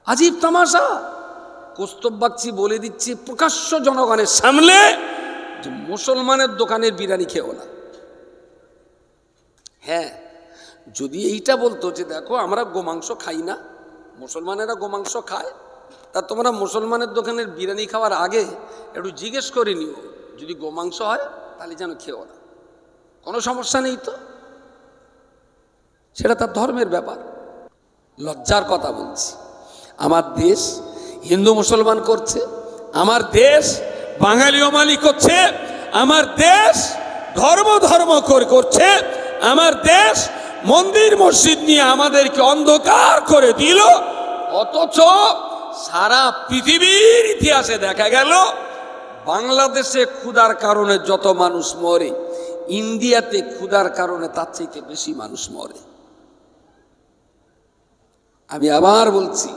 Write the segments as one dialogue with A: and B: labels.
A: আজীব তামাশা। কৌস্তব বাগচি বলে দিচ্ছে প্রকাশ্য জনগণের সামনে যে মুসলমানের দোকানের বিরিয়ানি খেও না। হ্যাঁ, যদি এইটা বলতো যে দেখো আমরা গোমাংস খাই না, মুসলমানেরা গোমাংস খায়, তা তোমরা মুসলমানের দোকানের বিরিয়ানি খাওয়ার আগে একটু জিজ্ঞেস করে নিও, যদি গোমাংস হয় তাহলে যেন খেও না, কোনো সমস্যা নেই তো, সেটা তার ধর্মের ব্যাপার। লজ্জার কথা বলছি, আমার দেশ হিন্দু মুসলমান করছে, আমার দেশ বাঙালি অমালি করছে, আমার দেশ ধর্ম ধর্ম করছে, আমার দেশ মন্দির মসজিদ নিয়ে আমাদেরকে অন্ধকার করে দিল। অথচ সারা পৃথিবীর ইতিহাসে দেখা গেল বাংলাদেশে ক্ষুধার কারণে যত মানুষ মরে, ইন্ডিয়াতে ক্ষুধার কারণে তার চাইতে বেশি মানুষ মরে। আমি আবার বলছি,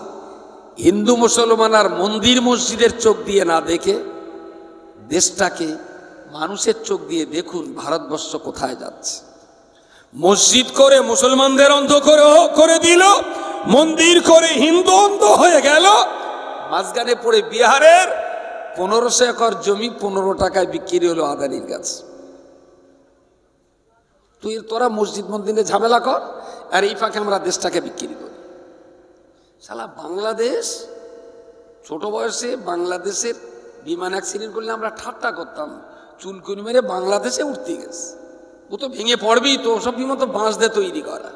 A: হিন্দু মুসলমান আর মন্দির মসজিদের চোখ দিয়ে না দেখে দেশটাকে মানুষের চোখ দিয়ে দেখুন ভারতবর্ষ কোথায় যাচ্ছে। মসজিদ করে মুসলমানদের অন্ধ করে দিল, মন্দির করে হিন্দু অন্ধ হয়ে গেল। মাঝখানে পড়ে বিহারের 1500 একর জমি 15 টাকায় বিক্রি হলো আদানির কাছে। তোরা মসজিদ মন্দিরে ঝামেলা কর, আর এই ফাঁকে আমরা দেশটাকে বিক্রি করি। শালা বাংলাদেশ, ছোট বয়সে বাংলাদেশের বিমান অ্যাক্সিডেন্ট করলে আমরা ঠাট্টা করতাম, চুলকুনি মেরে বাংলাদেশে উঠতে গেছে, ও তো ভেঙে পড়বেই তো, সব বিমান তো বাঁশ দিয়ে তৈরি করা।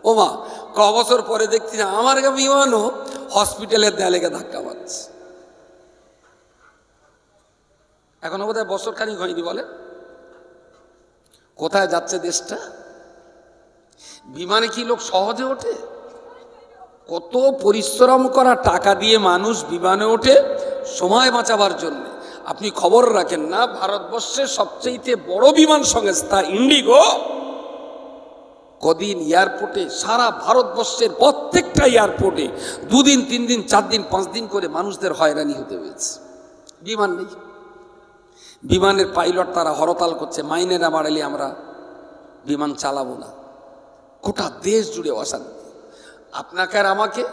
A: ও মা, ক বছর পরে দেখছি না আমার বিমানও হসপিটালের দেয়ালেকে ধাক্কা মারছে। এখনো বোধহয় বছর খানিক হয়নি, বলে কোথায় যাচ্ছে দেশটা? বিমানে কি লোক সহজে ওঠে? কত পরিশ্রম করা টাকা দিয়ে মানুষ বিমানে ওঠে সময় বাঁচাবার জন্য। আপনি খবর রাখেন না, ভারতবর্ষের সবচেয়ে বড় বিমান সংস্থা ইন্ডিগো কদিন এয়ারপোর্টে, সারা ভারতবর্ষের প্রত্যেকটা এয়ারপোর্টে 2 দিন 3 দিন 4 দিন 5 দিন করে মানুষদের হয়রানি হতে হয়েছে। বিমান নেই, বিমানের পাইলট তারা হরতাল করছে, মাইনে না বাড়ালে আমরা বিমান চালাবো না। গোটা দেশ জুড়ে অশান্তি। আপনাকে আর আমাকে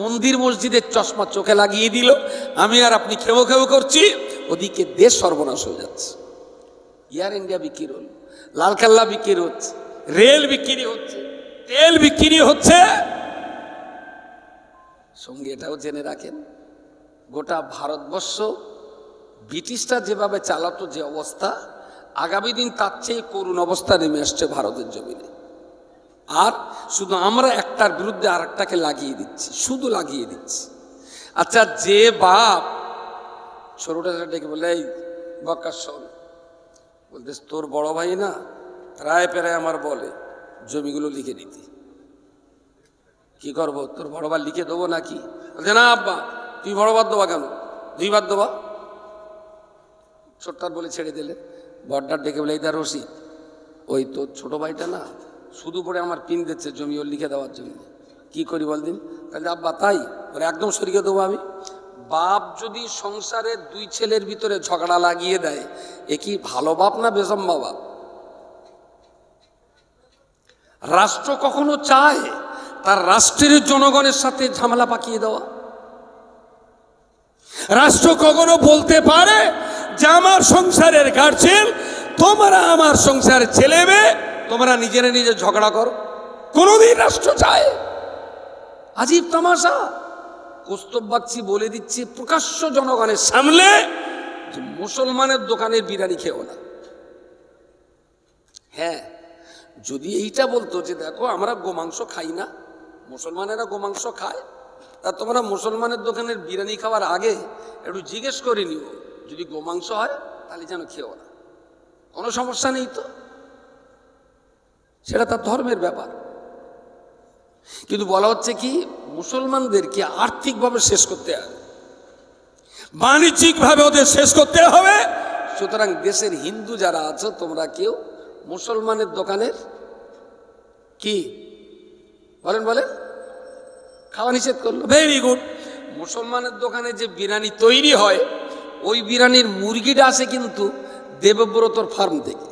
A: মন্দির মসজিদের চশমা চোখে লাগিয়ে দিল, আমি আর আপনি খেমো খেমো করছি, ওদিকে দেশ সর্বনাশ হয়ে যাচ্ছে। এয়ার ইন্ডিয়া বিক্রি হল, লালকেল্লা বিক্রি হচ্ছে, রেল বিক্রি হচ্ছে, তেল বিক্রি হচ্ছে। সঙ্গে এটাও জেনে রাখেন, গোটা ভারতবর্ষ ব্রিটিশরা যেভাবে চালাতো, যে অবস্থা, আগামী দিন তার চেয়ে করুণ অবস্থা নেমে আসছে ভারতের জমিনে। আর শুধু আমরা একটার বিরুদ্ধে আর একটাকে লাগিয়ে দিচ্ছি, শুধু লাগিয়ে দিচ্ছি। আচ্ছা, যে বাপ ছোটটা ডেকে বলে, এই বক্কার শোন, বলতে তোর বড় ভাই না প্রায় প্রায় আমার বলে জমিগুলো লিখে দিতে, কি করবো, তোর বড় ভাই লিখে দেবো নাকি? বলছে না আব্বা, তুই বড় বার দেবা কেন, 2 বার দেবা। ছোট্টার বলে ছেড়ে দিলে, বড়টার ডেকে বলে, এই তার রসিদ, ওই তোর ছোট ভাইটা না শুধু পরে আমার পিন দিচ্ছে জমি ওর লিখে দেওয়ার জন্য, কি করি বল দিন? তাহলে আব্বা তাই ওরা একদম সরিয়ে দেবো আমি। বাপ যদি সংসারে 2 ছেলের ভিতরে ঝগড়া লাগিয়ে দেয়, এ কি ভালো বাপ না বেজম্মা বাপ? রাষ্ট্র কখনো চায় তার রাষ্ট্রের জনগণের সাথে ঝামেলা পাকিয়ে দেওয়া? রাষ্ট্র কখনো বলতে পারে যে আমার সংসারের গার্জেন, তোমরা আমার সংসারের ছেলে মেয়ে, তোমরা নিজেরা নিজে ঝগড়া করো? কোনদিন রাষ্ট্র চায়? আজীব তামাশা। কৌস্তব বাগচি বলে দিচ্ছে প্রকাশ্য জনগণের সামনে যে মুসলমানের দোকানের বিরিয়ানি খেও না। হ্যাঁ, যদি এইটা বলতো যে দেখো আমরা গোমাংস খাই না, মুসলমানেরা গোমাংস খায়, তা তোমরা মুসলমানের দোকানের বিরিয়ানি খাওয়ার আগে একটু জিজ্ঞেস করে নিও, যদি গোমাংস হয় তাহলে যেন খেও না, কোনো সমস্যা নেই তো, সেটা তার ধর্মের ব্যাপার। কিন্তু বলা হচ্ছে কি, মুসলমানদেরকে আর্থিকভাবে শেষ করতে হবে, বাণিজ্যিকভাবে ওদের শেষ করতে হবে। সুতরাং দেশের হিন্দু যারা আছো, তোমরা কেউ মুসলমানের দোকানের কি বলেন খাওয়া নিষেধ করলো। Very good. মুসলমানের দোকানে যে বিরিয়ানি তৈরি হয়, ওই বিরিয়ানির মুরগিটা আসে কিন্তু দেবব্রতর ফার্ম থেকে।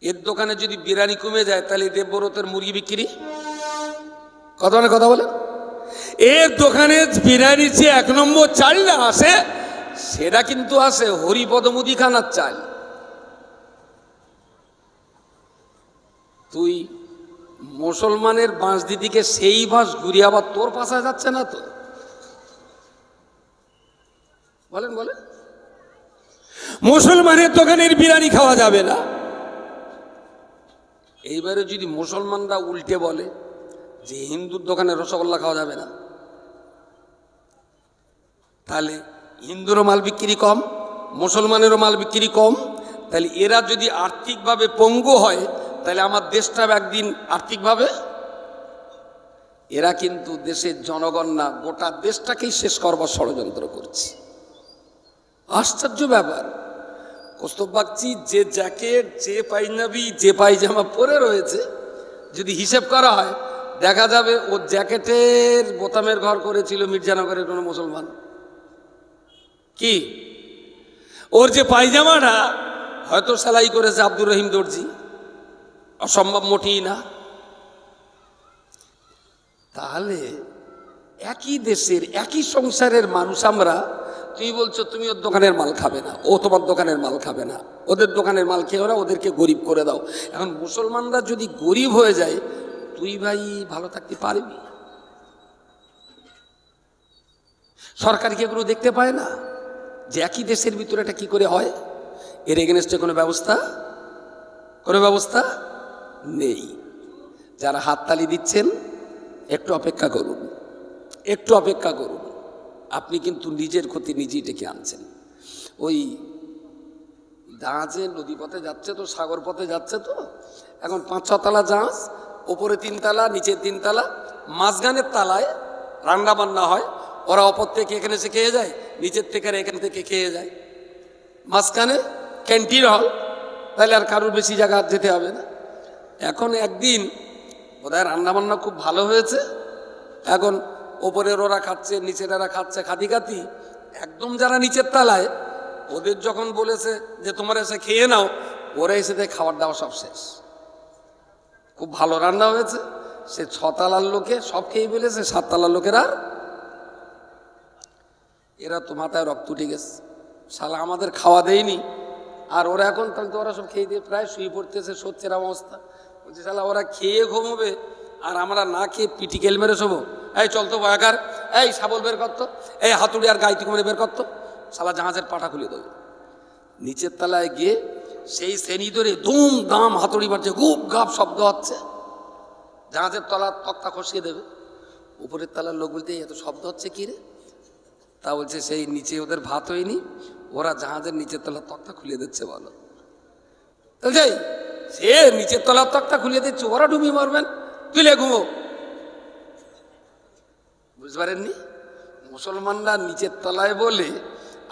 A: এর দোকানে যদি বিরিয়ানি কমে যায়, তাহলে দেবব্রতের মুরগি বিক্রি কথা বলে এর দোকানে বিরিয়ানির যে 1 নম্বর চালটা আসে সেটা কিন্তু আসে হরিপদ মুদিখানার চাল। তুই মুসলমানের বাঁশ দিদিকে সেই বাঁশ ঘুরিয়ে আবার তোর পাশায় যাচ্ছে না তো? বলেন বলেন, মুসলমানের দোকানের বিরিয়ানি খাওয়া যাবে না। এইবারে যদি মুসলমানরা উল্টে বলে যে হিন্দুর দোকানে রসগোল্লা খাওয়া যাবে না, তাহলে হিন্দুরও মাল বিক্রি কম, মুসলমানেরও মাল বিক্রি কম, তাহলে এরা যদি আর্থিকভাবে পঙ্গু হয় তাহলে আমার দেশটা একদিন আর্থিকভাবে, এরা কিন্তু দেশের জনগণ না, গোটা দেশটাকেই শেষ করবার ষড়যন্ত্র করছে। আশ্চর্য ব্যাপার। কৌস্তব বাগচি যে জ্যাকেট, যে পাঞ্জাবি, যে পায়জামা পরে রয়েছে, যদি হিসেব করা হয় দেখা যাবে ও জ্যাকেটের বোতামের ঘর করেছিল মির্জানগরের কোনো মুসলমান। কি ওর যে পায়জামাটা হয়তো সেলাই করেছে আব্দুর রহিম দর্জি, অসম্ভব মোটেই না। তাহলে একই দেশের একই সংসারের মানুষ আমরা, তুমি বলছো তুমি ওর দোকানের মাল খাবে না, ও তোমার দোকানের মাল খাবে না, ওদের দোকানের মাল খেয়ে ওরা ওদেরকে গরিব করে দাও। এখন মুসলমানরা যদি গরিব হয়ে যায় তুই ভাই ভালো থাকতে পারবি? সরকার কি এগুলো দেখতে পায় না যে একই দেশের ভিতরে এটা কি করে হয়? এর এগেনস্টে কোনো ব্যবস্থা নেই। যারা হাততালি দিচ্ছেন একটু অপেক্ষা করুন, একটু অপেক্ষা করুন। আপনি কিন্তু নিজের ক্ষতি নিজেই ডেকে আনছেন। ওই জাহাজে নদীপথে যাচ্ছে তো, সাগর পথে যাচ্ছে তো, এখন 5-6 তলা জাহাজ, ওপরে 3 তলা, নিচে 3 তলা, মাঝখানের তালায় রান্না বান্না হয়। ওরা অপর থেকে এখানে এসে খেয়ে যায়, নিচের থেকে আর এখান থেকে খেয়ে যায়। মাঝখানে ক্যান্টিন হল, তাহলে আর কারোর বেশি জায়গা যেতে হবে না। এখন একদিন বোধহয় রান্নাবান্না খুব ভালো হয়েছে, এখন ওপরের ওরা খাচ্ছে, নিচের ওরা খাচ্ছে, খাতি খাতি একদম যারা নিচের তালায় ওদের যখন বলেছে যে তোমরা এসে খেয়ে নাও, ওরা এসে দিয়ে খাবার দাওয়া সব শেষ। খুব ভালো রান্না হয়েছে, সে 6 তলার লোকে সব খেয়ে ফেলেছে, 7 তলার লোকের আর, এরা তো মাথায় রক্ত উঠে গেছে, শালা আমাদের খাওয়া দেয়নি। আর ওরা এখন তো ওরা সব খেয়ে দিয়ে প্রায় শুয়ে পড়তেছে, সত্যের অবস্থা। বলছে শালা ওরা খেয়ে ঘুমোবে আর আমরা না খেয়ে পিটিকেল মেরে শোবো। এই চল তো বয়াকার, এই শাবল বের করতো, এই হাতুড়ি আর গাইতি কুমড়ে বের করতো, শালা জাহাজের পাটা খুলে দেবে। নিচের তলায় গিয়ে সেই শ্রেণী ধরে দুম দাম হাতুড়ি মারছে, গুপ গাপ শব্দ হচ্ছে, জাহাজের তলার তক্তা খসিয়ে দেবে। উপরের তলার লোক বলতে এত শব্দ হচ্ছে কি রে? তা বলছে সেই নিচে ওদের ভাত হয়নি, ওরা জাহাজের নিচের তলার তক্তা খুলে দিচ্ছে। বলো যাই, সে নিচের তলার তক্তা খুলিয়ে দিচ্ছে, ওরা ডুবিয়ে মারবেন, তুলে ঘুমো। বুঝতে পারেননি? মুসলমানরা নিচের তলায় বলে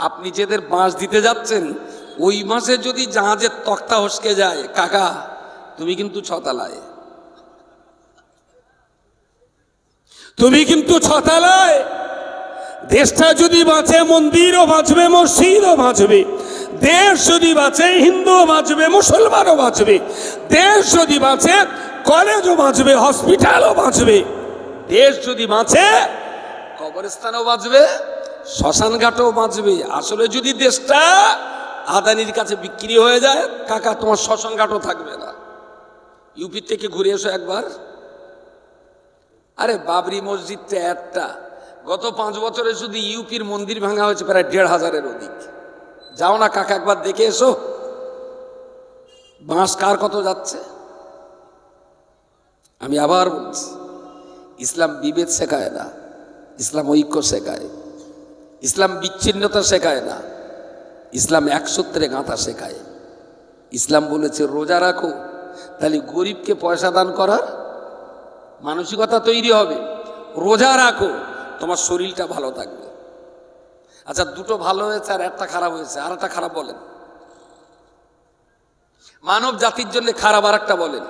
A: আপনি যেদের বাঁশ দিতে যাচ্ছেন, ওই মাসে যদি জাহাজের তক্তা হসকে যায়, কাকা তুমি কিন্তু 6 তলায়, তুমি কিন্তু 6 তলায়। দেশটা যদি বাঁচে মন্দিরও বাঁচবে, মসজিদও বাঁচবে। দেশ যদি বাঁচে হিন্দুও বাঁচবে, মুসলমানও বাঁচবে। দেশ যদি বাঁচে কলেজও বাঁচবে, হসপিটালও বাঁচবে। দেশ যদি বাঁচে কবরস্থানও বাঁচবে, শ্মশানঘাটও বাঁচবে। আসলে যদি দেশটা আদানির কাছে বিক্রি হয়ে যায়, কাকা তোমার শ্মশানঘাটও থাকবে না। ইউপি থেকে ঘুরে এসো একবার। আরে বাবরি মসজিদটা একটা, গত 5 বছরে শুধু ইউপির মন্দির ভাঙা হয়েছে প্রায় 1,500-এর অধিক। যাও না কাকা একবার দেখে এসো, বাঁশ কার কত যাচ্ছে। আমি আবার বলছি, ইসলাম বিভেদ শেখায় না, ইসলাম ঐক্য শেখায়। ইসলাম বিচ্ছিন্নতা শেখায় না, ইসলাম এক সূত্রে গাঁথা শেখায়। ইসলাম বলেছে রোজা রাখো, তাহলে গরিবকে পয়সা দান করার মানসিকতা তৈরি হবে। রোজা রাখো, তোমার শরীরটা ভালো থাকবে। আচ্ছা, দুটো ভালো হয়েছে আর একটা খারাপ হয়েছে, আর একটা খারাপ বলেন। মানব জাতির জন্য খারাপ, আর একটা বলেন।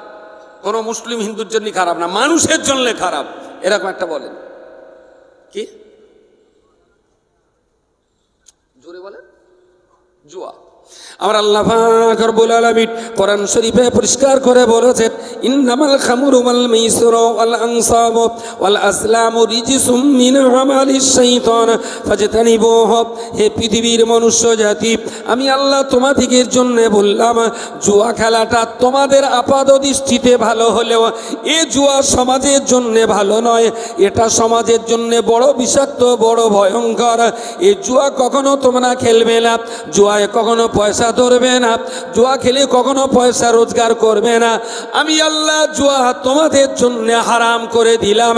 A: কোনো মুসলিম হিন্দুর জন্য খারাপ না, মানুষের জন্য খারাপ, এরকম একটা বলেন। কি জোরে বলেন? জুয়া। আমার আল্লাহ পাক রব্বুল আলামিন কোরআন শরীফে পরিষ্কার করে বলেছেন, ইন্নামাল খামরু ওয়াল মাইসিরু ওয়াল আনসাবু ওয়াল আসলামু রিজসুম মিন আমালিশ শাইতান ফাজতানিবুহু। হে পৃথিবীর মনুষ্য জাতি, আমি আল্লাহ তোমাদিগের জন্য বললাম, জুয়া খেলাটা তোমাদের আপাত দৃষ্টিতে ভালো হলেও এ জুয়া সমাজের জন্য ভালো নয়। এটা সমাজের জন্য বড় বিষাক্ত, বড় ভয়ঙ্কর। এই জুয়া কখনো তোমরা খেলবে না, জুয়ায় কখনো পয়সা ধরবে না, জুয়া খেলে কখনো পয়সা রোজগার করবে না। আমি আল্লাহ জুয়া তোমাদের জন্য হারাম করে দিলাম।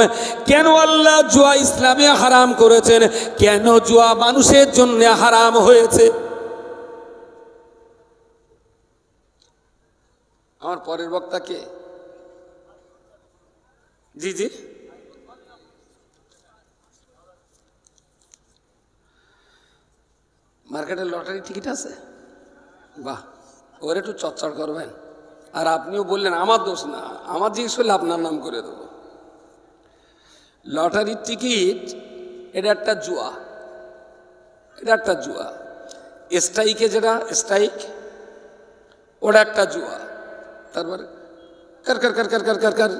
A: কেন আল্লাহ জুয়া ইসলামে হারাম করেছেন? কেন জুয়া মানুষের জন্য হারাম হয়েছে? আমার পরের বক্তা কে? জি জি, মার্কেটে লটারি টিকিট আছে? বাহ, ওর একটু চচ্চড় করবেন। আর আপনিও বললেন আমার দোষ না, আমার জিজ্ঞেস করলে আপনার নাম করে দেবো। লটারির টিকিট এটা একটা জুয়া, এটা একটা জুয়া। স্ট্রাইকে যেটা স্ট্রাইক, ওটা একটা জুয়া। তারপরে কার কার কার কার কার কার কার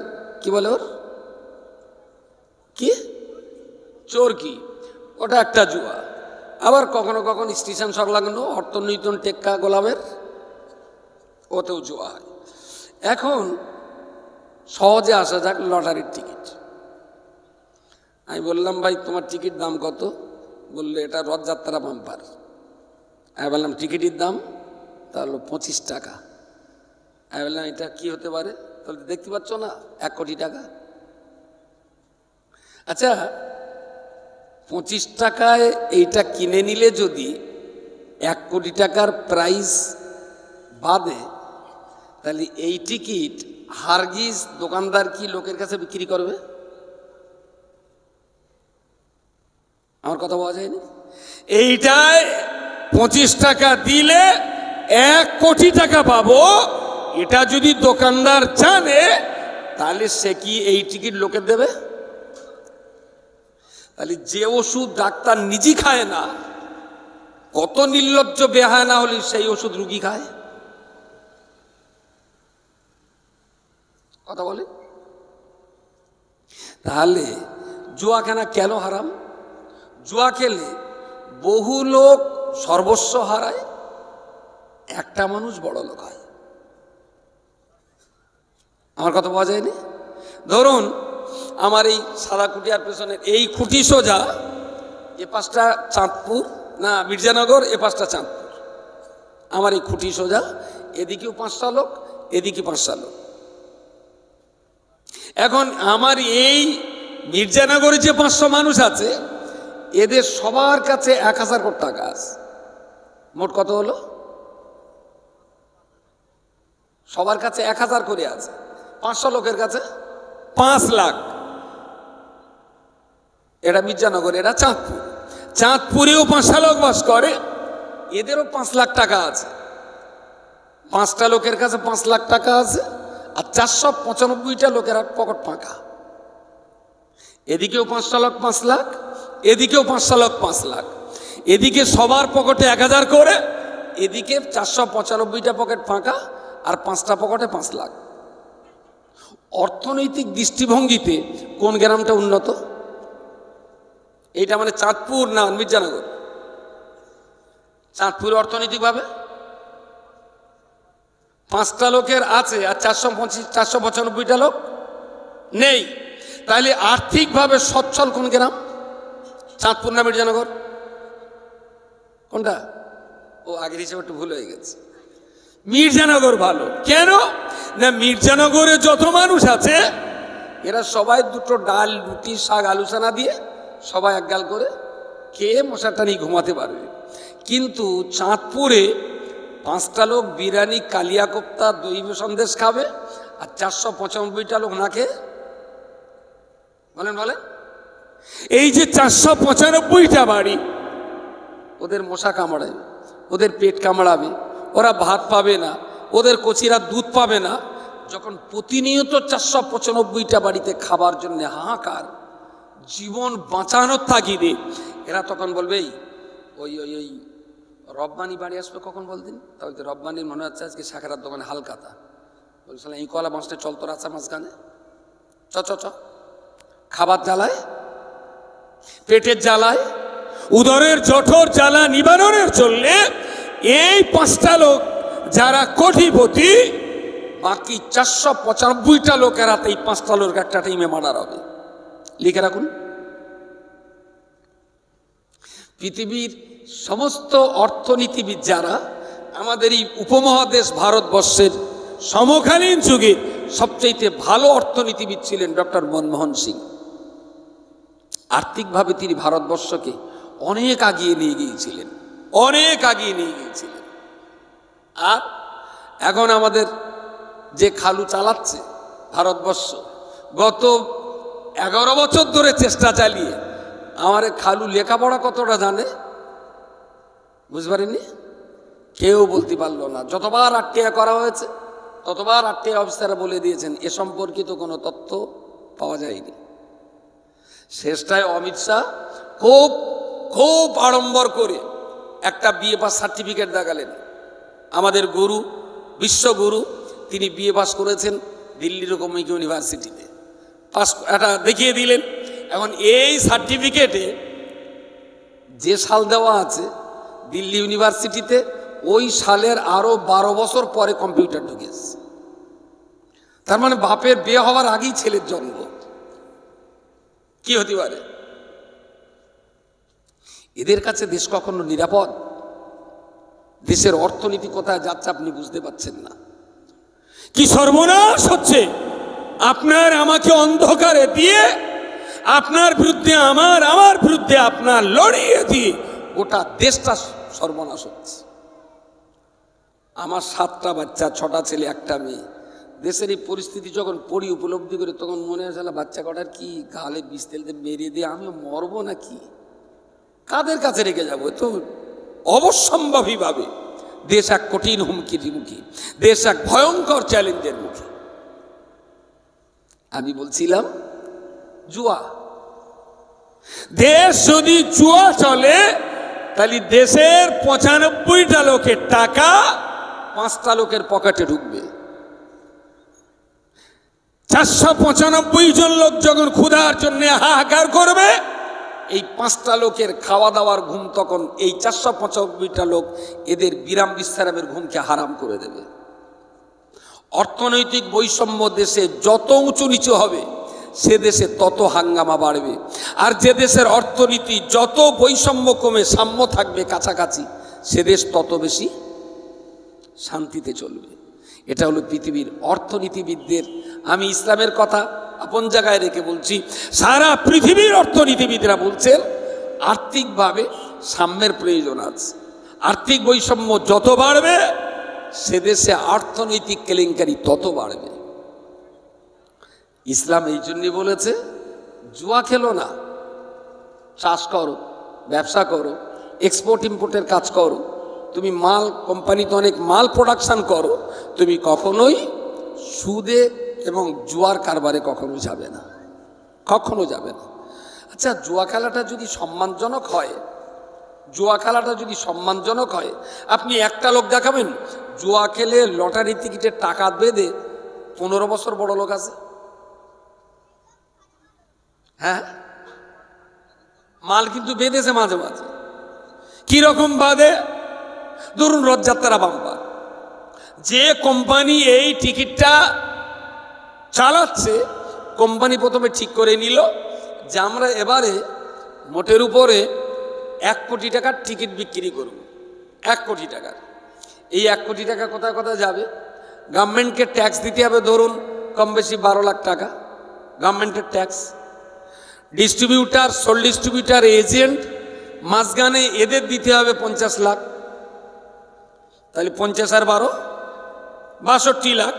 A: কি বলে ওর কি চোর কি, ওটা একটা জুয়া। আবার কখনো কখনো স্টেশন সংলগ্ন অর্থনৈতিক টেক্কা গোলামের, ওতেও জুয়া হয়। এখন সহজে আসা যাক লটারির টিকিট। আমি বললাম, ভাই তোমার টিকিট দাম কত? বললো এটা রথযাত্রা বাম্পার। আমি বললাম টিকিটের দাম? তাহলে 25 টাকা। আমি বললাম এটা কি হতে পারে? তাহলে দেখতে পাচ্ছ না 1 কোটি টাকা। আচ্ছা, 25 টাকায় এইটা কিনে নিলে যদি 1 কোটি টাকার প্রাইস বাদে, তাহলে এই টিকিট হারগিজ দোকানদার কি লোকের কাছে বিক্রি করবে? আমার কথা বলা যায়নি? এইটায় 25 টাকা দিলে 1 কোটি টাকা পাবো, এটা যদি দোকানদার জানে, তাহলে সে কি এই টিকিট লোকের দেবে? তাহলে যে ওষুধ ডাক্তার নিজে খায় না, কত নির্লজ্জ বেহায়া না হলে সেই ওষুধ রুগী খায়। কথা বলে। তাহলে জুয়া খেলা কেন হারাম? জুয়া খেলে বহু লোক সর্বস্ব হারায়, একটা মানুষ বড় লোক হয়। আমার কথা পাওয়া যায়নি? ধরুন আমার এই সাদা খুঁটিয়ার পেছনের এই খুঁটি সোজা, এ পাশটা চাঁদপুর না মির্জানগর, এ পাশটা চাঁদপুর। আমার এই খুঁটি সোজা, এদিকেও 5টা লোক, এদিকে 5টা লোক। এখন আমার এই মির্জানগরে যে 500 মানুষ আছে, এদের সবার কাছে 1000 কোটি টাকা আছে। মোট কত হলো? সবার কাছে 1000 করে আছে, 500 লোকের কাছে 5 লাখ। এটা মির্জানগর, এটা চাঁদপুর। চাঁদপুরেও 5টা লোক বাস করে, এদেরও 5 লাখ টাকা আছে। 5টা লোকের কাছে 5 লাখ টাকা আছে, আর 495টা লোকের পকেট ফাঁকা। এদিকেও 5টা লোক 5 লাখ, এদিকেও 5টা লোক 5 লাখ। এদিকে সবার পকেটে 1000 করে, এদিকে 495টা পকেট ফাঁকা, আর 5টা পকেটে 5 লাখ। অর্থনৈতিক দৃষ্টিভঙ্গিতে কোন গ্রামটা উন্নত? এইটা মানে চাঁদপুর না মির্জানগর? চাঁদপুর অর্থনৈতিকভাবে 5টা লোকের আছে, আর 495টা লোক নেই। তাহলে আর্থিকভাবে সচ্ছল কোন গ্রাম? চাঁদপুর না মির্জানগর? কোনটা? ও আগের হিসেবে একটু ভুল হয়ে গেছে। মির্জানগর ভালো। কেন না, মির্জানগরে যত মানুষ আছে এরা সবাই দুটো ডাল, রুটি, শাক, আলু চানা দিয়ে সবাই এক গাল করে খেয়ে মশার টানি ঘুমাতে পারবে। কিন্তু চাঁদপুরে 5টা লোক বিরিয়ানি, কালিয়া কোপ্তা, দই সন্দেশ খাবে, আর 495টা লোক না খেয়ে, বলেন বলেন, এই যে 495টা বাড়ি, ওদের মশা কামড়াবে, ওদের পেট কামড়াবে, ওরা ভাত পাবে না, ওদের কচিরা দুধ পাবে না। যখন প্রতিনিয়ত 495টা বাড়িতে খাবার জন্য হাহাকার, জীবন বাঁচানোর তাগিদে, এরা তখন বলবে ওই ওই ওই রব্বানি বাড়ি আসবে কখন বলদিন? তবে তো রব্বানির মনে হচ্ছে আজকে শাখারার দোকানে হালকাতা বলছিলাম, এই কলা মাছটা চলতো রাস্তা মাঝখানে, চ চ চ, খাবার জ্বালায়, পেটের জ্বালায়, উদরের জঠর জ্বালা নিবারণের জন্য এই 5টা লোক যারা কোটিপতি, বাকি 495টা লোকের হাতে এই 5টা লোক একটা টিমে মার্ডার হবে। লিখে রাখুন। পৃথিবীর সমস্ত অর্থনীতিবিদ যারা, আমাদের এই উপমহাদেশ ভারতবর্ষের সমকালীন যুগে সবচেয়ে ভালো অর্থনীতিবিদ ছিলেন ডক্টর মনমোহন সিং। আর্থিকভাবে তিনি ভারতবর্ষকে অনেক আগিয়ে নিয়ে গিয়েছিলেন, অনেক আগিয়ে নিয়ে গিয়েছিলেন। আর এখন আমাদের যে খালু চালাচ্ছে ভারতবর্ষ, গত 11 বছর ধরে চেষ্টা চালিয়ে আমার খালু লেখাপড়া কতটা জানে বুঝতে পারিনি, কেউ বলতে পারলো না। যতবার আটটিয়া করা হয়েছে ততবার আটটিয়া অফিসাররা বলে দিয়েছেন এ সম্পর্কিত কোনো তথ্য পাওয়া যায়নি। শেষটায় অমিত শাহ খুব খুব আড়ম্বর করে একটা বিএ পাস সার্টিফিকেট দেখালেন। আমাদের গুরু, বিশ্বগুরু, তিনি বিএ পাস করেছেন দিল্লির কমিক ইউনিভার্সিটিতে, পাস এটা দেখিয়ে দিলেন। এখন এই সার্টিফিকেটে যে সাল দেওয়া আছে দিল্লি ইউনিভার্সিটিতে, ওই সালের আরো 12 বছর পরে কম্পিউটার ঢুকেছে। তার মানে বাপের বিয়ে হওয়ার আগেই ছেলের জন্ম। কি হতে পারে? এদের কাছে দেশ কখনো নিরাপদ? দেশের অর্থনীতি কোথায় যাচ্ছে আপনি বুঝতে পারছেন না। কি সর্বনাশ হচ্ছে! আপনার আমাকে অন্ধকারে দিয়ে, আপনার বিরুদ্ধে আমার, আমার বিরুদ্ধে আপনার লড়িয়ে দিয়ে গোটা দেশটা সর্বনাশ হচ্ছে। আমার 7টা বাচ্চা, 6টা ছেলে, 1টা মেয়ে। দেশের এই পরিস্থিতি যখন পড়ি, উপলব্ধি করে, তখন মনে হয় শালা বাচ্চা কটার কি গালে বিষ তেল দিয়ে মেরিয়ে দিয়ে আমি মরবো নাকি, কাদের কাছে রেখে যাবো? তো অবশ্যম্ভাবীভাবে দেশ এক কঠিন হুমকির মুখে, দেশ এক ভয়ঙ্কর চ্যালেঞ্জের মুখে। আমি বলছিলাম জুয়া, দেশ যদি জুয়া চলে তাহলে দেশের 95টা লোকের টাকা 5টা লোকের পকেটে ঢুকবে। 495 জন লোক যখন ক্ষুধার জন্য হাহাকার করবে, এই 5টা লোকের খাওয়া দাওয়ার ঘুম তখন এই 495টা লোক এদের বিরাম বিশ্রামের ঘুমকে হারাম করে দেবে। অর্থনৈতিক বৈষম্য দেশে যত উঁচু নিচু হবে, সে দেশে তত হাঙ্গামা বাড়বে। আর যে দেশের অর্থনীতি যত বৈষম্য কমে সাম্য থাকবে কাছাকাছি, সে দেশ তত বেশি শান্তিতে চলবে। এটা হলো পৃথিবীর অর্থনীতিবিদদের, আমি ইসলামের কথা আপন জায়গায় রেখে বলছি, সারা পৃথিবীর অর্থনীতিবিদরা বলছেন আর্থিকভাবে সাম্যের প্রয়োজন আছে। আর্থিক বৈষম্য যত বাড়বে, সে দেশে অর্থনৈতিক কেলেঙ্কারি তত বাড়বে। ইসলাম এই জন্যই বলেছে জুয়া খেলো না, চাষ করো, ব্যবসা করো, এক্সপোর্ট ইম্পোর্টের কাজ করো, তুমি মাল, কোম্পানিতে অনেক মাল প্রোডাকশন করো, তুমি কখনোই সুদে এবং জুয়ার কারবারে কখনো যাবে না, কখনো যাবে না। আচ্ছা, জুয়া খেলাটা যদি সম্মানজনক হয়, জুয়া খেলাটা যদি সম্মানজনক হয়, আপনি একটা লোক দেখাবেন জুয়া খেলে লটারি টিকিটের টাকা বেঁধে 15 বছর বড় লোক আছে? হ্যাঁ, মাল কিন্তু বেঁধেছে মাঝে মাঝে। কিরকম বাঁধে? ধরুন রথযাত্রা বাম্পার, যে কোম্পানি এই টিকিটটা চালাচ্ছে, কোম্পানি প্রথমে ঠিক করে নিল যে আমরা এবারে মোটের উপরে 1 কোটি টাকার টিকিট বিক্রি করব। 1 কোটি টাকার। এই 1 কোটি টাকা কোথায় কোথায় যাবে? গভর্নমেন্টকে ট্যাক্স দিতে হবে, ধরুন কম বেশি 12 লাখ টাকা গভর্নমেন্টের tax. Distributor, sole distributor, agent, মাঝখানে এদের দিতে হবে 50 লাখ। তাহলে 50 আর 12 62 লাখ।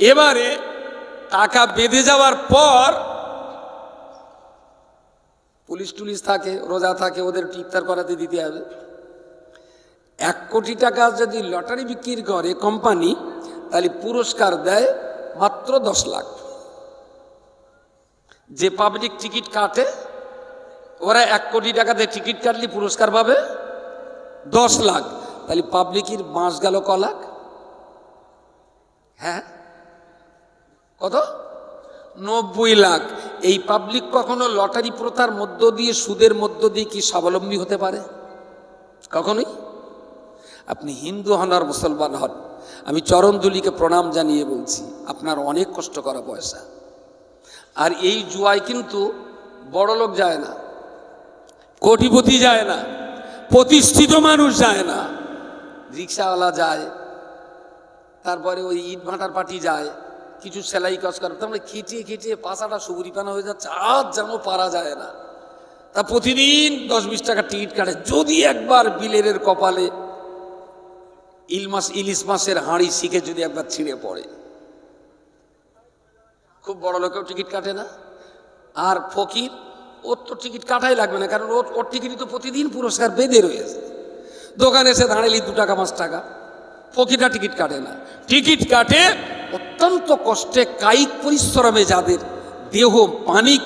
A: এবারে টাকা বেঁধে যাওয়ার পর পুলিশ টুলিশ থাকে, রোজা থাকে, ওদের ইফতার করাতে দিতে হবে। 1 কোটি টাকা যদি লটারি বিক্রি করে কোম্পানি, তাহলে পুরস্কার দেয় মাত্র 10 লাখ। যে পাবলিক টিকিট কাটে, ওরা 1 কোটি টাকাতে টিকিট কাটলে পুরস্কার পাবে 10 লাখ, তাহলে পাবলিকের বাঁশ গেল ক লাখ? হ্যাঁ, কত? 90 লাখ। এই পাবলিক কখনো লটারি প্রথার মধ্য দিয়ে, সুদের মধ্য দিয়ে কি স্বাবলম্বী হতে পারে? কখনোই। আপনি হিন্দু হন আর মুসলমান হন, আমি চরণধুলিকে প্রণাম জানিয়ে বলছি, আপনার অনেক কষ্ট করা পয়সা। আর এই জুয়ায় কিন্তু বড় লোক যায় না, কোটিপতি যায় না, প্রতিষ্ঠিত মানুষ যায় না, রিক্সাওয়ালা যায়, তারপরে ওই ইট ভাটার পার্টি যায়, কিছু সেলাই কাজ করে, তারপরে খিটিয়ে খিটিয়ে পাশাটা সুগুরি পানা হয়ে যাচ্ছে, আর যেন পারা যায় না। তা প্রতিদিন 10-20 টাকা টিকিট কাটে। যদি একবার বিলের কপালে ইলিশ মাছের হাঁড়ি শিখে যদি একবার ছিঁড়ে পড়ে, খুব বড় লোকেও টিকিট কাটে না। আর ফকির, ওর তো টিকিট কাটাই লাগবে না, কারণ ওর টিকিটই তো প্রতিদিন পুরস্কার বেঁধে রয়েছে। দোকানে এসে দাঁড়ালি 2 টাকা 5 টাকা, ফকিরটা টিকিট কাটে না। টিকিট কাটে অত্যন্ত কষ্টে, কায়িক পরিশ্রমে, যাদের দেহ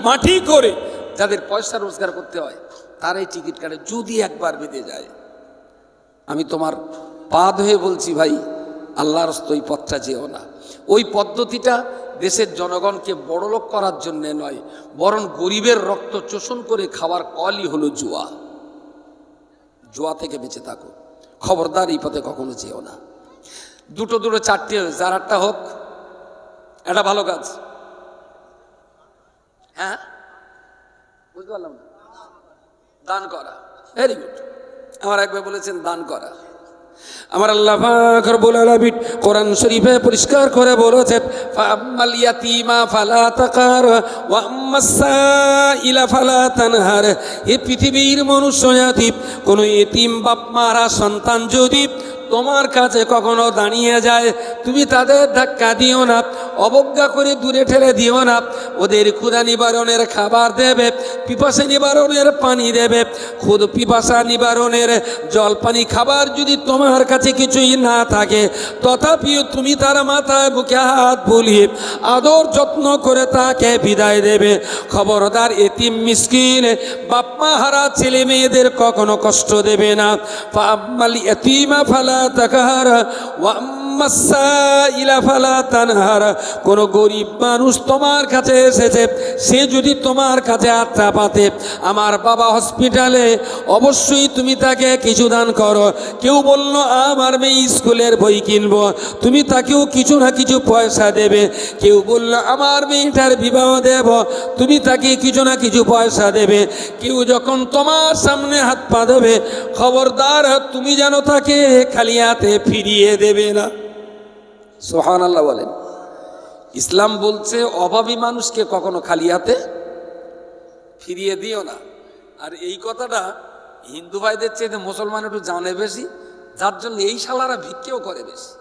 A: মাটি করে যাদের পয়সা রোজগার করতে হয়, তারাই টিকিট কাটে। যদি একবার বেঁধে যায়, আমি তোমার পা ধুয়ে বলছি ভাই, আল্লাহর রাস্তায় ওই পথটা যেও না। ওই পদ্ধতিটা দেশের জনগণকে বড়লোক করার জন্যে নয়, বরং গরিবের রক্ত চোষণ করে খাওয়ার কলই হলো জুয়া। জুয়া থেকে বেঁচে থাকো, খবরদার এই পথে কখনো যেও না। 2 4টে 4-8টা হোক, এটা ভালো কাজ। হ্যাঁ, বুঝতে পারলাম না। দান করা, ভেরি গুড। আমার একবার বলেছেন দান করা। আমার আল্লাহ পাক রব্বুল আলামিন কোরআন শরীফে পরিষ্কার করে বলেছেন, ফাআম্মাল ইয়াতীমা ফালা তাকার ওয়া আম্মাস সাইলা ফালা তানহার। এই পৃথিবীর মনুষ্য জাতি, কোনো এতিম বাপ মারা সন্তান যদি তোমার কাছে কখনো দাঁড়িয়ে যায়, তুমি তাদের ধাক্কা দিও না, অবজ্ঞা করে দূরে ঠেলে দিও না। ওদের ক্ষুধা নিবারণের খাবার দেবে, পিপাসা নিবারণের পানি দেবে। পিপাসা নিবারণের জল পানি খাবার যদি তোমার কাছে কিছুই না থাকে, তথাপিও তুমি তার মাথায় বুকে হাত বুলিয়ে আদর যত্ন করে তাকে বিদায় দেবে। খবরদার, এতিম মিসকিন বাপমা হারা ছেলে মেয়েদের কখনো কষ্ট দেবে না। ফাআম্মাল ইয়াতীমা ফালা তাকার ওয়া আম্মাস সাইলা ফালা তানহার। কোনো গরিব মানুষ তোমার কাছে এসেছে, সে যদি তোমার কাছে আত্মা পাতে, আমার বাবা হসপিটালে, অবশ্যই তুমি তাকে কিছু দান করো। কেউ বলল আমার মেয়ে স্কুলের বই কিনবো, তুমি তাকেও কিছু না কিছু পয়সা দেবে। কেউ বলল আমার মেয়েটার বিবাহ দেব, তুমি তাকে কিছু না কিছু পয়সা দেবে। কেউ যখন তোমার সামনে হাত পা দেবে, খবরদার তুমি যেন তাকে খালি হাতে ফিরিয়ে দেবে না। সুবহানাল্লাহ বলেন। ইসলাম বলছে অভাবী মানুষকে কখনো খালি হাতে ফিরিয়ে দিও না। আর এই কথাটা হিন্দু ভাইদের চেয়ে মুসলমান একটু জানে বেশি, যার জন্য এই শালারা ভিক্ষেও করে বেশি।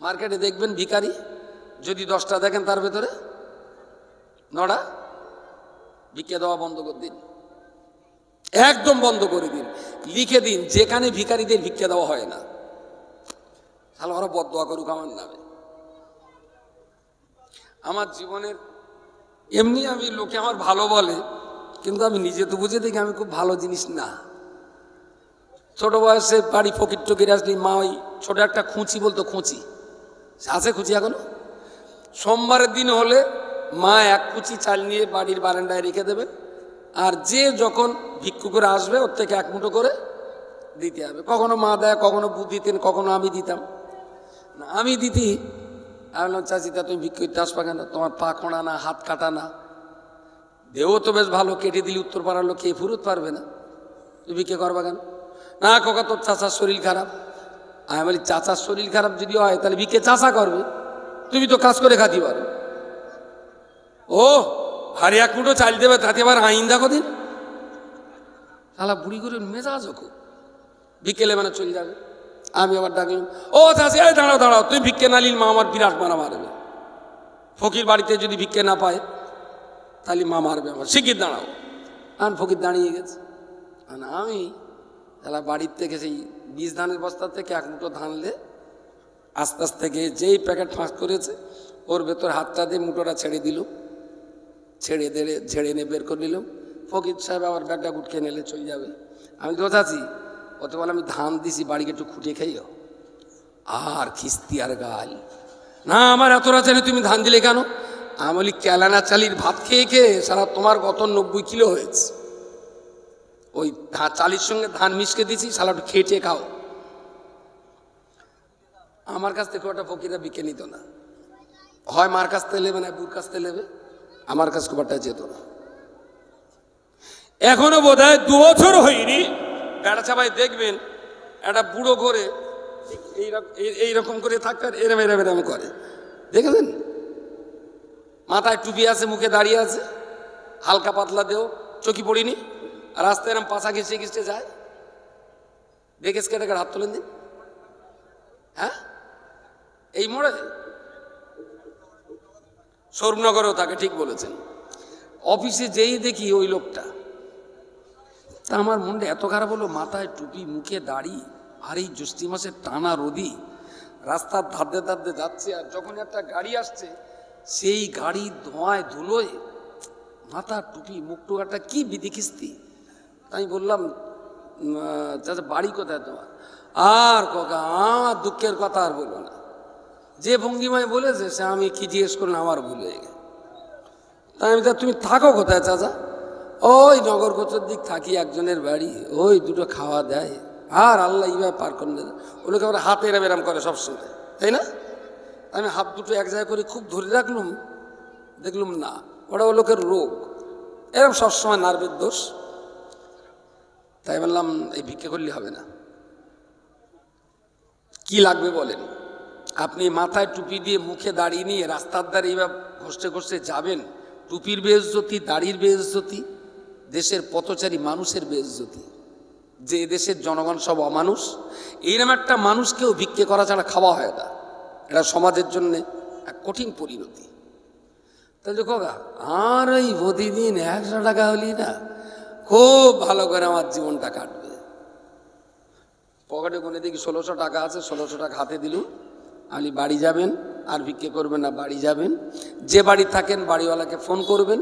A: মার্কেটে দেখবেন ভিখারি, যদি 10টা দেখেন তার ভেতরে 9টা ভিক্ষে দেওয়া বন্ধ করে দিন, একদম বন্ধ করে দিন। লিখে দিন যেখানে ভিখারিদের ভিক্ষে দেওয়া হয় না, তাহলে ওরা বদদোয়া করুক আমার নামে। আমার জীবনের এমনি আমি, লোকে আমার ভালো বলে, কিন্তু আমি নিজে তো বুঝে দেখি আমি খুব ভালো জিনিস না। ছোট বয়সে বাড়ি ফকির টকির আসলি মা ওই ছোট একটা খুঁচি বলতো, খুঁচি আছে, খুঁচি এখনো। সোমবারের দিন হলে মা 1 খুঁচি চাল নিয়ে বাড়ির বারান্দায় রেখে দেবে, আর যে যখন ভিক্ষু করে আসবে ওর থেকে 1 মুঠো করে দিতে হবে। কখনো মা দেয়, কখনো দিতেন, কখনো আমি দিতাম না। আমি দিতি, আমি বললাম চাচি তা তুমি ভিক্ষু করতে আসবা কেন? তোমার পা খোঁড়া না, হাত কাটা না, দেহ তো বেশ ভালো, কেটে দিলি উত্তর পাড়ার লোক খেয়ে ফুরুত পারবে না, তুমি ভিক্ষে করবা কেন? না কাকা তোর চাচার শরীর খারাপ। আমি বলি চাচার শরীর খারাপ যদি হয় তাহলে ভিক্ষে চাচা করবে, তুমি তো কাজ করে খাতি পারো। ও হারে 1 মুঠো চাল দেবে, তাতে আবার আইন দেখো দিন। শালা বুড়ি করে মেজাজ খুব, বিকেলে মানে চলে যাবে। আমি আবার ডাকলাম, ও চাচি এই দাঁড়াও দাঁড়াও, তুই ভিক্ষে না নিল মা আমার বিরাট মারা মারবে। ফকির বাড়িতে যদি ভিক্ষে না পায় তাহলে মা মারবে আমার, শিগগির দাঁড়াও। আর ফকির দাঁড়িয়ে গেছে। আমি তাহলে বাড়ির থেকে সেই 20 ধানের বস্তা থেকে 1 মুঠো ধান লে আস্তে আস্তে থেকে যেই প্যাকেট ফাঁস করেছে ওর ভেতর হাতটা দিয়ে মুঠোটা ছেড়ে দিল, ছেড়ে ঝেড়ে নিয়ে বের করে নিলাম। ফকির সাহেব আবার ব্যাগটা গুটকে নিলে চলে যাবে। আমি তো চাচ্ছি অত বলে আমি ধান দিছি বাড়িকে একটু খুঁটে খাইও, আর খিস্তি আর গাল না আমার এত রাজানে তুমি ধান দিলে কেন? আমি বলি ক্যালানা চালির ভাত খেয়ে খেয়ে সারা তোমার গত 90 কিলো হয়েছে, ওই চালির সঙ্গে ধান মিশকে দিছি, সালা একটু খেটে খাও। আমার কাছ থেকে ওটা ফকিরা বিকে নিত না, হয় মার কাছ থেকে নেবে না বুর কাছ থেকে নেবে, আমার কাছ থেকে যেত না। এখনো বোধ হয় 2 বছর হয়নি, বেড়া চাপাই দেখবেন একটা বুড়ো করে এইরকম করে থাকবে, এরম এরম এরম করে, দেখেছেন? মাথায় টুপি আছে, মুখে দাঁড়িয়ে আছে, হালকা পাতলা দেও, চোখি পড়িনি, আর রাস্তায় এরম পাশা ঘেসে ঘেসে যায়। দেখেছ কেটে হাত তোলেন দিন, হ্যাঁ এই মোড়ে সৌরনগরেও থাকে, ঠিক বলেছেন। অফিসে যেই দেখি ওই লোকটা, তা আমার মনটা এত খারাপ হলো, মাথায় টুপি, মুখে দাড়ি, আর এই জ্যৈষ্ঠ মাসের টানা রোদি, রাস্তার ধারতে ধারতে যাচ্ছে, আর যখন একটা গাড়ি আসছে সেই গাড়ি ধোঁয়ায় ধুলোয় মাথা টুপি মুখ টুকাটা কি বিধিখিস্তি। আমি বললাম চাচা বাড়ি কোথায় তোমার? আর কাকা আমার দুঃখের কথা আর বলবো না, যে ভঙ্গিমায় বলেছে সে আমি কি জিজ্ঞেস করলাম আমার ভুল হয়ে গেছে। তাই আমি তুমি থাকো কোথায় চাচা? ওই নগর কোচের দিক থাকি, একজনের বাড়ি, ওই দুটো খাওয়া দেয়, আর আল্লাহ এইভাবে পার করে দেয়। ওগুলোকে আবার হাতে এরাম এরাম করে সবসময়, তাই না? আমি হাত দুটো এক জায়গায় করে খুব ধরে রাখলুম, দেখলুম না, ওটা ও লোকের রোগ, এরকম সবসময় নার্ভের দোষ। তাই বললাম এই ভিক্ষে করলে হবে না, কি লাগবে বলেন? আপনি মাথায় টুপি দিয়ে মুখে দাঁড়িয়ে নিয়ে রাস্তার ধারে এইভাবে ঘষতে ঘষতে যাবেন, টুপির বেইজ্জতি, দাড়ির বেইজ্জতি, দেশের পথচারী মানুষের বেইজ্জতি, যে দেশের জনগণ সব অমানুষ। এইরকম একটা মানুষকেও ভিক্ষে করা ছাড়া খাওয়া হয় না, এটা সমাজের জন্য এক কঠিন পরিণতি। তাহলে কোকা আর ওই প্রতিদিন 100 টাকা হলি না খুব ভালো করে আমার জীবনটা কাটবে। পকেটে গুনে দেখি 1600 টাকা আছে, 1600 টাকা হাতে দিলুম। আপনি বাড়ি যাবেন, আর ভিক্ষে করবেন না, বাড়ি যাবেন, যে বাড়ি থাকেন বাড়িওয়ালাকে ফোন করবেন,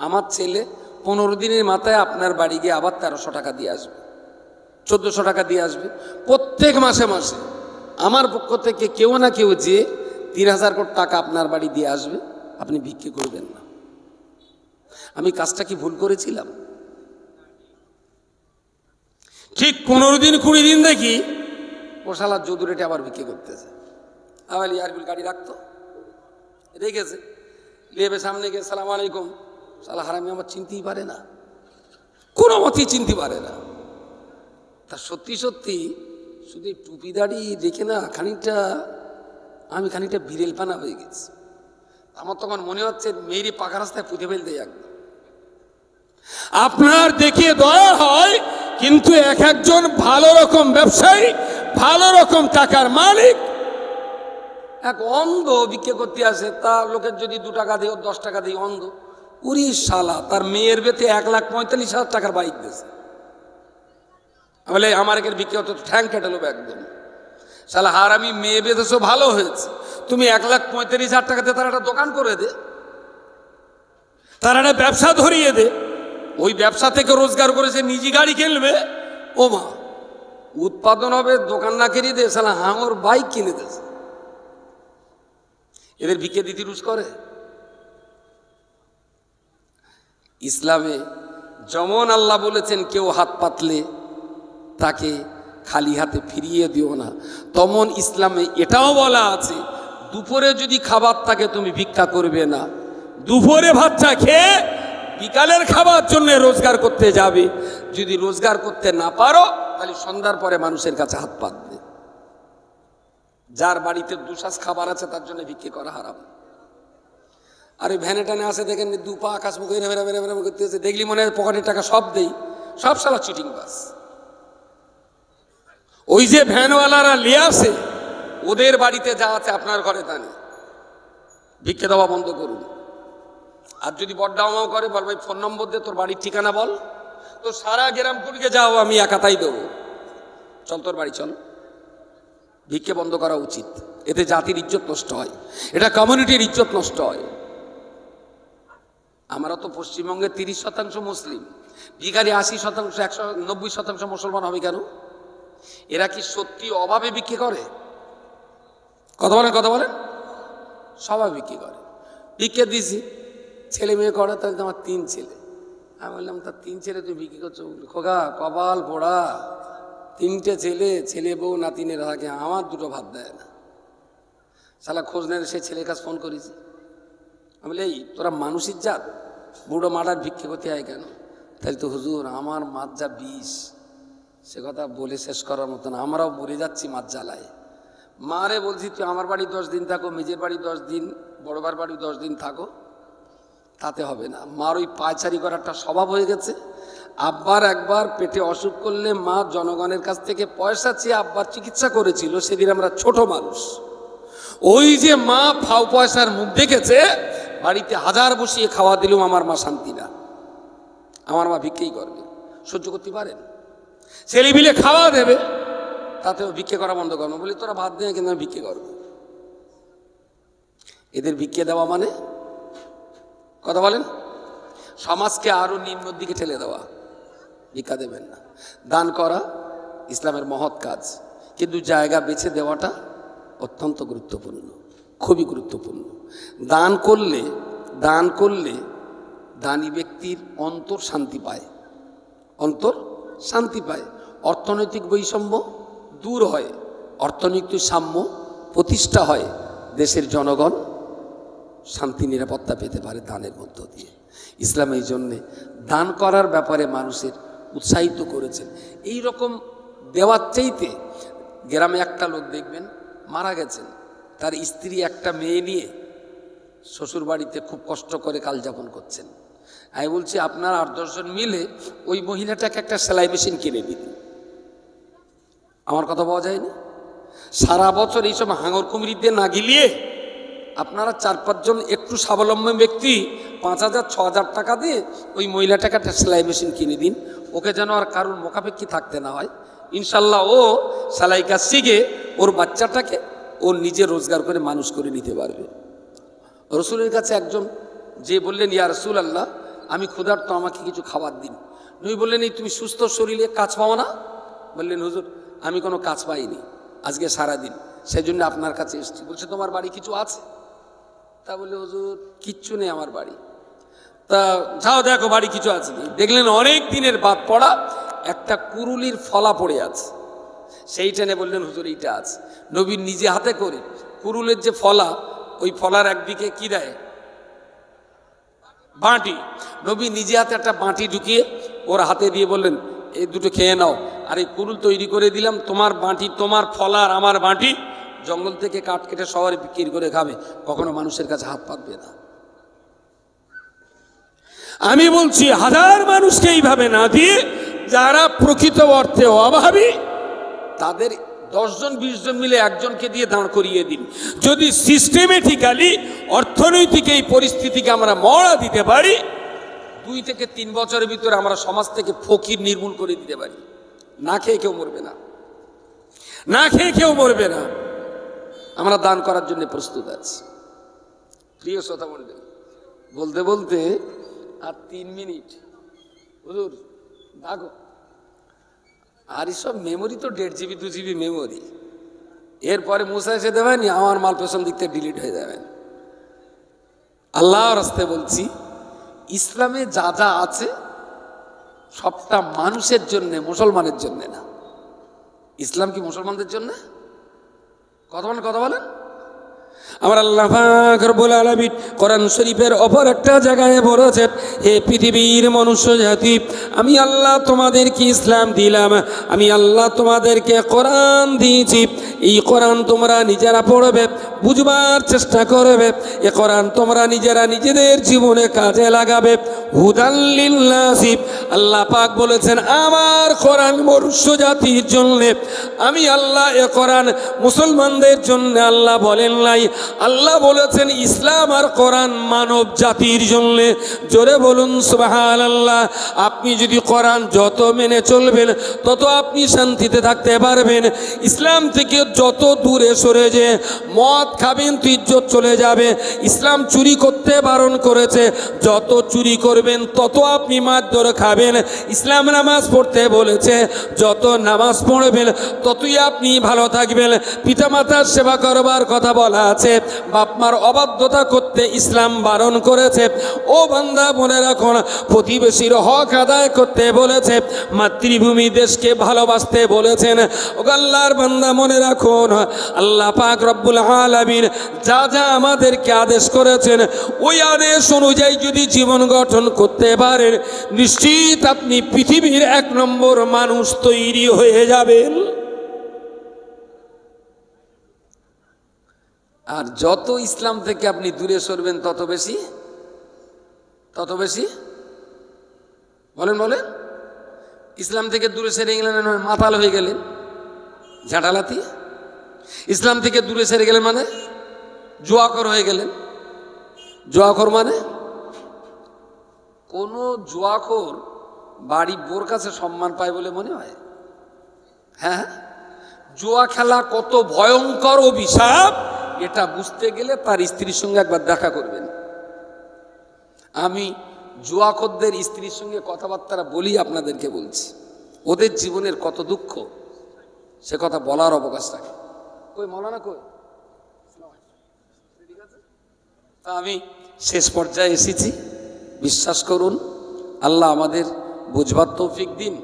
A: আমার ছেলে 15 দিনের মাথায় আপনার বাড়ি গিয়ে আবার 1300 টাকা দিয়ে আসবে, 1400 টাকা দিয়ে আসবে। প্রত্যেক মাসে মাসে আমার পক্ষ থেকে কেউ না কেউ যে 3000 কোটি টাকা আপনার বাড়ি দিয়ে আসবে, আপনি ভিক্ষে করবেন না। আমি কাজটা কি ভুল করেছিলাম? ঠিক 15 দিন 20 দিন দেখি ও শালা যদুরেটে আবার ভিক্ষে করতেছে। আবার ইয়ারবিল গাড়ি রাখতো, রেখেছে, লেবে সামনে গিয়ে সালাম আলাইকুম, শালা হারামি আমার চিনতেই পারে না, কোনো মতেই চিনতে পারে না। তা সত্যি সত্যি শুধু টুপি দাড়ি দেখে না আমি খানিকটা বিড়েল পানা হয়ে গেছি। আমার তখন মনে হচ্ছে মেয়েরই পাকা রাস্তায় পুঁতে ফেলতে যাবে। আপনার দেখে দয়া হয়, কিন্তু এক একজন ভালো রকম ব্যবসায়ী, ভালো রকম টাকার মালিক, এক অন্ধ ভিক্ষে করতে আসে, তা লোকের যদি 2 টাকা দিই, 10 টাকা দিই, অন্ধ উরি শালা তার মেয়ের বেতে 1,45,000 টাকার বাইক দিয়েছে। বলে আমার একের ভিক্ষে হতো, ঠ্যাং কেটে নেবো একদম। শালা হারামি, মেয়ে বেঁধেছো ভালো হয়েছে, তুমি 1,45,000 টাকা দিয়ে তার একটা দোকান করে দে, তার একটা ব্যবসা ধরিয়ে দে, ওই ব্যবসা থেকে রোজগার করে সে নিজে গাড়ি কিনবে। ও মা, উৎপাদন হবে, দোকান না কিনে দে, শালা হাঙর বাইক কিনে দেছে। এদের ভিক্ষে দিতে রুজ করে? ইসলামে যেমন আল্লাহ বলেছেন কেউ হাত পাতলে তাকে খালি হাতে ফিরিয়ে দিও না, তেমন ইসলামে এটাও বলা আছে দুপুরে যদি খাবার থাকে তুমি ভিক্ষা করবে না। দুপুরে ভাতটা খেয়ে বিকালের খাবার জন্য রোজগার করতে যাবে, যদি রোজগার করতে না পারো তাহলে সন্ধ্যার পরে মানুষের কাছে হাত পাতবে। যার বাড়িতে 2 শ্বাস খাবার আছে তার জন্য ভিক্ষে করা হারাম। আর ওই ভ্যানে টানে আসে দেখেন 2 পা আকাশ মুখে করতেছে, দেখলি মনে হয় পকেটের টাকা সব দেই, সব শালা চিটিং বাস। ওই যে ভ্যানওয়ালারা নিয়ে আসে, ওদের বাড়িতে যা আছে আপনার ঘরে তা নেই। ভিক্ষে দেওয়া বন্ধ করুন। আর যদি বড্ডামাও করে, বল ভাই ফোন নম্বর দে, তোর বাড়ির ঠিকানা বল, তো সারা গ্রাম কুড়িকে যাও, আমি একাতাই দেবো, চল তোর বাড়ি চল। ভিক্ষে বন্ধ করা উচিত, এতে জাতির ইজ্জত নষ্ট হয়, এটা কমিউনিটির ইজ্জত নষ্ট হয়। আমরা তো পশ্চিমবঙ্গে 30% মুসলিম, বিহারে 80%, 190% মুসলমান হবে কেন? এরা কি সত্যি অভাবে বিক্রি করে? কথা বলেন। সবাই বিক্রি করে। বিক্রি দিয়েছি, ছেলে মেয়ে করে, তাহলে তো আমার 3 ছেলে। আমি বললাম, তা 3 ছেলে তুই বিক্রি করছো? খোকা কপাল পোড়া, 3টে ছেলে, ছেলে বউ নাতিনের থাকে, আমার 2টো ভাত দেয় না। শালা খোঁজ নেই, সে ছেলের কাছে ফোন করেছি। আমি বলি, এই তোরা মানুষের জাত, বুড়ো মারার ভিক্ষে করতে হয় কেন? তাহলে তো হুজুর আমার মাছ যা বিষ, সে কথা বলে শেষ করার মতো না, আমরাও মরে যাচ্ছি মাছ জ্বালায়। মারে বলছি, তুই আমার বাড়ি 10 দিন থাকো, মেজের বাড়ি 10 দিন, বড়বার বাড়ি 10 দিন থাকো, তাতে হবে না। মার ওই পায়চারি করারটা স্বভাব হয়ে গেছে। আব্বার একবার পেটে অসুখ করলে মা জনগণের কাছ থেকে পয়সা চেয়ে আব্বার চিকিৎসা করেছিল, সেদিন আমরা ছোট মানুষ। ওই যে মা ফাও পয়সার মুখ দেখেছে, বাড়িতে 1000 বসিয়ে খাওয়া দিলেও আমার মা শান্তি না। আমার মা ভিক্ষেই করবে, সহ্য করতে পারেন? ছেলে মিলে খাওয়া দেবে, তাতেও ভিক্ষে করা বন্ধ করবো। বলি তোরা ভাত দেয়, কিন্তু আমি ভিক্ষে করবো। এদের ভিক্ষে দেওয়া মানে, কথা বলেন, সমাজকে আরো নিম্নের দিকে ঠেলে দেওয়া। ভিক্ষা দেবেন না। দান করা ইসলামের মহৎ কাজ, কিন্তু জায়গা বেছে দেওয়াটা অত্যন্ত গুরুত্বপূর্ণ, খুবই গুরুত্বপূর্ণ। দান করলে দানী ব্যক্তির অন্তর শান্তি পায়, অন্তর শান্তি পায়। অর্থনৈতিক বৈষম্য দূর হয়, অর্থনৈতিক সাম্য প্রতিষ্ঠা হয়, দেশের জনগণ শান্তি নিরাপত্তা পেতে পারে দানের মধ্য দিয়ে। ইসলাম এই জন্যে দান করার ব্যাপারে মানুষের উৎসাহিত করেছেন। এই রকম দেওয়ার চাইতে, গ্রামে একটা লোক দেখবেন মারা গেছেন, তার স্ত্রী একটা মেয়ে নিয়ে শ্বশুর বাড়িতে খুব কষ্ট করে কাল যাপন করছেন। আমি বলছি, আপনার 8-10 জন মিলে ওই মহিলাটাকে একটা সেলাই মেশিন কিনে দিন। আমার কথা পাওয়া যায়নি? সারা বছর এইসব হাঙর কুমিরিতে না গিলিয়ে আপনারা 4-5 জন একটু স্বাবলম্বী ব্যক্তি 5,000-6,000 টাকা দিয়ে ওই মহিলাটাকে একটা সেলাই মেশিন কিনে দিন। ওকে যেন আর কারোর মোকাপেক্ষি থাকতে না হয়। ইনশাল্লাহ ও সেলাই কাজ শিখে ওর বাচ্চাটাকে ও নিজে রোজগার করে মানুষ করে নিতে পারবে। রসুলের কাছে একজন যে বললেন, ইয়া রাসূলুল্লাহ, আমি ক্ষুধার্ত, আমাকে কিছু খাবার দিন। নবী বললেন, এই তুমি সুস্থ শরীরে কাজ পাও না? বললেন, হুজুর আমি কোনো কাজ পাইনি আজকে সারাদিন, সেই জন্য আপনার কাছে এসেছি। বলছে, তোমার বাড়ি কিছু আছে? তা বললে, হুজুর কিচ্ছু নেই আমার বাড়ি। তা যাও দেখো বাড়ি কিছু আছে কি। দেখলেন অনেক দিনের বাদ পড়া একটা কুরুলির ফলা পড়ে আছে, সেই টেনে বললেন, হুজুর এইটা আছে। নবী নিজে হাতে করে কুরুলের যে ফলা, ওই ফলার একদিকে কি দেয়? বাঁটি। নবী নিজে হাতে একটা বাঁটি ঢুকিয়ে ওর হাতে দিয়ে বললেন, এই দুটো খেয়ে নাও, আর এই কুরুল তৈরি করে দিলাম, তোমার বাঁটি, তোমার ফলা আর আমার বাঁটি, জঙ্গল থেকে কাঠ কেটে শহরে বিক্রি করে খাবে, কখনো মানুষের কাছে হাত পাতবে না। আমি বলছি, 1000 মানুষকে এইভাবে না দিয়ে যারা প্রকৃত অর্থে অভাবী, তাদের 10 জন 20 জন মিলে একজনকে দিয়ে দাঁড় করিয়ে দিন। যদি সিস্টেমেটিক্যালি অর্থনৈতিক এই পরিস্থিতিকে আমরা মড়া দিতে পারি, 2 থেকে 3 বছরের ভিতরে আমরা সমাজ থেকে ফকির নির্মূল করে দিতে পারি। না খেয়ে কেউ মরবে না, না খেয়ে কেউ মরবে না। আমরা দান করার জন্য প্রস্তুত আছি। প্রিয় শ্রোতা মণ্ডলী, বলতে বলতে আর 3 মিনিট, হুজুর ডাকো। আর এসব মেমোরি তো 1.5 GB 2 GB মেমোরি, এরপরে মুছা এসে দেবেন, আমার মাল পেছন দিক থেকে ডিলিট হয়ে যাবেন। আল্লাহর রাস্তায় বলছি, ইসলামে যা যা আছে সবটা মানুষের জন্যে, মুসলমানের জন্যে না। ইসলাম কি মুসলমানদের জন্য? কথা বলেন। আমার আল্লাহ পাক রব্বুল আলামিন কোরআন শরীফের অপর একটা জায়গায় বলেছেন, হে পৃথিবীর মনুষ্য জাতি, আমি আল্লাহ তোমাদেরকে ইসলাম দিলাম, আমি আল্লাহ তোমাদেরকে কোরআন দিয়েছি। এই কোরআন তোমরা নিজেরা পড়বে, বুঝবার চেষ্টা করবে। এ কোরআন তোমরা নিজেরা নিজেদের জীবনে কাজে লাগাবে। হুদাল লিন্নাসি। আল্লাহ পাক বলেছেন আমার কোরআন মনুষ্য জাতির জন্য, আমি আল্লাহ এ কোরআন মুসলমানদের জন্য আল্লাহ বলেন নাই, আল্লাহ বলেছেন ইসলাম আর কোরআন মানব জাতির জন্য। জোরে বলুন সুবহানাল্লাহ। আপনি যদি কোরআন যত মেনে চলবেন তত আপনি শান্তিতে থাকতে পারবেন। ইসলাম থেকে যত দূরে সরে যে মদ খাবেন তো ইজ্জত চলে যাবে। ইসলাম চুরি করতে বারণ করেছে, যত চুরি করবেন তত আপনি মারধর খাবেন। ইসলাম নামাজ পড়তে বলেছে, যত নামাজ পড়বেন ততই আপনি ভালো থাকবেন। পিতামাতার সেবা করবার কথা বলা আছে, বাপমার অবাধ্যতা করতে ইসলাম বারণ করেছে। ও বান্দা মনে রাখুন, প্রতিবেশীর হক আদায় করতে বলেছে, মাতৃভূমি দেশকে ভালোবাসতে বলেছেন। ও আল্লাহর বান্দা মনে রাখুন, আল্লাহ পাক রব্বুল আলামিন যা যা আমাদেরকে আদেশ করেছেন ওই আদেশ অনুযায়ী যদি জীবন গঠন করতে পারেন, নিশ্চিত আপনি পৃথিবীর 1 নম্বর মানুষ তৈরি হয়ে যাবেন। আর যত ইসলাম থেকে আপনি দূরে সরবেন তত বেশি বলেন বলেন। ইসলাম থেকে দূরে সরে গেলেন মাতাল হয়ে গেলেন, ঝাঁটালাতি। ইসলাম থেকে দূরে সরে গেলেন মানে জুয়াখোর হয়ে গেলেন। জুয়াখোর মানে কোন জুয়াখোর বাড়ি বোর কাছে সম্মান পায় বলে মনে হয়? হ্যাঁ, জুয়া খেলা কত ভয়ঙ্কর অভিশাপ এটা বুঝতে গেলে তার স্ত্রীর সঙ্গে একবার দেখা করবেন। আমি জুয়াখোরদের স্ত্রীর সঙ্গে কথাবার্তা বলি, আপনাদেরকে বলছি ওদের জীবনের কত দুঃখ, সে কথা বলার অবকাশ রাখে। কই মৌলানা কই? আমি শেষ পর্যায়ে এসেছি। বিশ্বাস করুন, আল্লাহ আমাদের বুঝবার তৌফিক দিন।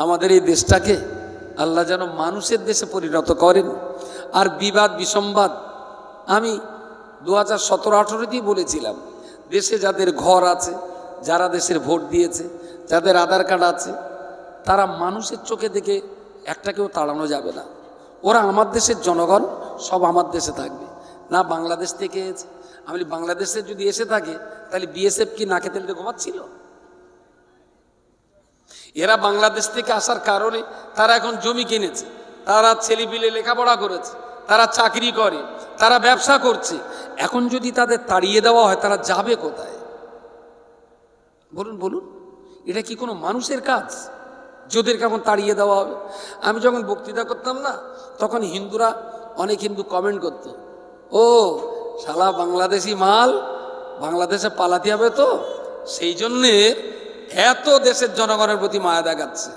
A: আমাদের এই দেশটাকে আল্লাহ যেন মানুষের দেশে পরিণত করেন। আর বিবাদ বিসম্বাদ, আমি 2017-18 বলেছিলাম, দেশে যাদের ঘর আছে, যারা দেশের ভোট দিয়েছে, যাদের আধার কার্ড আছে, তারা মানুষের চোখে দেখে একটাকেও তাড়ানো যাবে না। ওরা আমার দেশের জনগণ, সব আমার দেশে থাকবে না। বাংলাদেশ থেকে এসে, আমি বাংলাদেশে যদি এসে থাকে তাহলে বিএসএফ কি নাকে তেলতে ঘুমাচ্ছিল? এরা বাংলাদেশ থেকে আসার কারণে তারা এখন জমি কিনেছে, তারা ছেলেপিলে লেখাপড়া করেছে, তারা চাকরি করে, তারা ব্যবসা করছে। এখন যদি তাদের তাড়িয়ে দেওয়া হয় তারা যাবে কোথায়? বলুন বলুন, এটা কি কোনো মানুষের কাজ যাদেরকে এখন তাড়িয়ে দেওয়া হবে? আমি যখন বক্তৃতা করতাম না, তখন হিন্দুরা, অনেক হিন্দু কমেন্ট করত, ও শালা বাংলাদেশি মাল বাংলাদেশে পালাতে হবে, তো সেই জন্যে এত দেশের জনগণের প্রতি মায়া দেখাচ্ছে।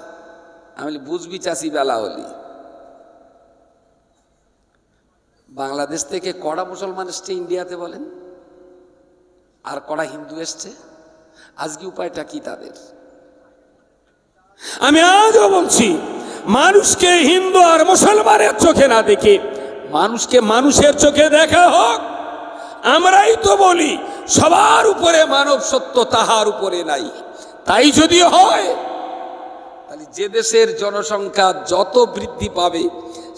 A: আমি বুঝবি চাষি বেলা হলি। বাংলাদেশ থেকে কড়া মুসলমান এসছে ইন্ডিয়াতে বলেন, আর কড়া হিন্দু এসছে। আজকে উপায়টা কি তাদের? আমি আজও বলছি, মানুষকে হিন্দু আর মুসলমানের চোখে না দেখে মানুষকে মানুষের চোখে দেখা হোক। আমরাই তো বলি সবার উপরে মানব সত্য, তাহার উপরে নাই। তাই যদি হয় তাহলে যে দেশের জনসংখ্যা যত বৃদ্ধি পাবে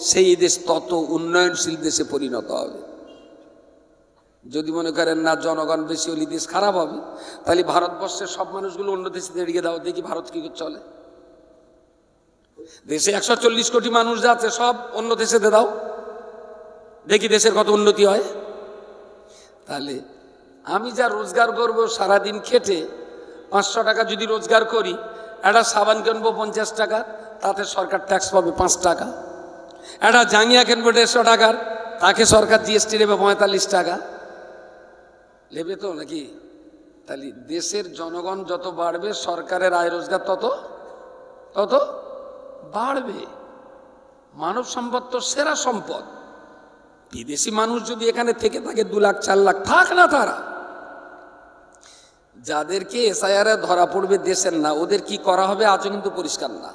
A: সেই দেশ তত উন্নয়নশীল দেশে পরিণত হবে। যদি মনে করেন না জনগণ বেশি হলে দেশ খারাপ হবে, তাহলে ভারতবর্ষের সব মানুষগুলো অন্য দেশে এড়িয়ে দাও, দেখি ভারত কি করে চলে। দেশে 140 কোটি মানুষ যাচ্ছে, সব অন্য দেশে দাও, দেখি দেশের কত উন্নতি হয়। তাহলে আমি যা রোজগার করবো সারাদিন খেটে 500 টাকা যদি রোজগার করি, একটা সাবান কিনবো 50 টাকা, তাতে সরকার ট্যাক্স পাবে 5 টাকা। একটা জাঙ্গিয়া কিনবো 150 টাকার, তাকে সরকার জিএসটি নেবে 45 টাকা। নেবে তো নাকি? তাহলে দেশের জনগণ যত বাড়বে সরকারের আয় রোজগার তত তত বাড়বে। মানব সম্পদ তো সেরা সম্পদ। বিদেশি মানুষ যদি এখানে থেকে থাকে 2 লাখ 4 লাখ, থাক না, তারা যাদেরকে এসআইআর ধরা পড়বে দেশের না, ওদের কি করা হবে আজও কিন্তু পরিষ্কার না।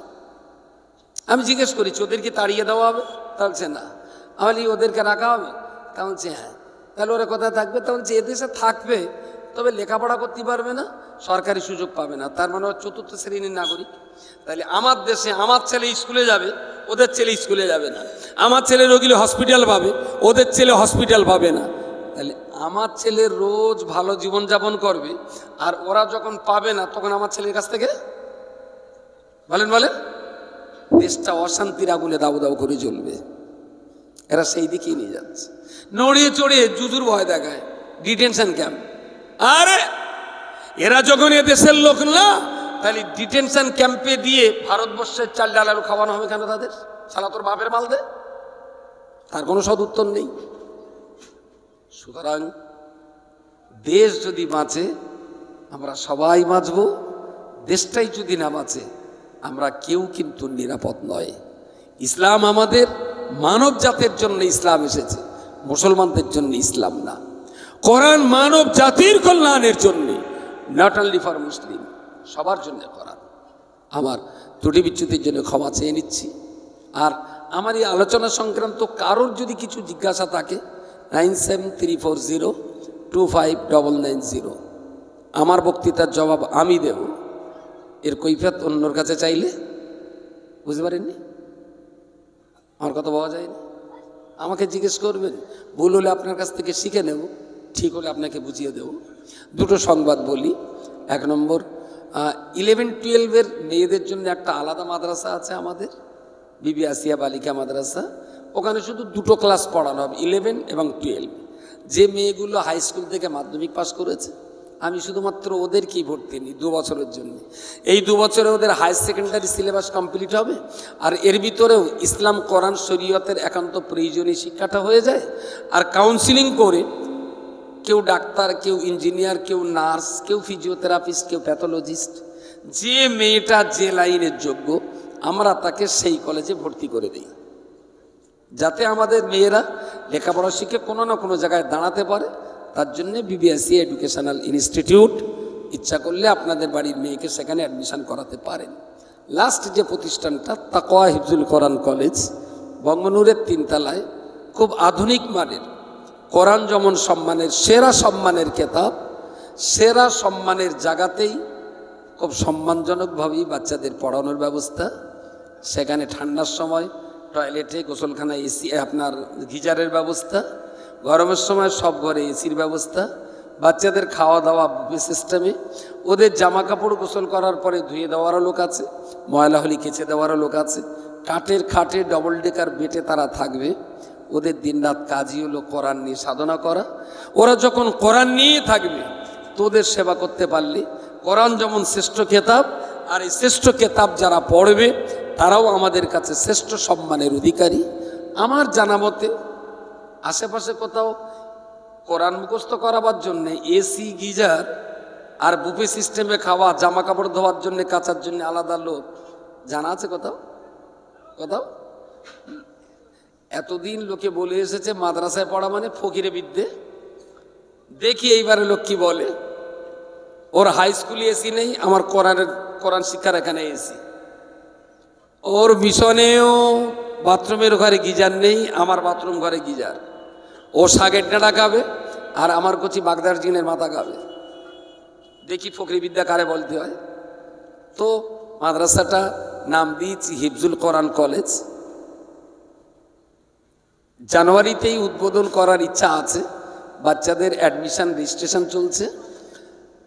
A: আমি জিজ্ঞেস করেছি ওদের কি তাড়িয়ে দেওয়া হবে? তা বলছে না। আমি ওদেরকে রাখা হবে? তা বলছে হ্যাঁ। তাহলে ওরা কোথায় থাকবে? তা বলছে এদেশে থাকবে, তবে লেখাপড়া করতে পারবে না, সরকারি সুযোগ পাবে না। তার মানে 4র্থ শ্রেণীর নাগরিক। তাহলে আমার দেশে আমার ছেলে স্কুলে যাবে, ওদের ছেলে স্কুলে যাবে না। আমার ছেলে রোগী হসপিটাল পাবে, ওদের ছেলে হসপিটাল পাবে না। তাহলে আমার ছেলে রোজ ভালো জীবনযাপন করবে, আর ওরা যখন পাবে না তখন আমার ছেলের কাছ থেকে বলেন বলেন দেশটা অশান্তির আগুনে দাউ দাউ করে জ্বলবে। এরা সেই দিকেই নিয়ে যাচ্ছে, নড়িয়ে চড়িয়ে জুজুর ভয় দেখায়, ডিটেনশন ক্যাম্প। আরে এরা যখন এ দেশের লোক না, তাহলে ডিটেনশন ক্যাম্পে দিয়ে ভারতবর্ষের চাল ডাল আলু খাওয়ানো হবে কেন তাদের? শালা তোর বাপের মাল দে, তার কোনো সদ উত্তর নেই। সুতরাং দেশ যদি বাঁচে আমরা সবাই বাঁচব, দেশটাই যদি না বাঁচে আমরা কেউ কিন্তু নিরাপদ নয়। ইসলাম আমাদের মানব জাতির জন্য ইসলাম এসেছে, মুসলমানদের জন্য ইসলাম না। কোরআন মানব জাতির কল্যাণের জন্য, নট অনলি ফর মুসলিম, সবার জন্য কোরআন। আমার ত্রুটি বিচ্যুতির জন্য ক্ষমা চেয়ে নিচ্ছি। আর আমার এই আলোচনা সংক্রান্ত কারোর যদি কিছু জিজ্ঞাসা থাকে 9734025990, আমার বক্তৃতার জবাব আমি দেব। এর কৈফিয়ত অন্যর কাছে চাইলে বুঝতে পারেননি, আমার কথা পাওয়া যায়নি, আমাকে জিজ্ঞেস করবেন। ভুল হলে আপনার কাছ থেকে শিখে নেব, ঠিক হলে আপনাকে বুঝিয়ে দেব। দুটো সংবাদ বলি। 1 নম্বর, 11-12 মেয়েদের জন্য একটা আলাদা মাদ্রাসা আছে আমাদের, বিবি আসিয়া বালিকা মাদ্রাসা। ওখানে শুধু 2টো ক্লাস পড়ানো হবে, 11 এবং 12। যে মেয়েগুলো হাই স্কুল থেকে মাধ্যমিক পাস করেছে, আমি শুধুমাত্র ওদেরকেই ভর্তি নিই 2 বছরের জন্য। এই 2 বছরে ওদের হায়ার সেকেন্ডারি সিলেবাস কমপ্লিট হবে, আর এর ভিতরেও ইসলাম, কোরআন, শরীয়তের একান্ত প্রয়োজনীয় শিক্ষাটা হয়ে যায়। আর কাউন্সিলিং করে কেউ ডাক্তার, কেউ ইঞ্জিনিয়ার, কেউ নার্স, কেউ ফিজিওথেরাপিস্ট, কেউ প্যাথোলজিস্ট, যে মেয়েটা যে লাইনের যোগ্য আমরা তাকে সেই কলেজে ভর্তি করে দিই, যাতে আমাদের মেয়েরা লেখাপড়া শিখে কোনো না কোনো জায়গায় দাঁড়াতে পারে। তার জন্যে বিবিএসসি এডুকেশনাল ইনস্টিটিউট, ইচ্ছা করলে আপনাদের বাড়ির মেয়েকে সেখানে অ্যাডমিশন করাতে পারেন। লাস্ট যে প্রতিষ্ঠানটা তাকওয়া হিফজুল কোরআন কলেজ, বঙ্গনুরের 3 তলায়, খুব আধুনিক মানের কোরআন যেমন সম্মানের সেরা সম্মানের কেতাব, সেরা সম্মানের জায়গাতেই খুব সম্মানজনকভাবেই বাচ্চাদের পড়ানোর ব্যবস্থা। সেখানে ঠান্ডার সময় টয়লেটে, গোসলখানায় এসি, আপনার গিজারের ব্যবস্থা, গরমের সময় সব ঘরে এসির ব্যবস্থা, বাচ্চাদের খাওয়া দাওয়া বুফে সিস্টেমে, ওদের জামা কাপড় গোসল করার পরে ধুয়ে দেওয়ারও লোক আছে, ময়লা হলি কেচে দেওয়ারও লোক আছে, কাঠের খাটে ডবল ডেকার বেটে তারা থাকবে। ওদের দিনরাত কাজই হলো কোরআন নিয়ে সাধনা করা। ওরা যখন কোরআন নিয়ে থাকবে তোদের সেবা করতে পারলে, কোরআন যেমন শ্রেষ্ঠ কেতাব, আর এই শ্রেষ্ঠ কেতাব যারা পড়বে তারাও আমাদের কাছে শ্রেষ্ঠ সম্মানের অধিকারী। আমার জানা মতে আশেপাশে কোথাও কোরআন মুখস্থ করাবার জন্য এসি, গিজার আর বুফে সিস্টেমে খাওয়া, জামা কাপড় ধোয়ার জন্য, কাচার জন্য আলাদা লোক জানা আছে কোথাও? কোথাও? এতদিন লোকে বলে এসেছে মাদ্রাসায় পড়া মানে ফকিরে বিদ্যে। দেখি এইবারে লোক কি বলে। ওর হাই স্কুলে এসি নেই, আমার কোরআন শিক্ষার এখানে এসি। ওর মিশনেও বাথরুমের ঘরে গিজার নেই, আমার বাথরুম ঘরে গিজার। ও শাকের ডাঁটা খাবে আর আমার কচি বাগদার জিনের মাথা খাবে। দেখি ফকরি বিদ্যা কারে বলতে হয়। তো মাদ্রাসাটা নাম দিয়েছি হিফজুল কোরআন কলেজ। জানুয়ারিতেই উদ্বোধন করার ইচ্ছা আছে। বাচ্চাদের অ্যাডমিশন রেজিস্ট্রেশন চলছে।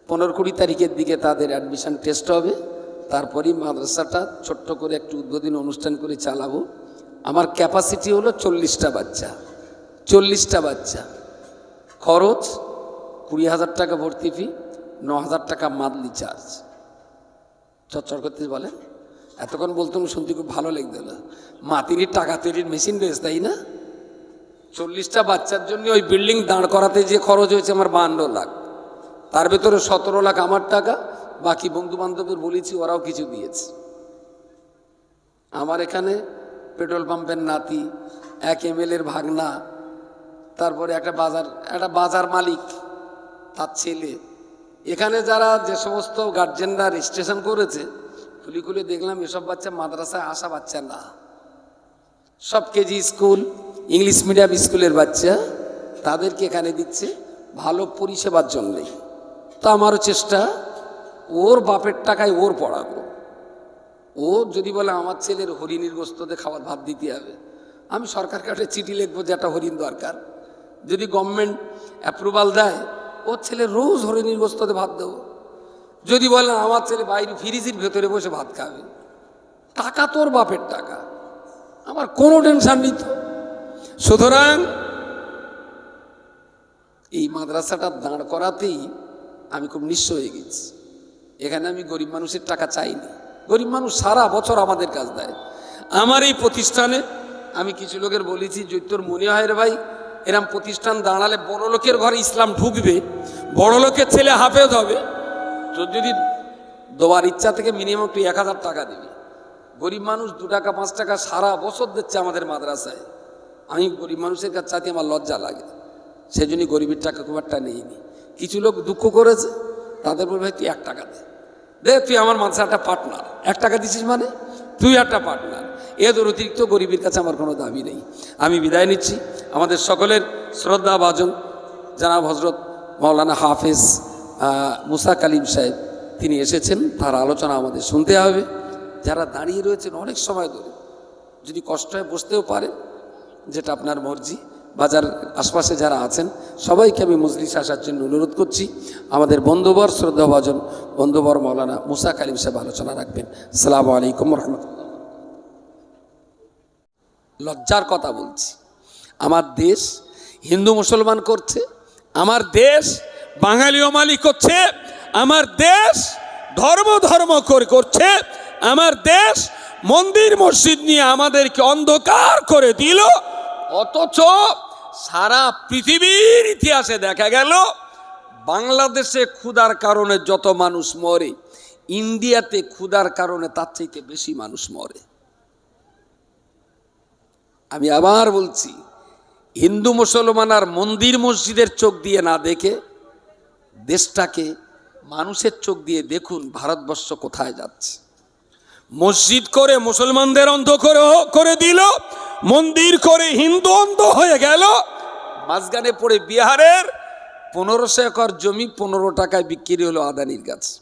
A: 15-20 তারিখের দিকে তাদের অ্যাডমিশন টেস্ট হবে। তারপরেই মাদ্রাসাটা ছোট্ট করে একটু উদ্বোধনী অনুষ্ঠান করে চালাবো। আমার ক্যাপাসিটি হলো 40টা বাচ্চা। 40টা বাচ্চা, খরচ 20,000 টাকা ভর্তি ফি, 9,000 টাকা মান্থলি চার্জ। চর্চর করতে বলেন, এতক্ষণ বলতাম শুনতে খুব ভালো লাগতো না। মাতিনির টাকা তৈরির মেশিন রয়েছে, তাই না? 40টা বাচ্চার জন্য ওই বিল্ডিং দাঁড় করাতে যে খরচ হয়েছে আমার 52 লাখ, তার ভেতরে 17 লাখ আমার টাকা, বাকি বন্ধু বান্ধবের বলেছি, ওরাও কিছু দিয়েছে। আমার এখানে পেট্রোল পাম্পের নাতি, 1 ML ভাগনা, তারপরে একটা বাজার মালিক তার ছেলে, এখানে যারা যে সমস্ত গার্জেনরা রেজিস্ট্রেশন করেছে, খুলি খুলে দেখলাম এসব বাচ্চা মাদ্রাসায় আসা বাচ্চা না, সব কেজি স্কুল, ইংলিশ মিডিয়াম স্কুলের বাচ্চা। তাদেরকে এখানে দিচ্ছে ভালো পরিষেবার জন্যই। তো আমারও চেষ্টা, ওর বাপের টাকায় ওর পড়াবো। ও যদি বলে আমার ছেলের হরিণীর গোস্ত দিয়ে খাবার ভাত দিতে হবে, আমি সরকার কাছে চিঠি লিখবো যে একটা হরিণ দরকার, যদি গভর্নমেন্ট অ্যাপ্রুভাল দেয় ওর ছেলে রোজ হরিণীর গোস্ততে ভাত দেবো। যদি বলেন আমার ছেলে বাইরে ফ্রিজের ভেতরে বসে ভাত খাবে, টাকা তোর বাপের টাকা, আমার কোনো টেনশন নেই তো। সুতরাং এই মাদ্রাসাটা দাঁড় করাতেই আমি খুব নিঃস্ব হয়ে গেছি। এখানে আমি গরিব মানুষের টাকা চাইনি, গরিব মানুষ সারা বছর আমাদের কাজ দেয়। আমার এই প্রতিষ্ঠানে আমি কিছু লোকের বলেছি, যদি তোর মনে হয় রে ভাই এরম প্রতিষ্ঠান দাঁড়ালে বড় লোকের ঘরে ইসলাম ঢুকবে, বড় লোকের ছেলে হাফেজ হবে, তোর যদি দেওয়ার ইচ্ছা থেকে মিনিমাম তুই 1000 টাকা দিবি। গরিব মানুষ 2 টাকা 5 টাকা সারা বছর দিচ্ছে আমাদের মাদ্রাসায়। আমি গরিব মানুষের কাছে চাইতে আমার লজ্জা লাগে, সেই জন্যই গরিবের টাকা খুব একটা নেইনি। কিছু লোক দুঃখ করেছে, তাদের বলবে তুই 1 টাকা দে, তুই আমার মাদ্রাসা একটা পার্টনার, 1 টাকা দিছিস মানে তুই একটা পার্টনার। এদের অতিরিক্ত গরিবের কাছে আমার কোনো দাবি নেই। আমি বিদায় নিচ্ছি। আমাদের সকলের শ্রদ্ধা ভাজন জানাব হজরত মাওলানা হাফেজ মুসা কালিম সাহেব তিনি এসেছেন, তার আলোচনা আমাদের শুনতে হবে। যারা দাঁড়িয়ে রয়েছেন অনেক সময় ধরে, যদি কষ্ট হয় বসতেও পারেন, যেটা আপনার মর্জি। বাজার আশপাশে যারা আছেন সবাইকে আমি মজলিস আসার জন্য অনুরোধ করছি। আমাদের বন্ধুবর শ্রদ্ধাভাজন বন্ধুবর মাওলানা মুসা কালিম সাহেব আলোচনা রাখবেন। আসসালামু আলাইকুম রহমতুল্লাহ। লজ্জার কথা বলছি, আমার দেশ হিন্দু মুসলমান করছে, আমার দেশ বাঙালি ওমালি করছে, আমার দেশ ধর্ম করে করছে, আমার দেশ মন্দির মসজিদ নিয়ে আমাদেরকে অন্ধকার করে দিল। অথচ সারা পৃথিবীর ইতিহাসে দেখা গেল বাংলাদেশে ক্ষুধার কারণে যত মানুষ মরে, ইন্ডিয়াতে ক্ষুধার কারণে তার চাইতে বেশি মানুষ মরে। আমি আবার বলছি, হিন্দু মুসলমান আর মন্দির মসজিদের চোখ দিয়ে না দেখে দেশটাকে মানুষের চোখ দিয়ে দেখুন ভারতবর্ষ কোথায় যাচ্ছে। মসজিদ করে মুসলমানদের অন্ধ করে দিল, মন্দির করে হিন্দু অন্ধ হয়ে গেল। মাঝখানে পড়ে বিহারের 1500 একর জমি 15 টাকায় বিক্রি হলো আদানির কাছে।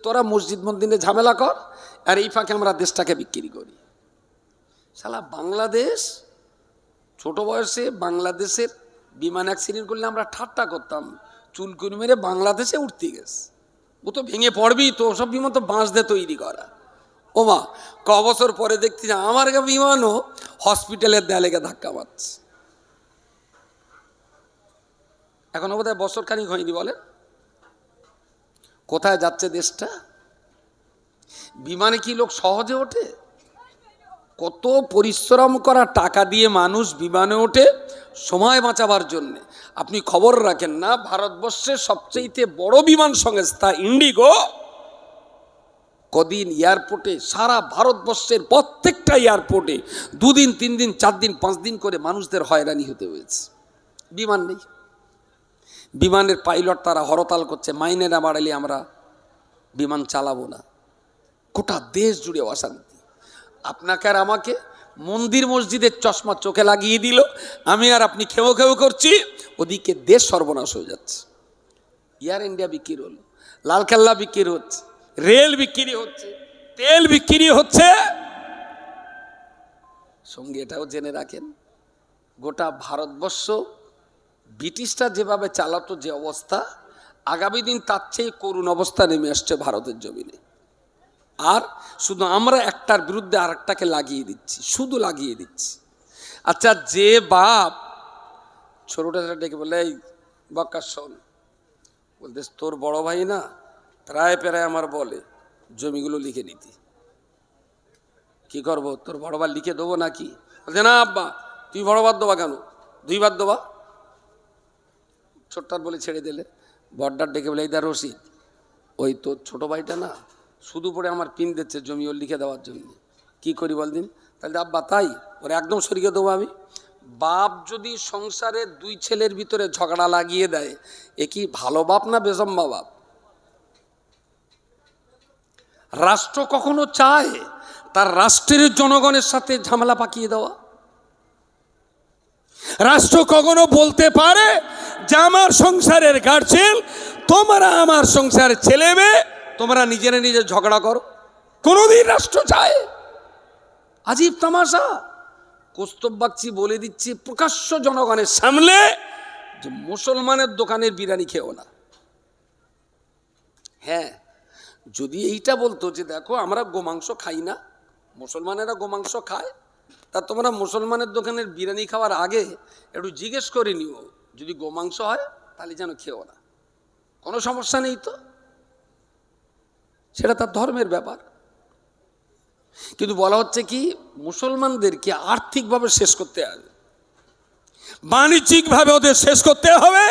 A: তোরা মসজিদ মন্দিরে ঝামেলা কর, আর এই ফাঁকে আমরা দেশটাকে বিক্রি করি। শালা বাংলাদেশ, ছোট বয়সে বাংলাদেশের বিমান অ্যাক্সিডেন্ট করলে আমরা ঠাট্টা করতাম, চুলকুনি মেরে বাংলাদেশে উঠতে গেছে, ও তো ভেঙে পড়বি তো, সব বিমান তো বাঁশ দিয়ে তৈরি করা। ও মা, বছর পরে দেখতে যা আমার বিমানও হসপিটালের দেয়ালেকে ধাক্কা মারছে। এখনো বোধহয় বছর খানিক হয়নি, বলেন কোথায় যাচ্ছে দেশটা? বিমানে কি লোক সহজে ওঠে? কত পরিশ্রম করা টাকা দিয়ে মানুষ বিমানে ওঠে সময় বাঁচাবার জন্যে। আপনি খবর রাখেন না, ভারতবর্ষের সবচেয়ে বড় বিমান সংস্থা ইন্ডিগো কদিন এয়ারপোর্টে, সারা ভারতবর্ষের প্রত্যেকটা এয়ারপোর্টে 2 দিন 3 দিন 4 দিন 5 দিন করে মানুষদের হয়রানি হতে হয়েছে। বিমান নেই, বিমানের পাইলট তারা হরতাল করছে, মাইনে না বাড়ালে আমরা বিমান চালাবো না। গোটা দেশ জুড়ে অশান্তি। আপনাকে আর আমাকে মন্দির মসজিদের চশমা চোখে লাগিয়ে দিল, আমি আর আপনি খেও করছি, ওদিকে দেশ সর্বনাশ হয়ে যাচ্ছে। এয়ার ইন্ডিয়া বিক্রি হলো, লালকেল্লা বিক্রি হচ্ছে, রেল বিক্রি হচ্ছে, তেল বিক্রি হচ্ছে। সঙ্গে এটাও জেনে রাখেন, গোটা ভারতবর্ষ ব্রিটিশরা যেভাবে চালাতো, যে অবস্থা, আগামী দিন তার চেয়ে করুণ অবস্থা নেমে আসছে ভারতের জমিনে। আর শুধু আমরা একটার বিরুদ্ধে আরেকটাকে লাগিয়ে দিচ্ছি, শুধু লাগিয়ে দিচ্ছি। আচ্ছা, যে বাপ ছোটটা ডেকে বলে, এই বক্কা শোন, বলতে তোর বড় ভাই না প্রায় আমার বলে জমিগুলো লিখে নিতে, কি করবো, তোর বড় ভাই লিখে দেবো নাকি? বলছে না আব্বা, তুই বড় বার দেবা কেন, 2 বার দেবা। ছোট্টার বলে ছেড়ে দিলে, বড়টার ডেকে বলে, এই দা রশিদ, ওই তোর ছোট ভাইটা না শুধু পরে আমার পিন দিচ্ছে জমি ওর লিখে দেওয়ার জন্য, কি করি বল দিন। তাহলে আব্বা তাই, ওরা একদম সরিয়ে দেবো আমি। বাপ যদি সংসারে 2 ছেলের ভিতরে ঝগড়া লাগিয়ে দেয়, এ কি ভালো বাপ না বেজম্মা বাপ? রাষ্ট্র কখনো চায় তার রাষ্ট্রের জনগণের সাথে ঝামেলা পাকিয়ে দেওয়া? রাষ্ট্র কখনো বলতে পারে যে আমার সংসারের গার্জেন, তোমরা আমার সংসারের ছেলে মেয়ে, তোমরা নিজেরা নিজে ঝগড়া করো? কোনদিন রাষ্ট্র চায়? আজীব তামাশা। কৌস্তব বাগচি বলে দিচ্ছে প্রকাশ্য জনগণের সামনে যে মুসলমানের দোকানের বিরিয়ানি খেও না। হ্যাঁ, যদি এইটা বলতো যে দেখো আমরা গোমাংস খাই না, মুসলমানেরা গোমাংস খায়, তা তোমরা মুসলমানের দোকানের বিরিয়ানি খাওয়ার আগে একটু জিজ্ঞেস করে নিও, যদি গোমাংস হয় তাহলে যেন খেও না, কোনো সমস্যা নেই তো, সেটা তার ধর্মের ব্যাপার। কিন্তু বলা হচ্ছে কি মুসলমানদেরকে আর্থিকভাবে শেষ করতে হবে,
B: বাণিজ্যিকভাবে ওদের শেষ করতে হবে।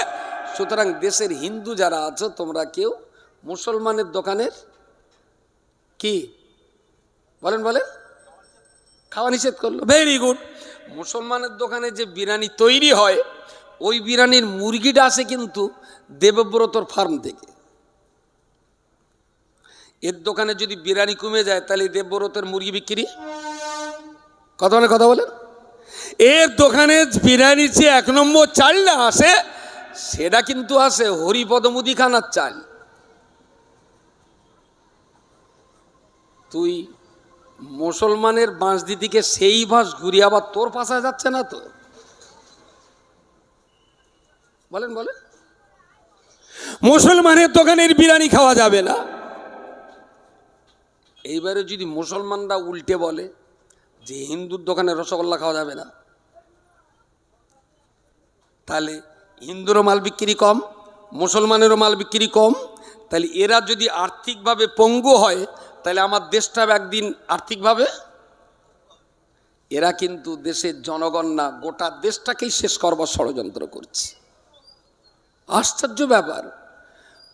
A: সুতরাং দেশের হিন্দু যারা আছো তোমরা কেউ মুসলমানের দোকানের কি বলেন বলেন খাওয়া নিষেধ করলো।
B: Very good.
A: মুসলমানের দোকানে যে বিরিয়ানি তৈরি হয় ওই বিরিয়ানির মুরগিটা আসে কিন্তু দেবব্রতর ফার্ম থেকে। এর দোকানে যদি বিরিয়ানি কমে যায় তাহলে দেবব্রতের মুরগি বিক্রি কথা বলেন।
B: এর দোকানে বিরিয়ানির যে 1 নম্বর চালটা আসে
A: সেটা কিন্তু আসে হরিপদ মুদিখানার চাল। তুই মুসলমানের বাঁশ দিদিকে সেই বাঁশ ঘুরিয়ে আবার তোর পাশায় যাচ্ছে না তো? বলেন বলেন।
B: মুসলমানের দোকানের বিরিয়ানি খাওয়া যাবে না।
A: এইবারে যদি মুসলমানরা উল্টে বলে যে হিন্দুর দোকানে রসগোল্লা খাওয়া যাবে না, তাহলে হিন্দুরও মাল বিক্রি কম, মুসলমানেরও মাল বিক্রি কম, তাহলে এরা যদি আর্থিকভাবে পঙ্গু হয় তাহলে আমার দেশটা একদিন আর্থিকভাবে, এরা কিন্তু দেশের জনগণ না গোটা দেশটাকেই শেষ করবার ষড়যন্ত্র করছে। আশ্চর্য ব্যাপার।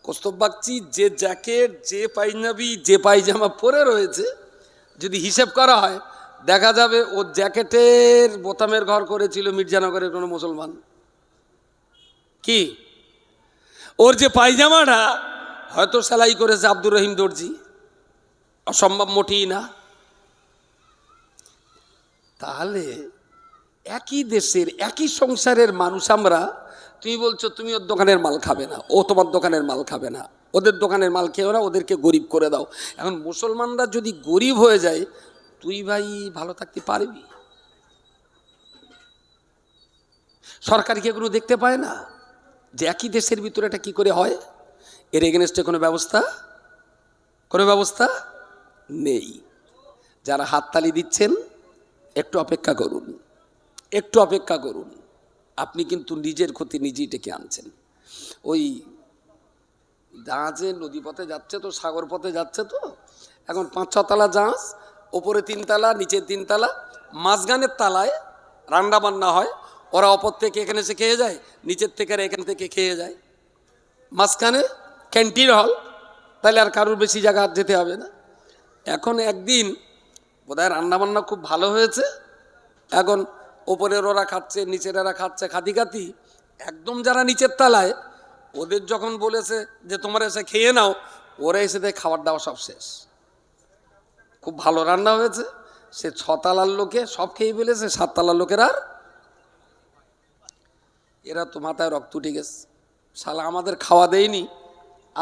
A: কৌস্তব বাগচি যে জ্যাকেট, যে পাঞ্জাবি, যে পায়জামা পরে রয়েছে, যদি হিসেব করা হয় দেখা যাবে ও জ্যাকেটের বোতামের ঘর করেছিল মির্জানগরের কোনো মুসলমান। কি
B: ওর যে পায়জামাটা
A: হয়তো সেলাই করেছে আব্দুর রহিম দর্জি, অসম্ভব মোটেই না। তাহলে একই দেশের একই সংসারের মানুষ আমরা, তুমি বলছো তুমি ওর দোকানের মাল খাবে না, ও তোমার দোকানের মাল খাবে না, ওদের দোকানের মাল খেয়েও না, ওদেরকে গরিব করে দাও। এখন মুসলমানরা যদি গরিব হয়ে যায় তুই ভাই ভালো থাকতে পারবি? সরকার কি এগুলো দেখতে পায় না যে একই দেশের ভিতরে এটা কি করে হয়? এর এগেনস্টে কোনো ব্যবস্থা নেই। যারা হাততালি দিচ্ছেন একটু অপেক্ষা করুন, আপনি কিন্তু নিজের ক্ষতি নিজেই ডেকে আনছেন। ওই জাহাজে নদীপথে যাচ্ছে তো, সাগর পথে যাচ্ছে তো, এখন 5-6 তলা জাহাজ, ওপরে 3 তলা, নিচে 3 তলা, মাঝখানের তালায় রান্না বান্না হয়। ওরা অপর থেকে এখানে এসে খেয়ে যায়, নিচের থেকে আর এখান থেকে খেয়ে যায়, মাঝখানে ক্যান্টিন হল, তাহলে আর কারোর বেশি জায়গা যেতে হবে না। এখন একদিন বোধহয় রান্নাবান্না খুব ভালো হয়েছে, এখন ওপরের ওরা খাচ্ছে, নিচের ওরা খাচ্ছে, খাতি একদম যারা নিচের তলায় ওদের যখন বলেছে যে তোমরা এসে খেয়ে নাও, ওরা এসে দেয় খাবার দাওয়া সব শেষ। খুব ভালো রান্না হয়েছে, সে 6 তলার লোকে সব খেয়ে ফেলেছে, 7 তলার লোকের আর, এরা তো মাথায় রক্ত উঠে গেছে, শালা আমাদের খাওয়া দেয়নি,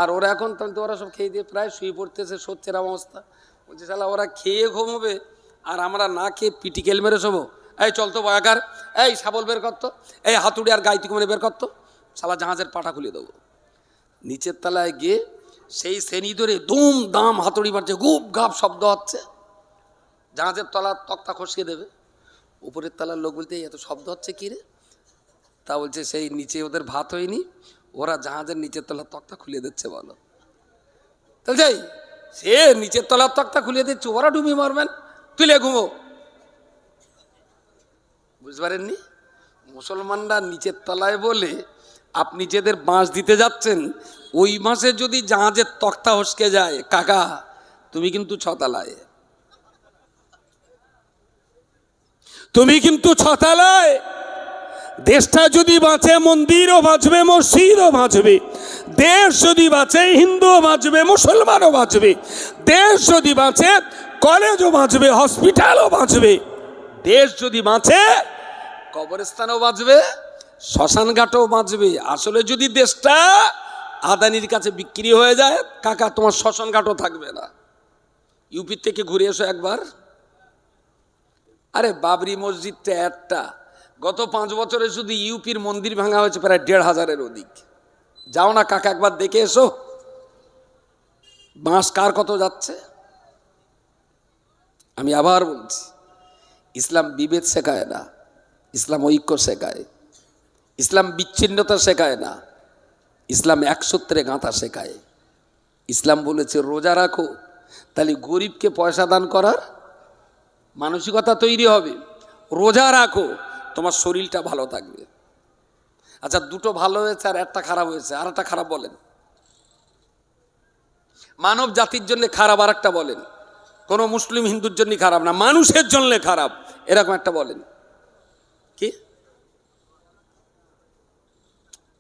A: আর ওরা এখন তো ওরা সব খেয়ে দিয়ে প্রায় শুয়ে পড়তেছে, সত্যের অবস্থা। বলছে শালা ওরা খেয়ে ঘুমোবে আর আমরা না খেয়ে পিটিকেল মেরে শোবো। এই চল তো বয়াকার, এই শাবল বের করতো, এই হাতুড়ি আর গাইতি কুমড়ে বের করতো, শালা জাহাজের পাটা খুলে দেবো। নিচের তলায় গিয়ে সেই শ্রেণী ধরে দুম দাম হাতুড়ি মারছে, গুপ গাপ শব্দ হচ্ছে, জাহাজের তলার তক্তা খসকে দেবে। উপরের তলার লোক বলতে এত শব্দ হচ্ছে কী রে? তা বলছে সেই নিচে ওদের ভাত হয়নি, ওরা জাহাজের নিচের তলার তক্তা খুলে দিচ্ছে। বলো তাহলে যাই, সে নিচের তলার তক্তা খুলে দিচ্ছে, ওরা ডুবি মারবেন, তুলে ঘুমো। বুঝতে পারেননি? মুসলমানরা নিচের তলায় বলে আপনি যেদের বাঁশ দিতে যাচ্ছেন, ওই মাসে যদি জাহাজের তক্তা হসকে যায় কাকা, তুমি কিন্তু 6 তলায়,
B: দেশটা যদি বাঁচে মন্দিরও বাঁচবে, মসজিদও বাঁচবে। দেশ যদি বাঁচে হিন্দুও বাঁচবে, মুসলমানও বাঁচবে। দেশ যদি বাঁচে কলেজও বাঁচবে, হসপিটালও বাঁচবে।
A: দেশ যদি বাঁচে কবরস্থানও বাঁচবে, শ্মশানঘাটও বাঁচবে। আসলে যদি দেশটা আদানির কাছে বিক্রি হয়ে যায় কাকা, তোমার শ্মশানঘাটও থাকবে না। ইউপির থেকে ঘুরে এসো একবার, আরে বাবরি মসজিদটা একটা, গত 5 বছরে শুধু ইউপির মন্দির ভাঙা হয়েছে প্রায় 1,500-এর অধিক। যাও না কাকা, একবার দেখে এসো বাঁশ কার কত যাচ্ছে। আমি আবার বলছি, ইসলাম বিভেদ শেখায় না, ইসলাম ঐক্য শেখায়। ইসলাম বিচ্ছিন্নতা শেখায় না, ইসলাম এক সূত্রে গাঁথা শেখায়। ইসলাম বলেছে রোজা রাখো, তাহলে গরিবকে পয়সা দান করার মানসিকতা তৈরি হবে। রোজা রাখো, তোমার শরীরটা ভালো থাকবে। আচ্ছা, দুটো ভালো হয়েছে আর একটা খারাপ হয়েছে, আর একটা খারাপ বলেন। মানব জাতির জন্য খারাপ আর একটা বলেন। কোনো মুসলিম হিন্দুর জন্য খারাপ না, মানুষের জন্য খারাপ, এরকম একটা বলেন। কি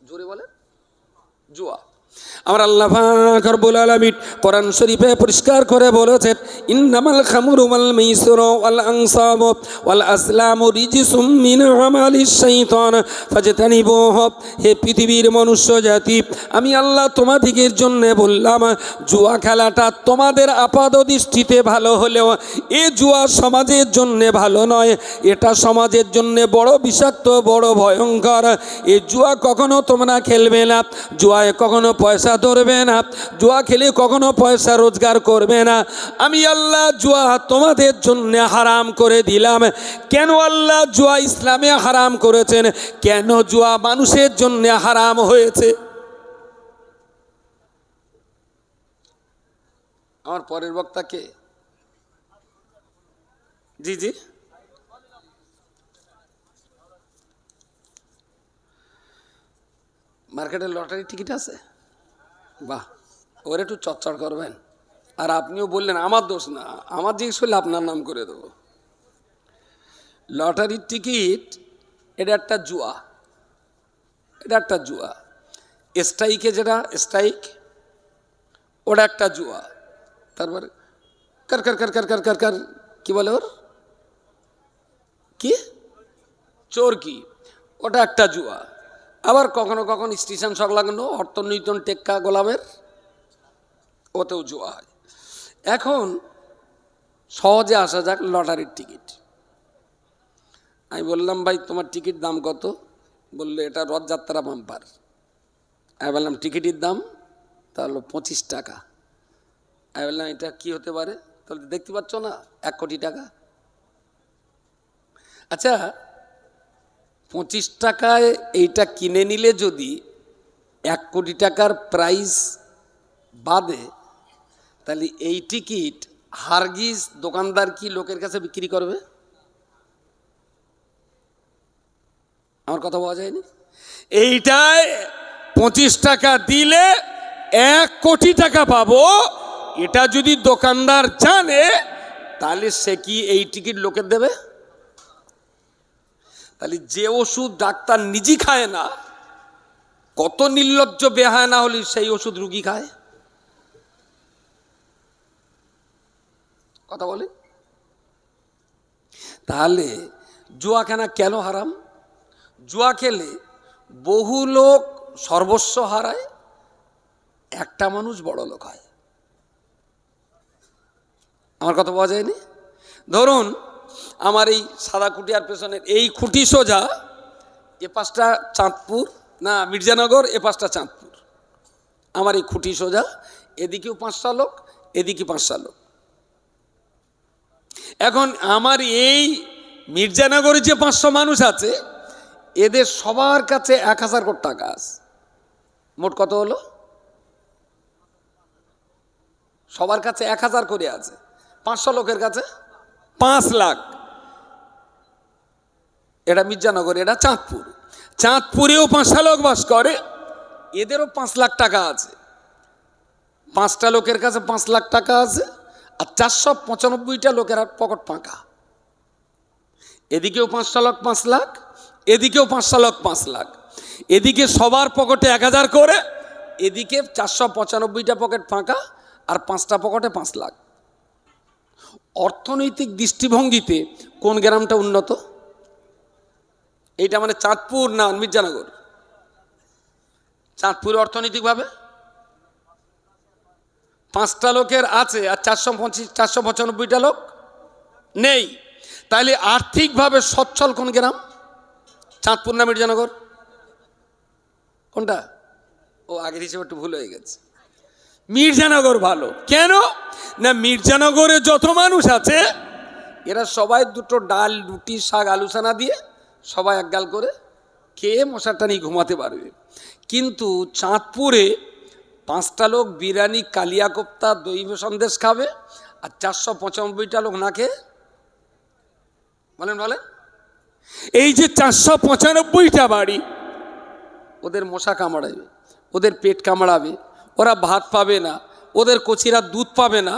A: জোরে বলেন? জুয়া। আমার আল্লাহ পাক রব্বুল আলামিন কোরআন শরীফে পরিষ্কার করে বলেছেন, ইন্নামাল খামরু ওয়াল মাইসিরু ওয়াল আনসাবু ওয়াল আসলামু রিজসুম মিন আমালিশ শাইতান ফাজতানিবুহু। হে পৃথিবীর মনুষ্য জাতি, আমি আল্লাহ তোমাদিগের জন্য বললাম, জুয়া খেলাটা তোমাদের আপাত দৃষ্টিতে ভালো হলেও এ জুয়া সমাজের জন্য ভালো নয়। এটা সমাজের জন্য বড় বিষাক্ত, বড় ভয়ঙ্কর। এ জুয়া কখনো তোমরা খেলবে না, জুয়ায় কখনো পয়সা ধরবে না, জুয়া খেলে কখনো পয়সা রোজগার করবে না। আমি আল্লাহ জুয়া তোমাদের জন্য হারাম করে দিলাম। কেন আল্লাহ জুয়া ইসলামে হারাম করেছেন? কেন জুয়া মানুষের জন্য হারাম হয়েছে? আমার পরের বক্তা কে? জি জি, মার্কেটে লটারি টিকিট আছে? বাহ, ওর একটু চচ্চড় করবেন। আর আপনিও বললেন আমার দোষ না, আমার জিজ্ঞেস করলে আপনার নাম করে দেবো। লটারির টিকিট এটা একটা জুয়া, এটা একটা জুয়া। স্ট্রাইকে যেটা স্ট্রাইক, ওটা একটা জুয়া। তারপরে কার কার কার কার কার কার কার কি বলে ওর, কি চোরকি, ওটা একটা জুয়া। আবার কখনো কখনো স্টেশন সংলগ্ন অর্থনৈতন টেক্কা গোলামের, ওতেও জুয়া হয়। এখন সহজে আসা যাক লটারির টিকিট। আমি বললাম, ভাই তোমার টিকিট দাম কত? বললে এটা রথযাত্রা বাম্পার। আমি বললাম টিকিটের দাম? তাহলে 25 টাকা। আমি বললাম এটা কি হতে পারে? তাহলে দেখতে পাচ্ছ না 1 কোটি টাকা। আচ্ছা, 25 টাকায় এইটা কিনে নিলে যদি 1 কোটি টাকার প্রাইস বাদে, তাহলে এই টিকিট হারগিজ দোকানদার কি লোকের কাছে বিক্রি করবে? আমার কথা বলা যায়নি? এইটায় 25 টাকা দিলে 1 কোটি টাকা পাবো, এটা যদি দোকানদার জানে, তাহলে সে কি এই টিকিট লোকের দেবে? তাহলে যে ওষুধ ডাক্তার নিজে খায় না, কত নির্লজ্জ বেহায় না হলে সেই ওষুধ রুগী খায়। কথা বলে? তাহলে জুয়া খেলা কেন হারাম? জুয়া খেলে বহু লোক সর্বস্ব হারায়, একটা মানুষ বড় লোক হয়। আমার কথা পাওয়া যায়নি? ধরুন আমার এই সাদা খুঁটিয়ার পেছনের এই খুঁটি সোজা, এ পাশটা চাঁদপুর না মির্জানগর, এ পাশটা চাঁদপুর। আমার এই খুঁটি সোজা, এদিকেও 5টা লোক, এদিকে 5টা লোক। এখন আমার এই মির্জানগরে যে 500 মানুষ আছে, এদের সবার কাছে 1000 কোটি টাকা আছে। মোট কত হলো? সবার কাছে 1000 করে আছে, 500 লোকের কাছে 5 লাখ। এটা মির্জানগর, এটা চাঁদপুর। চাঁদপুরেও 5টা লোক বাস করে, এদেরও 5 লাখ টাকা আছে। 5টা লোকের কাছে 5 লাখ টাকা আছে, আর 495টা লোকের পকেট ফাঁকা। এদিকেও 5টা লোক 5 লাখ, এদিকেও 5টা লোক 5 লাখ। এদিকে সবার পকেটে 1000 করে, এদিকে 495টা পকেট ফাঁকা, আর 5টা পকেটে 5 লাখ। অর্থনৈতিক দৃষ্টিভঙ্গিতে কোন গ্রামটা উন্নত? এইটা মানে চাঁদপুর না মির্জানগর? চাঁদপুরে অর্থনৈতিকভাবে 5টা লোকের আছে, আর 495টা লোক নেই। তাহলে আর্থিকভাবে সচ্ছল কোন গ্রাম? চাঁদপুর না মির্জানগর? কোনটা? ও আগের হিসেবে একটু ভুল হয়ে গেছে।
B: মির্জানগর ভালো। কেন না, মির্জানগরে যত মানুষ আছে
A: এরা সবাই দুটো ডাল, রুটি, শাক, আলু সানা দিয়ে সবাই এক গাল করে খেয়ে মশার টানি ঘুমাতে পারবে। কিন্তু চাঁদপুরে 5টা লোক বিরিয়ানি, কালিয়া কোপ্তা, দই সন্দেশ খাবে, আর 495টা লোক না খেয়ে, বলেন বলেন,
B: এই যে 495টা বাড়ি,
A: ওদের মশা কামড়াবে, ওদের পেট কামড়াবে, ওরা ভাত পাবে না, ওদের কচিরা দুধ পাবে না।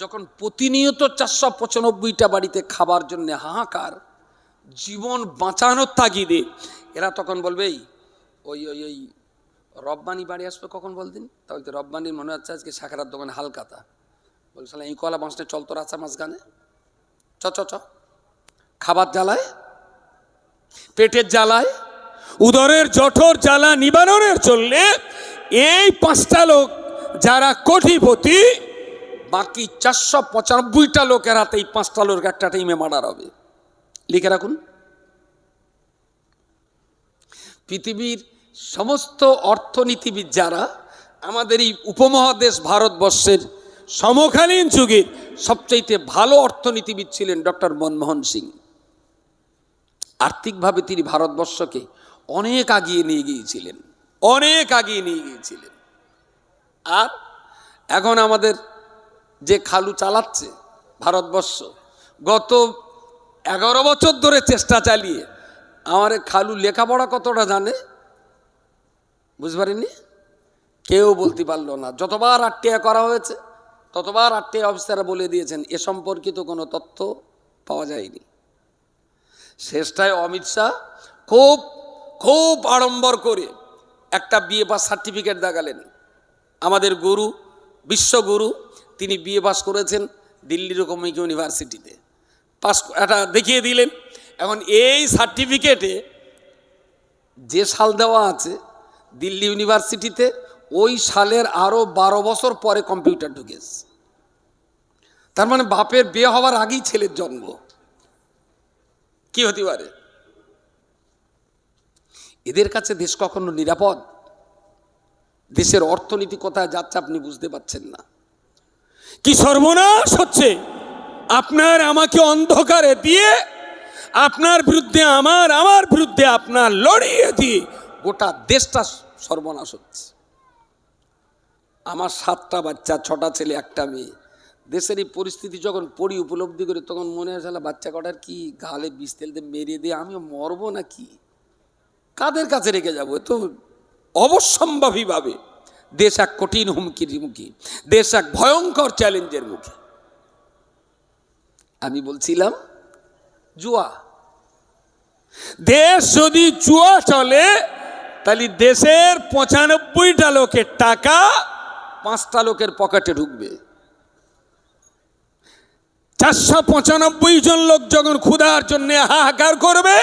A: যখন প্রতিনিয়ত 495টা বাড়িতে খাবার জন্য হাহাকার, জীবন বাঁচানোর তাগিদে, এরা তখন বলবে এই ওই ওই ওই রব্বানি বাড়ি আসবে কখন বলদিন? তাহলে রব্বানির মনে হচ্ছে আজকে শাখারার দোকানে হালকাতা বলছিল, এই কলা বাঁশটা চল তোর আছা মাঝখানে চ চ চ। খাবার জ্বালায়, পেটের জ্বালায়,
B: উদরের জঠর জ্বালা নিবারণের চললে এই 5টা লোক যারা কোটিপতি,
A: বাকি 495টা লোকের হাতে এই 5টা লোক একটা টাইমে মার্ডার হবে। লিখে রাখুন। পৃথিবীর সমস্ত অর্থনীতিবিদ যারা, আমাদের এই উপমহাদেশ ভারতবর্ষের
B: সমকালীন যুগে
A: সবচাইতে ভালো অর্থনীতিবিদ ছিলেন ডক্টর মনমোহন সিং। আর্থিকভাবে তিনি ভারতবর্ষকে অনেক আগিয়ে নিয়ে গিয়েছিলেন, অনেক আগিয়ে নিয়ে গিয়েছিলেন। আর এখন আমাদের যে খালু চালাচ্ছে ভারতবর্ষ, গত 11 বছর ধরে চেষ্টা চালিয়ে আমার খালু লেখাপড়া কতটা জানে বুঝতে পারিনি, কেউ বলতে পারলো না। যতবার আরটিআই করা হয়েছে ততবার আরটিআই অফিসাররা বলে দিয়েছেন এ সম্পর্কিত কোনো তথ্য পাওয়া যায়নি। শেষটায় অমিত শাহ খুব খুব আড়ম্বর করে একটা বিএ পাস সার্টিফিকেট দেখালেন। আমাদের গুরু, বিশ্বগুরু, তিনি বিএ পাস করেছেন দিল্লির কমিক ইউনিভার্সিটিতে, পাস এটা দেখিয়ে দিলেন। এখন এই সার্টিফিকেটে যে সাল দেওয়া আছে দিল্লি ইউনিভার্সিটিতে, ওই সালের আরও 12 বছর পরে কম্পিউটার ঢুকেছে। তার মানে বাপের বিয়ে হওয়ার আগেই ছেলের জন্ম। কি হতে পারে? এদের কাছে দেশ কখনো নিরাপদ? দেশের অর্থনীতি কোথায় যাচ্ছে আপনি বুঝতে পারছেন না।
B: কি সর্বনাশ হচ্ছে! আপনার আমাকে অন্ধকারে দিয়ে, আপনার বিরুদ্ধে আমার, আমার বিরুদ্ধে আপনার লড়িয়ে দিয়ে
A: গোটা দেশটা সর্বনাশ হচ্ছে। আমার 7টা বাচ্চা, 6টা ছেলে, 1টা মেয়ে। দেশের এই পরিস্থিতি যখন পড়ি, উপলব্ধি করি, তখন মনে হয় শালা বাচ্চা কটার কি গালে বিষ তেল দিয়ে মেরিয়ে দিয়ে আমিও মরবো নাকি, কাদের কাছে রেখে যাবো? তো অবশ্যম্ভাবীভাবে দেশ এক কঠিন হুমকির মুখে, দেশ এক ভয়ঙ্কর চ্যালেঞ্জের মুখে। আমি বলছিলাম জুয়া,
B: দেশ যদি জুয়া চলে তাহলে দেশের 95টা লোকের টাকা
A: 5টা লোকের পকেটে ঢুকবে।
B: 495 জন লোক যখন ক্ষুধার জন্য হাহাকার করবে,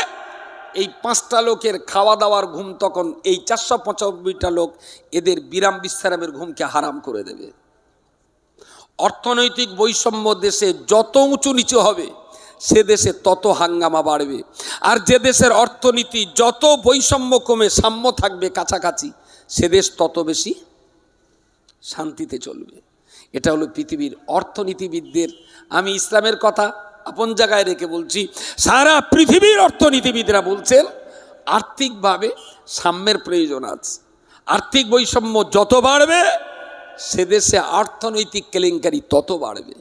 A: এই 5টা লোকের খাওয়া দাওয়ার ঘুম তখন এই 495টা লোক এদের বিরাম বিশ্রামের ঘুমকে হারাম করে দেবে। অর্থনৈতিক বৈষম্য দেশে যত উঁচু নিচু হবে, সে দেশে তত হাঙ্গামা বাড়বে। আর যে দেশের অর্থনীতি যত বৈষম্য কমে সাম্য থাকবে কাছাকাছি, সে দেশ তত বেশি শান্তিতে চলবে। এটা হলো পৃথিবীর অর্থনীতিবিদদের, আমি ইসলামের কথা আপন জায়গায় রেখে বলছি, সারা পৃথিবীর অর্থনীতিবিদরা বলছেন আর্থিকভাবে সাম্যের প্রয়োজন আছে। আর্থিক বৈষম্য যত বাড়বে, সে দেশে অর্থনৈতিক কেলেঙ্কারি তত বাড়বে।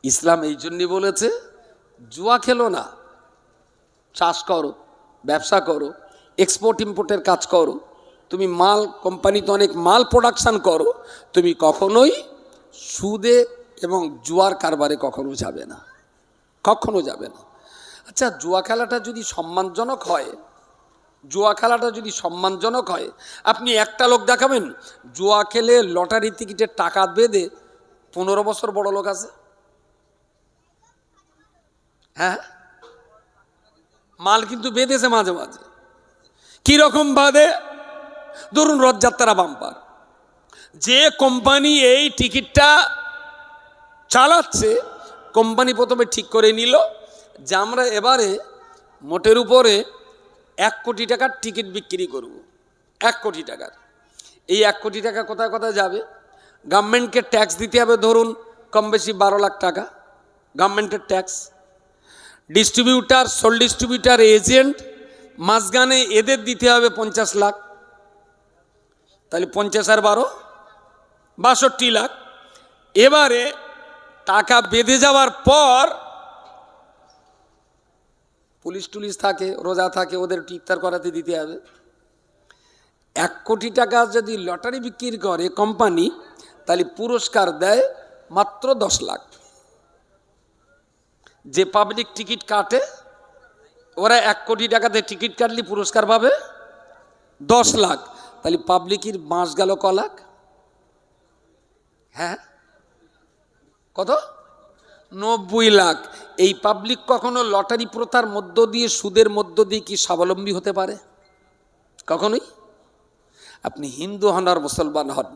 A: ইসলাম এই জন্যই বলেছে জুয়া খেলো না, চাষ করো, ব্যবসা করো, এক্সপোর্ট ইম্পোর্টের কাজ করো, তুমি মাল, কোম্পানিতে অনেক মাল প্রোডাকশান করো, তুমি কখনোই সুদে এবং জুয়ার কারবারে কখনো যাবে না, কখনো যাবে না। আচ্ছা, জুয়া খেলাটা যদি সম্মানজনক হয়, জুয়া খেলাটা যদি সম্মানজনক হয়, আপনি একটা লোক দেখাবেন জুয়া খেলে লটারি টিকিটের টাকা বেঁধে 15 বছর বড় লোক আছে? হ্যাঁ, মাল কিন্তু বেঁধেছে মাঝে মাঝে।
B: কিরকম বাদে?
A: ধরুন রথযাত্রা বাম্পার, যে কোম্পানি এই টিকিটটা চালাচ্ছে কোম্পানি প্রথমে ঠিক করে নিল যে আমরা এবারে মোটের উপরে 1 কোটি টাকার টিকিট বিক্রি করব, 1 কোটি টাকার। এই 1 কোটি টাকা কোথায় কোথায় যাবে? গভর্নমেন্টকে ট্যাক্স দিতে হবে, ধরুন কম বেশি 12 লাখ টাকা গভর্নমেন্টের tax. Distributor, sole distributor, agent, মাঝখানে এদের দিতে হবে 50 লাখ। তাহলে 50 আর 12 62 লাখ। এবারে টাকা বেঁধে যাওয়ার পর পুলিশ টুলিশ থাকে, রোজা থাকে, ওদের ইফতার করাতে দিতে হবে। 1 কোটি টাকা যদি লটারি বিক্রি করে কোম্পানি, তাহলে পুরস্কার দেয় মাত্র 10 লাখ। যে পাবলিক টিকিট কাটে ওরা 1 কোটি টাকাতে টিকিট কাটলে পুরস্কার পাবে 10 লাখ। তাহলে পাবলিকের বাঁশ গেল ক লাখ? হ্যাঁ, কত? 90 লাখ। এই পাবলিক কখনো লটারি প্রথার মধ্য দিয়ে, সুদের মধ্য দিয়ে কি স্বাবলম্বী হতে পারে? কখনোই। আপনি হিন্দু হন আর মুসলমান হন,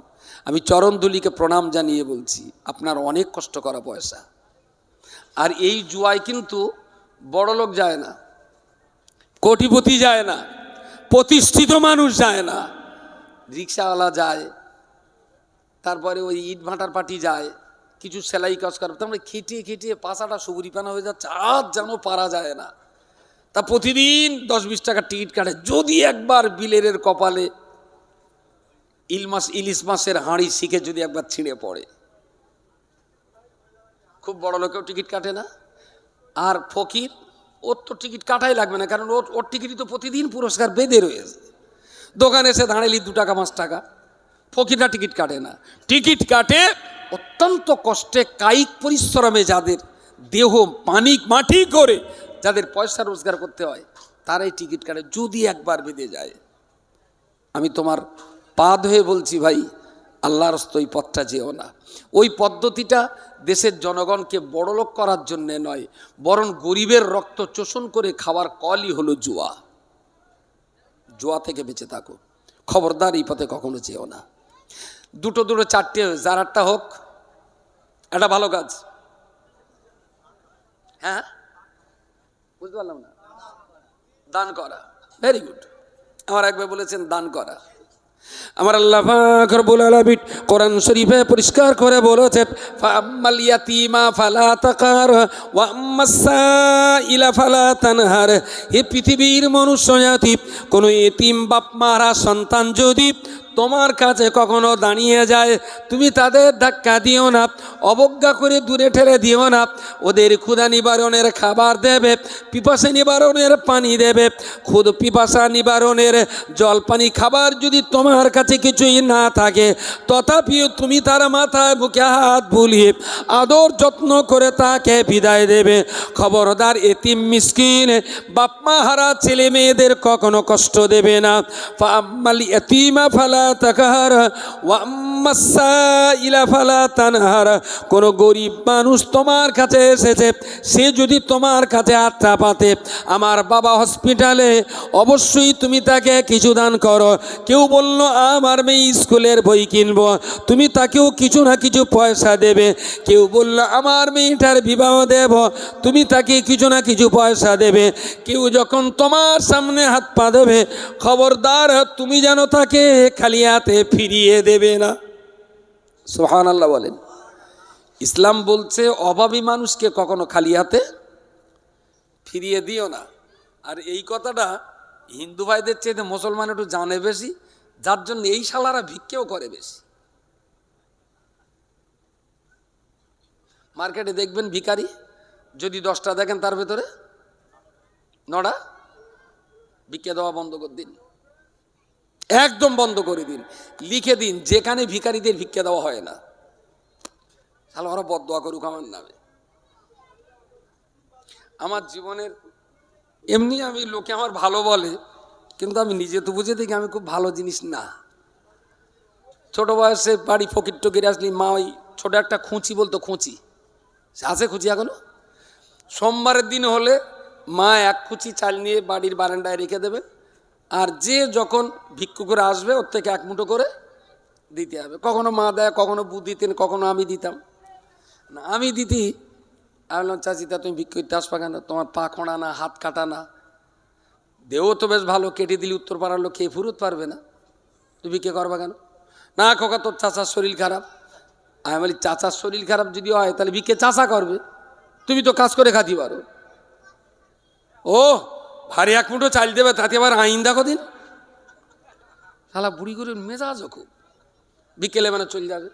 A: আমি চরণধুলিকে প্রণাম জানিয়ে বলছি, আপনার অনেক কষ্ট করা পয়সা। আর এই জুয়ায় কিন্তু বড় লোক যায় না, কোটিপতি যায় না, প্রতিষ্ঠিত মানুষ যায় না, রিক্সাওয়ালা যায়, তারপরে ওই ইট ভাটার পার্টি যায়, কিছু সেলাই কাজ করে। তারপরে খেটিয়ে খেটিয়ে পাশাটা সুবুরি পানা হয়ে যাচ্ছে, আর যেন পারা যায় না। তা প্রতিদিন 10-20 টাকার টিকিট কাটে। যদি একবার বিলের কপালে ইলিশ মাছের হাঁড়ি শিখে যদি একবার ছিঁড়ে পড়ে, খুব বড় লোকেও টিকিট কাটে না। আর ফকির, ওর তো টিকিট কাটাই লাগবে না, কারণ ওর টিকিটই তো প্রতিদিন পুরস্কার বেঁধে রয়েছে। দোকানে এসে দাঁড়ালি 2 টাকা 5 টাকা, ফকিররা টিকিট কাটে না। টিকিট কাটে অত্যন্ত কষ্টে, কায়িক পরিশ্রমে, যাদের দেহ মাটি করে যাদের পয়সা রোজগার করতে হয়, তারাই টিকিট কাটে। যদি একবার বেঁধে যায়, আমি তোমার পা ধুয়ে বলছি ভাই, আল্লাহর রাস্তায় ওই পথটা যেও না। ওই পদ্ধতিটা দেশের জনগণকে বড়লোক করার জন্যে নয়, বরং গরিবের রক্ত চোষণ করে খাওয়ার কলই হলো জুয়া। জুয়া থেকে বেঁচে থাকো, খবরদার এই পথে কখনো যেও না। 2 4টে 4-8টা হোক, এটা ভালো কাজ। হ্যাঁ, বুঝতে পারলাম না। দান করা, ভেরি গুড। আমার একবার বলেছেন দান করা। আমার আল্লাহ পাক রব্বুল আলামিন কোরআন শরীফে পরিষ্কার করে বলেছেন, ফাআম্মাল ইয়াতীমা ফালা তাকার ওয়া আম্মাস সাইলা ফালা তানহার। হে পৃথিবীর মনুষ্য জাতি, কোনো এতিম বাপ মারা সন্তান যদি তোমার কাছে কখনো দাঁড়িয়ে যায়, তুমি তাদের ধাক্কা দিও না, অবজ্ঞা করে দূরে ঠেলে দিও না। ওদের ক্ষুধা নিবারণের খাবার দেবে, পিপাসা নিবারণের পানি দেবে। পিপাসা নিবারণের জল পানি খাবার যদি তোমার কাছে কিছুই না থাকে, তথাপিও তুমি তার মাথায় বুকে হাত বুলিয়ে আদর যত্ন করে তাকে বিদায় দেবে। খবরদার এতিম মিসকিন বাপমা হারা ছেলে মেয়েদের কখনো কষ্ট দেবে না। ফাআম্মাল ইয়াতীমা ফালা তাকার ওয়া আম্মাস সাইলা ফালা তানহার। কোনো গরিব মানুষ তোমার কাছে এসেছে, সে যদি তোমার কাছে হাতটা পাতে, আমার বাবা হসপিটালে, অবশ্যই তুমি তাকে কিছু দান করো। কেউ বলল আমার মেয়ে স্কুলের বই কিনবো, তুমি তাকেও কিছু না কিছু পয়সা দেবে। কেউ বলল আমার মেয়েটার বিবাহ দেব, তুমি তাকে কিছু না কিছু পয়সা দেবে। কেউ যখন তোমার সামনে হাত পা দেবে, খবরদার তুমি যেন তাকে খালি হাতে ফিরিয়ে দেবে না। সুবহানাল্লাহ বলেন। ইসলাম বলছে অভাবী মানুষকে কখনো খালি হাতে ফিরিয়ে দিও না। আর এই কথাটা হিন্দু ভাইদের চেয়ে মুসলমান একটু জানে বেশি, যার জন্য এই শালারা ভিক্ষেও করে বেশি। মার্কেটে দেখবেন ভিখারি, যদি 10টা দেখেন তার ভেতরে 9টা ভিক্ষে দেওয়া বন্ধ করে দিন, একদম বন্ধ করে দিন। লিখে দিন যেখানে ভিখারিদের ভিক্ষে দেওয়া হয় না, তাহলে ওরা বদদোয়া করুক আমার নামে। আমার জীবনের এমনি আমি, লোকে আমার ভালো বলে, কিন্তু আমি নিজে তো বুঝে দেখি আমি খুব ভালো জিনিস না। ছোট বয়সে বাড়ি ফকির টকির আসলি মা ওই ছোট একটা খুঁচি বলতো, খুঁচি আছে, খুঁচি এখনো। সোমবারের দিন হলে মা 1 খুঁচি চাল নিয়ে বাড়ির বারান্দায় রেখে দেবে, আর যে যখন ভিক্ষু করে আসবে ওর থেকে 1 মুঠো করে দিতে হবে। কখনো মা দেয়, কখনো বউ দিতেন, কখনো আমি দিতাম না। আমি দিতি আমি বললাম চাচি তা তুমি ভিক্ষা করতে আসবা কেন? তোমার পা খোঁড়া না, হাত কাটা না, দেহ তো বেশ ভালো, কেটে দিলে উত্তর পাড়ার লোক খেয়ে ফুরুত পারবে না, তুমি ভিক্ষা করবা কেন? না খোকা তোর চাচার শরীর খারাপ। আমি বলি চাচার শরীর খারাপ যদি হয় তাহলে ভিক্ষে চাচা করবে, তুমি তো কাজ করে খাতি পারো। ও ভারী এক মুঠো চাল দেবে, তাতে আবার আইন দেখো দিন। শালা বুড়ি করে মেজাজও খুব, বিকেলে মানে চলে যাবে।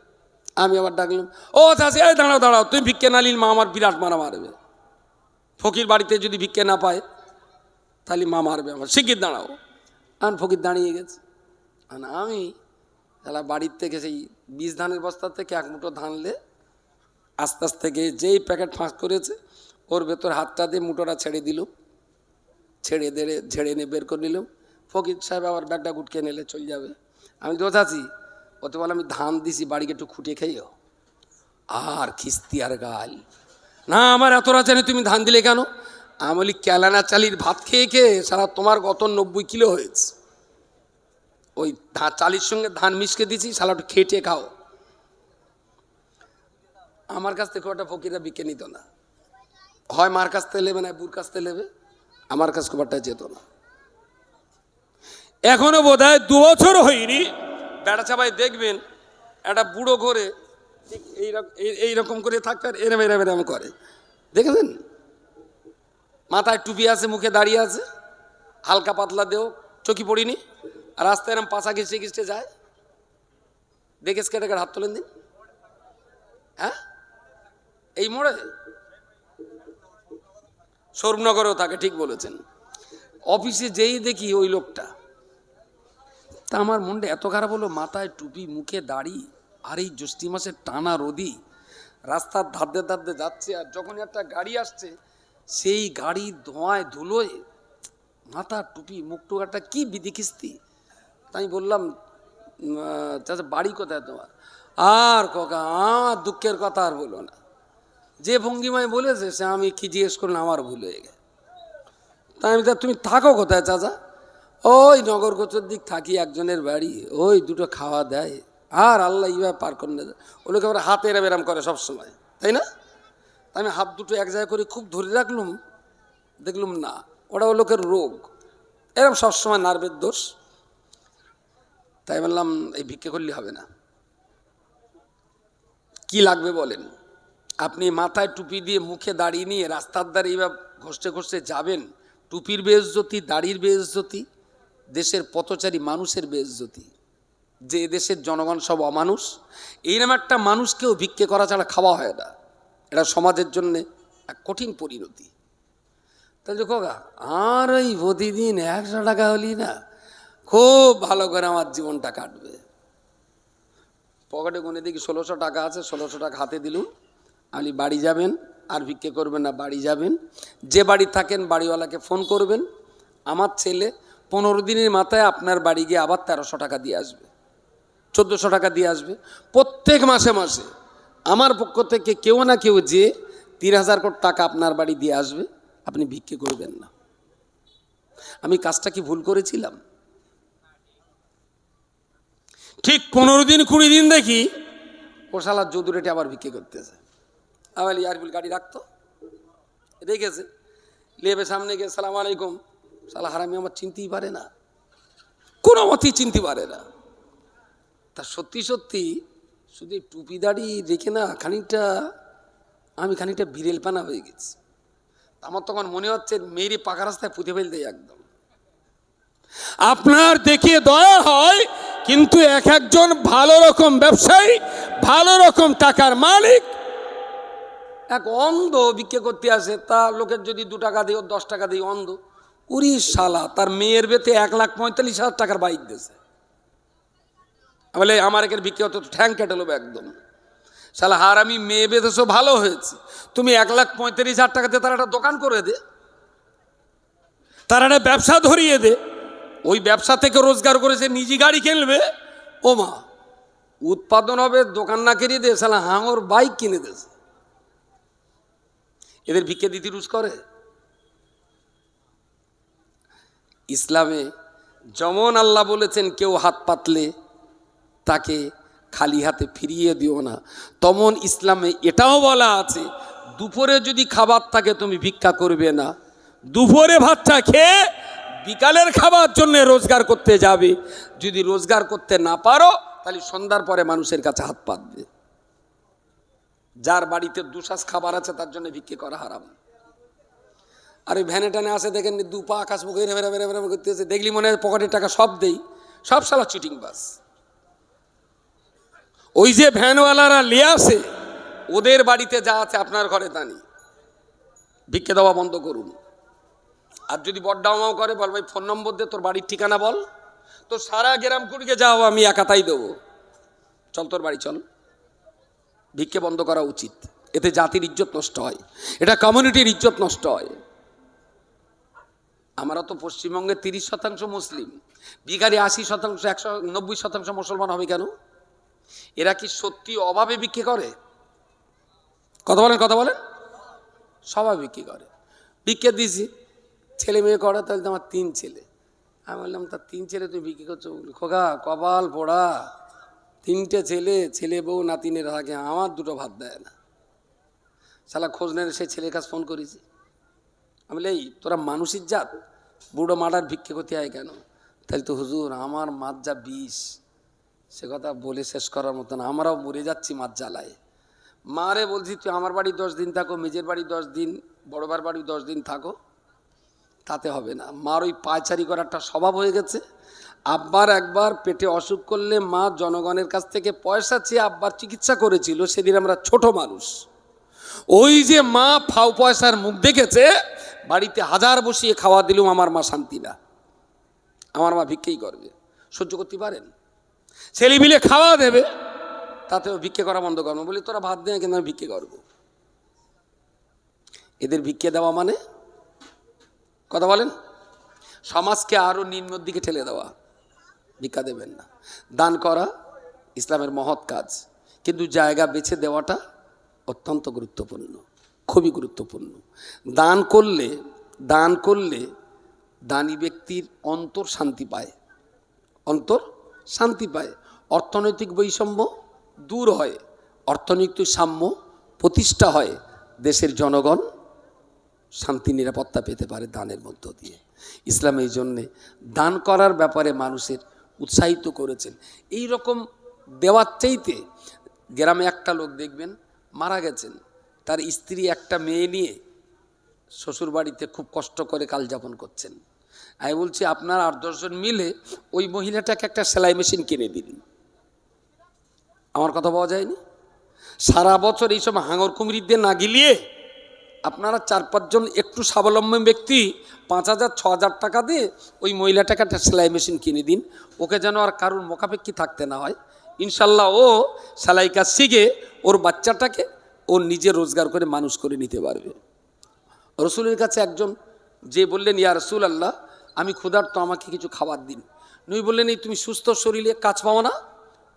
A: আমি আবার ডাকলাম, ও চাচি এই দাঁড়াও দাঁড়াও, তুমি ভিক্ষে না নিল মা আমার বিরাট মারা মারবে। ফকির বাড়িতে যদি ভিক্ষে না পায় তাহলে মা মারবে আমার, শিগগির দাঁড়াও। আর ফকির দাঁড়িয়ে গেছে। আর আমি তাহলে বাড়ির থেকে সেই বীজ ধানের বস্তা থেকে এক মুঠো ধানলে আস্তে আস্তে গিয়ে যেই প্যাকেট ফাঁস করেছে ওর ভেতর হাতটা দিয়ে মুঠোটা ছেড়ে দিল, ঝেড়ে নিয়ে বের করে নিলাম। ফকির সাহেব আবার ব্যাগটা গুটকে নিলে চলে যাবে। আমি তো চাচ্ছি ওতে বলে আমি ধান দিছি, বাড়িকে একটু খুঁটে খেয়েও। আর খিস্তি আর গাল, না আমার এত রাজানে তুমি ধান দিলে কেন? আমি বলি ক্যালানা চালির ভাত খেয়ে খেয়ে সারা তোমার গত 90 কিলো হয়েছে, ওই চালির সঙ্গে ধান মিশকে দিছি, সালা একটু খেটে খাও। আমার কাছ থেকে ওটা ফকিররা বিকে নিত না, হয় মার কাছ থেকে নেবে না বুর কাছ থেকে নেবে, আমার কাছ খবরটা যেত না।
B: এখনো বোধ হয় 2 বছর হয়নি, বেড়া চাপাই দেখবেন একটা বুড়ো ঘরে ঠিক এইরকম করে থাকবে আর এরম এরম এরম করে,
A: দেখেছেন? মাথায় টুপি আছে, মুখে দাঁড়িয়ে আছে, হালকা পাতলা দেও, চোখি পড়িনি, আর রাস্তায় এরম পাশা ঘিসে ঘিসে যায়। দেখেছ কেটে হাত তোলেন দিন। হ্যাঁ এই মোড়ে সরবনগরেও থাকে, ঠিক বলেছেন। অফিসে যেই দেখি ওই লোকটা, তা আমার মনটা এত খারাপ হলো, মাথায় টুপি, মুখে দাড়ি, আর এই জ্যৈষ্ঠী মাসের টানা রোদি, রাস্তার ধাদ্দে ধাদ্দে যাচ্ছে, আর যখন একটা গাড়ি আসছে সেই গাড়ির ধোঁয়ায় ধুলোয় মাথা টুপি মুখ টুকাটা কি বিধিখিস্তি। তাই বললাম চাচা বাড়ি কোথায় তোমার? আর কাকা আমার দুঃখের কথা আর বলো না, যে ভঙ্গিমায় বলেছে সে আমি কি জিজ্ঞেস করলাম, আমার ভুল হয়ে গেছে। তাই আমি তুমি থাকো কোথায় চাচা? ওই নগর গোচর দিক থাকি, একজনের বাড়ি, ওই দুটো খাওয়া দেয়, আর আল্লাহ এইভাবে পার করে না। ওগুলোকে আবার হাতে এরাম এরাম করে সবসময়, তাই না? আমি হাত দুটো এক জায়গায় করে খুব ধরে রাখলুম, দেখলুম না, ওটা ও লোকের রোগ, এরকম সবসময় নার্ভের দোষ। তাই বললাম এই ভিক্ষে করলে হবে না, কি লাগবে বলেন? আপনি মাথায় টুপি দিয়ে মুখে দাড়ি নিয়ে রাস্তার ধারে এইভাবে ঘষতে ঘষতে যাবেন, টুপির বেইজ্জতি, দাড়ির বেইজ্জতি, দেশের পথচারী মানুষের বেইজ্জতি, যে দেশের জনগণ সব অমানুষ। এইরকম একটা মানুষকেও ভিক্ষে করা ছাড়া খাওয়া হয় না, এটা সমাজের জন্য এক কঠিন পরিণতি। তাহলে খোকা আর ওই প্রতিদিন 100 টাকা হলি না, খুব ভালো করে আমার জীবনটা কাটবে। পকেটে গুনে দেখি 1600 টাকা আছে, 1600 টাকা হাতে দিলুম। আপনি বাড়ি যাবেন, আর ভিক্ষে করবেন না, বাড়ি যাবেন, যে বাড়ি থাকেন বাড়িওয়ালাকে ফোন করবেন, আমার ছেলে 15 দিনের মাথায় আপনার বাড়ি গিয়ে আবার 1300 টাকা দিয়ে আসবে, 1400 টাকা দিয়ে আসবে। প্রত্যেক মাসে মাসে আমার পক্ষ থেকে কেউ না কেউ যে 3000 কোটি টাকা আপনার বাড়ি দিয়ে আসবে, আপনি ভিক্ষে করবেন না। আমি কাজটা কি ভুল করেছিলাম?
B: ঠিক 15 দিন 20 দিন দেখি
A: ও শালা যদু রেটে আবার ভিক্ষে করতেছে। আবার ইয়ারফুল গাড়ি রাখতো, রেখেছে, লেবে সামনে গিয়ে সালাম আলাইকুম, শালা হারামি আমার চিনতেই পারে না, কোনো মতেই চিনতে পারে না। তা সত্যি সত্যি শুধু টুপি দাড়ি রেখে না আমি খানিকটা বিড়েলপানা হয়ে গেছি। আমার তখন মনে হচ্ছে মেয়েরই পাকা রাস্তায় পুঁতে ফেলতে একদম।
B: আপনার দেখিয়ে দয়া হয়, কিন্তু এক একজন ভালো রকম ব্যবসায়ী, ভালো রকম টাকার মালিক,
A: এক অন্ধ ভিক্ষে করতে আসে, তা লোকের যদি 2 টাকা দিই, 10 টাকা দিই, অন্ধ উরি শালা তার মেয়ের বেতে 1,45,000 টাকার বাইক দিয়েছে। বলে আমার একের ভিক্ষে হতো ঠ্যাং কেটে নেবো একদম। শালা হারামি, মেয়ে বেঁধেছো ভালো হয়েছে, তুমি 1,35,000 টাকা দিয়ে তার একটা দোকান করে দে,
B: তার একটা ব্যবসা ধরিয়ে দে,
A: ওই ব্যবসা থেকে রোজগার করেছে, নিজে গাড়ি কিনবে, ও মা উৎপাদন হবে, দোকান না কিনে দে, শালা হাঙর বাইক কিনে দিয়েছে। এদের ভিক্ষে দিতে রুজ করে? ইসলামে যেমন আল্লাহ বলেছেন কেউ হাত পাতলে তাকে খালি হাতে ফিরিয়ে দিও না, তেমন ইসলামে এটাও বলা আছে দুপুরে যদি খাবার থাকে তুমি ভিক্ষা করবে না,
B: দুপুরে ভাতটা খেয়ে বিকালের খাবার জন্য রোজগার করতে যাবে।
A: যদি রোজগার করতে না পারো তাহলে সন্ধ্যার পরে মানুষের কাছে হাত পাতবে। যার বাড়িতে দুশ্বাস খাবার আছে তার জন্য ভিক্ষে করা হারাম। আর ওই ভ্যানে টানে আসে দেখেন, দু পা আকাশ মুখে করতেছে, দেখলি মনে হয় পকেটের টাকা সব দেই, সব শালা চিটিং বাস।
B: ওই যে ভ্যানওয়ালারা লিয়ে আসে,
A: ওদের বাড়িতে যা আছে আপনার ঘরে তা নেই। ভিক্ষে দেওয়া বন্ধ করুন। আর যদি বড্ডামাও করে, বল ভাই ফোন নম্বর দে, তোর বাড়ির ঠিকানা বল, তো সারা গ্রাম কুড়িকে যাও, আমি একাতাই দেবো, চল তোর বাড়ি চল। ভিক্ষে বন্ধ করা উচিত। এতে জাতির ইজ্জত নষ্ট হয়, এটা কমিউনিটির ইজ্জত নষ্ট হয়। আমরা তো পশ্চিমবঙ্গে 30% মুসলিম, বিহারে 80%, 190% মুসলমান হবে কেন? এরা কি সত্যি অভাবে বিক্রি করে? কথা বলেন, কথা বলেন। সবাই বিক্রি করে। বিক্রি দিয়েছি, ছেলে মেয়ে করে, তাহলে তো আমার 3 ছেলে। আমি বললাম, তা 3 ছেলে তুমি বিক্রি করছো? খোকা কপাল পোড়া, 3টে ছেলে, ছেলে বউ নাতিনের থাকে, আমার 2টো ভাত দেয় না। শালা খোঁজ নেই, সেই ছেলের কাছে ফোন করেছি। আমি বলি, এই তোরা মানুষের জাত, বুড়ো মারার ভিক্ষে করতে হয় কেন? তাহলে তো হুজুর আমার মাছ যা বিষ, সে কথা বলে শেষ করার মতো না, আমরাও মরে যাচ্ছি মাছ জ্বালায়। মারে বলছি, তুই আমার বাড়ি 10 দিন থাকো, মেজের বাড়ি 10 দিন, বড়বার বাড়ি 10 দিন থাকো, তাতে হবে না। মার ওই পায়চারি করারটা স্বভাব হয়ে গেছে। আব্বার একবার পেটে অসুখ করলে মা জনগণের কাছ থেকে পয়সা চেয়ে আব্বার চিকিৎসা করেছিল, সেদিন আমরা ছোট মানুষ। ওই যে মা ফাও পয়সার মুখ দেখেছে, বাড়িতে 1000 বসিয়ে খাওয়া দিলেও আমার মা শান্তি না। আমার মা ভিক্ষেই করবে, সহ্য করতে পারেন?
B: ছেলে মিলে খাওয়া দেবে,
A: তাতেও ভিক্ষে করা বন্ধ করবো। বলি তোরা ভাত দেয়, কিন্তু আমি ভিক্ষে করবো। এদের ভিক্ষে দেওয়া মানে, কথা বলেন, সমাজকে আরো নিম্নের দিকে ঠেলে দেওয়া। ভিক্ষা দেবেন না। দান করা ইসলামের মহৎ কাজ, কিন্তু জায়গা বেছে দেওয়াটা অত্যন্ত গুরুত্বপূর্ণ, খুবই গুরুত্বপূর্ণ। দান করলে দানী ব্যক্তির অন্তর শান্তি পায়, অন্তর শান্তি পায়। অর্থনৈতিক বৈষম্য দূর হয়, অর্থনৈতিক সাম্য প্রতিষ্ঠা হয়, দেশের জনগণ শান্তি নিরাপত্তা পেতে পারে দানের মধ্য দিয়ে। ইসলাম এই জন্যে দান করার ব্যাপারে মানুষের উৎসাহিত করেছেন। এই রকম দেওয়ার চাইতে, গ্রামে একটা লোক দেখবেন মারা গেছেন, তার স্ত্রী একটা মেয়ে নিয়ে শ্বশুর বাড়িতে খুব কষ্ট করে কাল যাপন করছেন। আমি বলছি, আপনার 8-10 জন মিলে ওই মহিলাটাকে একটা সেলাই মেশিন কিনে দিন। আমার কথা পাওয়া যায়নি? সারা বছর এইসব হাঙর কুমিরিদের না গিলিয়ে আপনারা 4-5 জন একটু স্বাবলম্বী ব্যক্তি 5000-6000 টাকা দিয়ে ওই মহিলাটাকে একটা সেলাই মেশিন কিনে দিন। ওকে যেন আর কারোর মোকাপেক্ষি থাকতে না হয়। ইনশাল্লাহ ও সেলাই কাজ শিখে ওর বাচ্চাটাকে ও নিজে রোজগার করে মানুষ করে নিতে পারবে। রসুলের কাছে একজন যে বললেন, ইয়া রসুল আল্লাহ, আমি ক্ষুধার্ত, আমাকে কিছু খাবার দিন। নবী বললেন, এই তুমি সুস্থ শরীরে কাজ পাও না?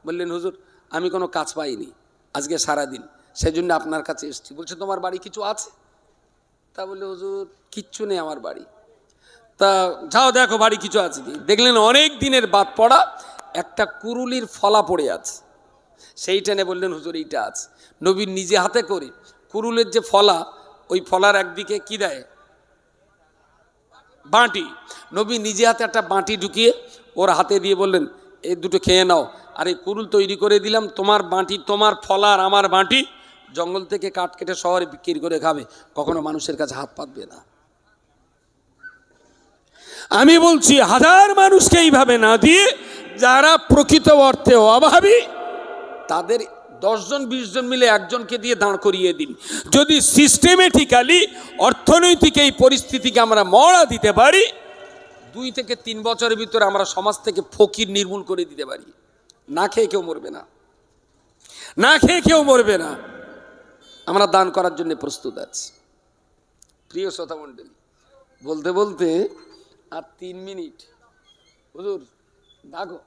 A: বললেন, হুজুর আমি কোনো কাজ পাইনি আজকে সারাদিন, সেই জন্য আপনার কাছে এসেছি। বলছে, তোমার বাড়ি কিছু আছে? তা বললে, হুজুর কিচ্ছু নেই আমার বাড়ি। তা যাও দেখো বাড়ি কিছু আছে কি। দেখলেন অনেক দিনের বাদ পড়া একটা কুরুলির ফলা পড়ে আছে, সেই টেনে বললেন, হুজুর এইটা আছে। নবী নিজে হাতে করে কুরুলের যে ফলা, ওই ফলার একদিকে কি দেয়, বাঁটি। নবী নিজে হাতে একটা বাঁটি ঢুকিয়ে ওর হাতে দিয়ে বললেন, এই দুটো খেয়ে নাও, আর এই কুরুল তৈরি করে দিলাম, তোমার বাঁটি, তোমার ফলা আর আমার বাঁটি, জঙ্গল থেকে কাঠ কেটে শহরে বিক্রি করে খাবে, কখনো মানুষের কাছে হাত পাতবে না।
B: আমি বলছি 1000 মানুষকে এইভাবে না দিয়ে, যারা প্রকৃত অর্থে অভাবী,
A: তাদের 10 জন 20 জন মিলে একজনকে দিয়ে দাঁড় করিয়ে দিন।
B: যদি সিস্টেমেটিক্যালি অর্থনৈতিক এই পরিস্থিতিকে আমরা মড়া দিতে পারি,
A: 2 থেকে 3 বছরের ভিতরে আমরা সমাজ থেকে ফকির নির্মূল করে দিতে পারি। না খেয়ে কেউ মরবে না,
B: না খেয়ে কেউ মরবে না।
A: আমরা দান করার জন্য প্রস্তুত আছি। প্রিয় শ্রোতা মণ্ডলী, বলতে বলতে আর 3 মিনিট, হুজুর দেখো,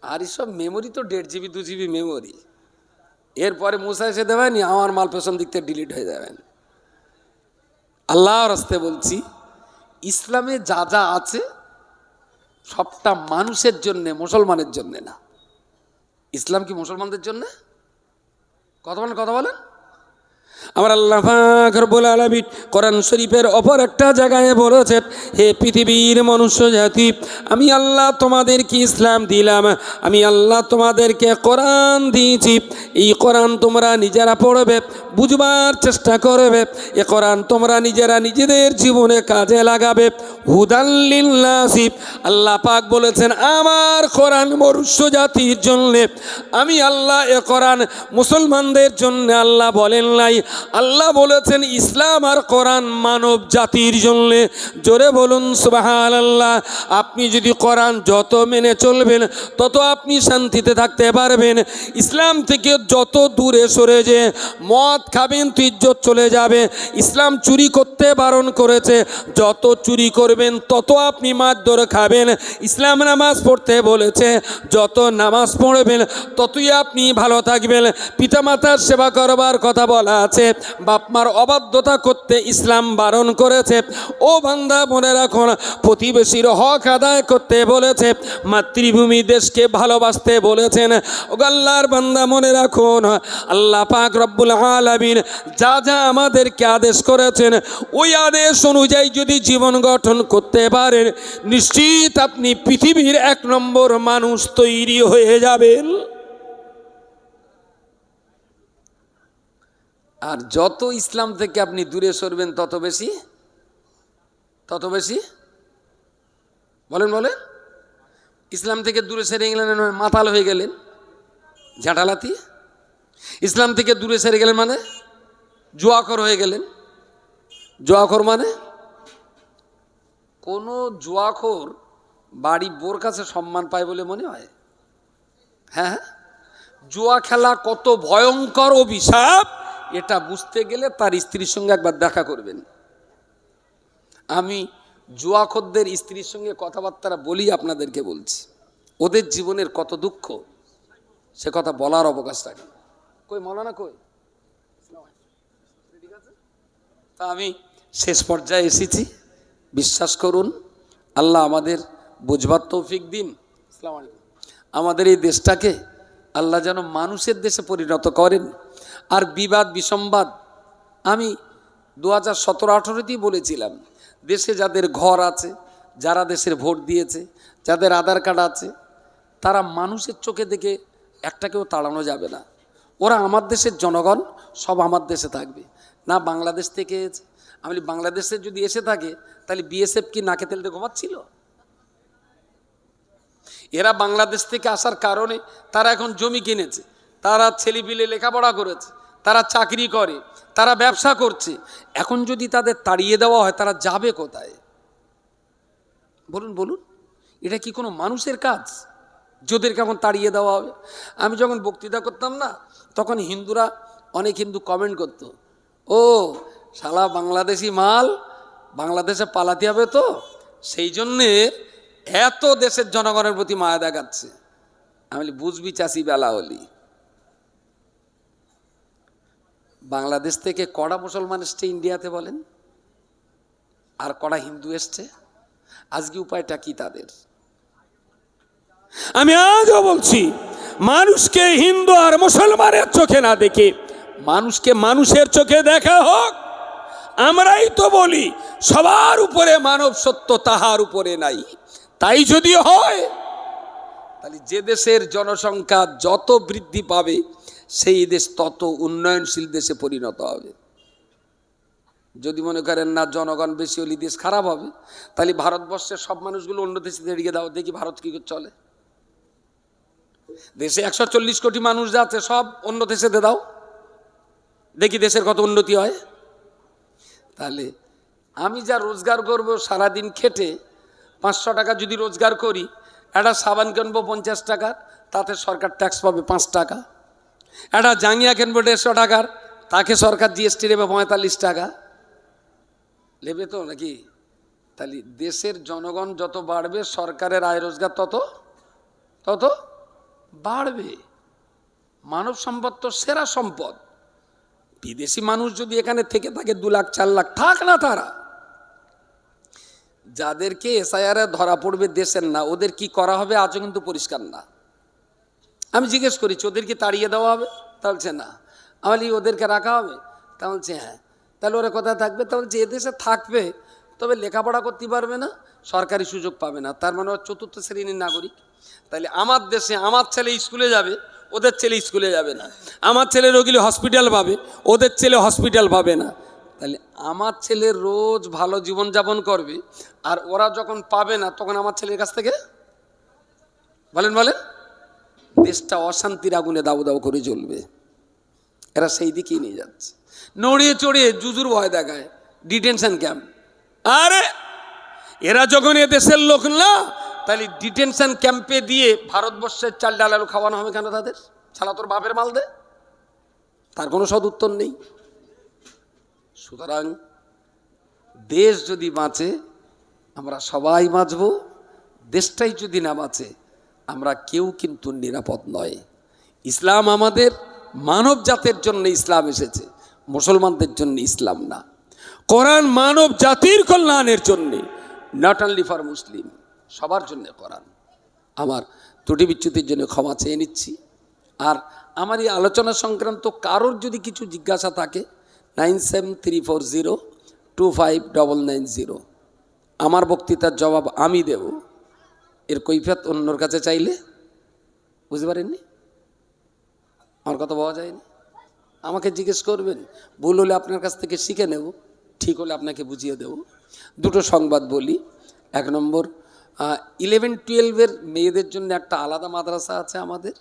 A: আর এসব মেমোরি তো 1.5 GB 2 GB মেমোরি, এরপরে মুসা এসে দেবেন, আমার মাল পেছন দিক থেকে ডিলিট হয়ে যাবেন। আল্লাহর রাস্তে বলছি, ইসলামে যা যা আছে সবটা মানুষের জন্যে, মুসলমানের জন্যে না। ইসলাম কি মুসলমানদের জন্যে? কথা বলেন, কথা বলেন।
B: আমার আল্লাহ পাক রব্বুল আলামিন কোরআন শরীফের অপর একটা জায়গায় বলেছেন, হে পৃথিবীর মনুষ্য জাতি, আমি আল্লাহ তোমাদেরকে ইসলাম দিলাম, আমি আল্লাহ তোমাদেরকে কোরআন দিয়েছি। এই কোরআন তোমরা নিজেরা পড়বে, বুঝবার চেষ্টা করবে। এ কোরআন তোমরা নিজেরা নিজেদের জীবনে কাজে লাগাবে। হুদাল লিন্নাসি, আল্লাহ পাক বলেছেন আমার কোরআন মনুষ্য জাতির জন্যে। আমি আল্লাহ এ কোরআন মুসলমানদের জন্য আল্লাহ বলেন নাই, আল্লাহ বলেছেন ইসলাম আর কোরআন মানব জাতির জন্য। জোরে বলুন সুবহানাল্লাহ। আপনি যদি কোরআন যত মেনে চলবেন তত আপনি শান্তিতে থাকতে পারবেন। ইসলাম থেকে যত দূরে সরে যে মদ খাবেন তো ইজ্জত চলে যাবে। ইসলাম চুরি করতে বারণ করেছে, যত চুরি করবেন তত আপনি মারধর খাবেন। ইসলাম নামাজ পড়তে বলেছে, যত নামাজ পড়বেন ততই আপনি ভালো থাকবেন। পিতামাতার সেবা করবার কথা বলা আছে, বাপমার অবাধ্যতা করতে ইসলাম বারণ করেছে। ও বান্দা মনে রাখুন, প্রতিবেশীর হক আদায় করতে বলেছে, মাতৃভূমি দেশকে ভালোবাসতে বলেছেন। ও আল্লাহর বান্দা মনে রাখুন, আল্লাহ পাক রব্বুল আলামিন যা যা আমাদেরকে আদেশ করেছেন ওই আদেশ অনুযায়ী যদি জীবন গঠন করতে পারেন, নিশ্চিত আপনি পৃথিবীর 1 নম্বর মানুষ তৈরি হয়ে যাবেন।
A: আর যত ইসলাম থেকে আপনি দূরে সরবেন তত বেশি বলেন বলেন। ইসলাম থেকে দূরে সরে গেলেন মাতাল হয়ে গেলেন, ঝাঁটালাতি। ইসলাম থেকে দূরে সরে গেলেন মানে জুয়াখোর হয়ে গেলেন। জুয়াখোর মানে কোনো জুয়াখোর বাড়ি বোর কাছে সম্মান পায় বলে মনে হয়? হ্যাঁ, জুয়া খেলা কত ভয়ঙ্কর অভিশাপ এটা বুঝতে গেলে তার স্ত্রীর সঙ্গে একবার দেখা করবেন। আমি জুয়াখোরদের স্ত্রীর সঙ্গে কথাবার্তা বলি, আপনাদেরকে বলছি ওদের জীবনের কত দুঃখ, সে কথা বলার অবকাশ রাখে। কই মৌলানা কই? তা আমি শেষ পর্যায়ে এসেছি। বিশ্বাস করুন, আল্লাহ আমাদের বুঝবার তৌফিক দিন। আসসালামু আলাইকুম। আমাদের এই দেশটাকে আল্লাহ যেন মানুষের দেশে পরিণত করেন। আর বিবাদ বিসম্বাদ, আমি 2017-18তেই বলেছিলাম, দেশে যাদের ঘর আছে, যারা দেশের ভোট দিয়েছে, যাদের আধার কার্ড আছে, তারা মানুষের চোখে দেখে একটাকেও তাড়ানো যাবে না। ওরা আমার দেশের জনগণ, সব আমার দেশে থাকবে না। বাংলাদেশ থেকে এসে, আমি বাংলাদেশে যদি এসে থাকে তাহলে বিএসএফ কি নাকে তেল দিয়ে ঘুমাচ্ছিল? এরা বাংলাদেশ থেকে আসার কারণে তারা এখন জমি কিনেছে, তারা ছেলেপিলে লেখাপড়া করেছে, তারা চাকরি করে, তারা ব্যবসা করছে। এখন যদি তাদের তাড়িয়ে দেওয়া হয় তারা যাবে কোথায়? বলুন বলুন, এটা কি কোনো মানুষের কাজ? যাদেরকে এখন তাড়িয়ে দেওয়া হবে। আমি যখন বক্তৃতা করতাম না, তখন হিন্দুরা, অনেক হিন্দু কমেন্ট করত, ও শালা বাংলাদেশি মাল বাংলাদেশে পালাতে হবে, তো সেই জন্যে এত দেশের জনগণের প্রতি মায়া দেখাচ্ছে। আমি বুঝবি চাষি বেলা হলি। বাংলাদেশ থেকে কড়া মুসলমান এসছে ইন্ডিয়াতে বলেন, আর কড়া হিন্দু এসছে। আজকে উপায়টা কি তাদের?
B: আমি আজও বলছি, মানুষকে হিন্দু আর মুসলমানের চোখে না দেখে মানুষকে মানুষের চোখে দেখা হোক। আমরাই তো বলি সবার উপরে মানব সত্য, তাহার উপরে নাই। তাই যদি হয় তাহলে যে দেশের জনসংখ্যা যত বৃদ্ধি পাবে সেই দেশ তত উন্নয়নশীল দেশে পরিণত হবে। যদি মনে করেন না জনগণ বেশি হলে দেশ খারাপ হবে, তাহলে ভারতবর্ষের সব মানুষগুলো অন্য দেশে এড়িয়ে দাও, দেখি ভারত কি করে চলে। দেশে 140 কোটি মানুষ যাচ্ছে, সব অন্য দেশে দাও, দেখি দেশের কত উন্নতি হয়। তাহলে আমি যা রোজগার করব সারাদিন খেটে 500 টাকা যদি রোজগার করি, একটা সাবান কিনবো 50 টাকার, তাতে সরকার ট্যাক্স পাবে 5 টাকা। একটা জাঙ্গিয়া কিনবো 150 টাকার, তাকে সরকার জিএসটি নেবে 45 টাকা। নেবে তো নাকি? তাহলে দেশের জনগণ যত বাড়বে সরকারের আয় রোজগার তত তত বাড়বে। মানব সম্পদ তো সেরা সম্পদ। বিদেশি মানুষ যদি এখানে থেকে থাকে 2 লাখ 4 লাখ, থাক না, তারা যাদেরকে এসআইআর ধরা পড়বে দেশের না, ওদের কি করা হবে আজও কিন্তু পরিষ্কার না। আমি জিজ্ঞেস করেছি ওদেরকে তাড়িয়ে দেওয়া হবে, তাহলে না। আমি ওদেরকে রাখা হবে,
A: তা বলছে হ্যাঁ। তাহলে ওরা কোথায় থাকবে? তা বলছে এদেশে থাকবে, তবে লেখাপড়া করতে পারবে না, সরকারি সুযোগ পাবে না। তার মানে ওর চতুর্থ শ্রেণীর নাগরিক। তাহলে আমার দেশে আমার ছেলে স্কুলে যাবে, ওদের ছেলে স্কুলে যাবে না। আমার ছেলে রোগীলে হসপিটাল পাবে, ওদের ছেলে হসপিটাল পাবে না। তাহলে আমার ছেলে রোজ ভালো জীবনযাপন করবে, আর ওরা যখন পাবে না তখন আমার ছেলের কাছ থেকে বলেন দেশটা অশান্তির আগুনে দাউ দাউ করে জ্বলবে। এরা সেই দিকেই নিয়ে যাচ্ছে, নড়িয়ে চড়িয়ে জুজুর ভয় দেখায়, ডিটেনশন ক্যাম্প। আরে এরা যখন এ দেশের লোক না, তাহলে ডিটেনশন ক্যাম্পে দিয়ে ভারতবর্ষের চাল ডাল আলু খাওয়ানো হবে কেন তাদের? শালা তোর বাপের মাল দে, তার কোনো সদ উত্তর নেই। সুতরাং দেশ যদি বাঁচে আমরা সবাই বাঁচব, দেশটাই যদি না বাঁচে আমরা কেউ কিন্তু নিরাপদ নয়। ইসলাম আমাদের মানব জাতের জন্য ইসলাম এসেছে, মুসলমানদের জন্য ইসলাম না। কোরআন মানব জাতির কল্যাণের জন্যে, নট অনলি ফর মুসলিম, সবার জন্য কোরআন। আমার ত্রুটি বিচ্যুতির জন্য ক্ষমা চেয়ে নিচ্ছি। আর আমার এই আলোচনা সংক্রান্ত কারোর যদি কিছু জিজ্ঞাসা থাকে 9734025990, আমার বক্তৃতার জবাব আমি দেব। এর কৈফিয়ত অন্যর কাছে চাইলে বুঝতে পারেননি, আমার কথা পাওয়া যায়নি, আমাকে জিজ্ঞেস করবেন। ভুল হলে আপনার কাছ থেকে শিখে নেব, ঠিক হলে আপনাকে বুঝিয়ে দেব। দুটো সংবাদ বলি। 1 নম্বর, 11-12 মেয়েদের জন্য একটা আলাদা মাদ্রাসা আছে আমাদের,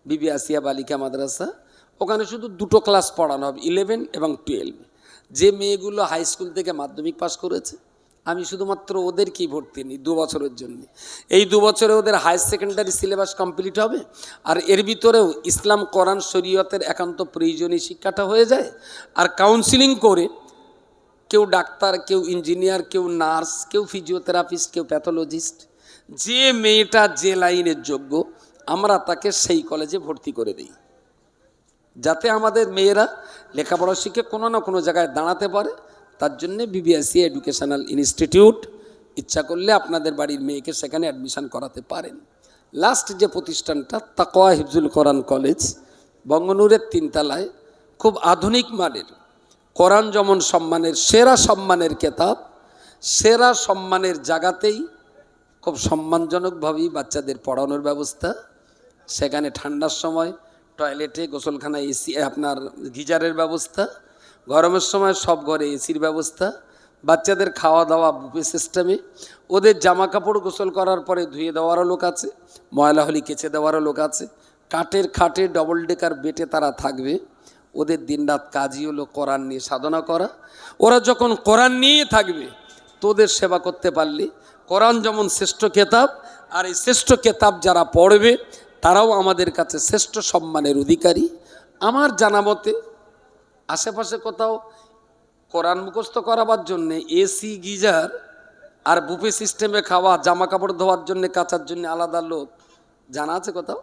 A: বিবি আসিয়া বালিকা মাদ্রাসা। ওখানে শুধু 2টো ক্লাস পড়ানো হবে, 11 এবং 12। যে মেয়েগুলো হাই স্কুল থেকে মাধ্যমিক পাস করেছে, আমি শুধুমাত্র ওদেরকেই ভর্তি নিই 2 বছরের জন্য। এই 2 বছরে ওদের হায়ার সেকেন্ডারি সিলেবাস কমপ্লিট হবে, আর এর ভিতরেও ইসলাম, কোরআন, শরীয়তের একান্ত প্রয়োজনীয় শিক্ষাটা হয়ে যায়। আর কাউন্সিলিং করে কেউ ডাক্তার, কেউ ইঞ্জিনিয়ার, কেউ নার্স, কেউ ফিজিওথেরাপিস্ট, কেউ প্যাথোলজিস্ট, যে মেয়েটা যে লাইনের যোগ্য আমরা তাকে সেই কলেজে ভর্তি করে দিই, যাতে আমাদের মেয়েরা লেখাপড়া শিখে কোনো না কোনো জায়গায় দাঁড়াতে পারে। তার জন্যে বিবিএসসি এডুকেশনাল ইনস্টিটিউট, ইচ্ছা করলে আপনাদের বাড়ির মেয়েকে সেখানে অ্যাডমিশন করাতে পারেন। লাস্ট যে প্রতিষ্ঠানটা তাকওয়া হিফজুল কোরআন কলেজ, বঙ্গনুরের 3 তলায়, খুব আধুনিক মানের কোরআন যেমন সম্মানের, সেরা সম্মানের কেতাব, সেরা সম্মানের জায়গাতেই খুব সম্মানজনকভাবেই বাচ্চাদের পড়ানোর ব্যবস্থা। সেখানে ঠান্ডার সময় টয়লেটে, গোসলখানায় এসি, আপনার গিজারের ব্যবস্থা, গরমের সময় সব ঘরে এসির ব্যবস্থা, বাচ্চাদের খাওয়া দাওয়া বুফে সিস্টেমে, ওদের জামা কাপড় গোসল করার পরে ধুয়ে দেওয়ারও লোক আছে, ময়লা হলে কেচে দেওয়ারও লোক আছে, কাঠের খাটে ডবল ডেকার বেটে তারা থাকবে। ওদের দিনরাত কাজই হলো কোরআন নিয়ে সাধনা করা। ওরা যখন কোরআন নিয়ে থাকবে তোদের সেবা করতে পারলে, কোরআন যেমন শ্রেষ্ঠ কেতাব, আর এই শ্রেষ্ঠ কেতাব যারা পড়বে তারাও আমাদের কাছে শ্রেষ্ঠ সম্মানের অধিকারী। আমার জানা মতে আশেপাশে কোথাও কোরআন মুখস্থ করাবার জন্যে এসি, গিজার আর বুফে সিস্টেমে খাওয়া, জামা কাপড় ধোয়ার জন্য, কাচার জন্য আলাদা লোক জানা আছে কোথাও?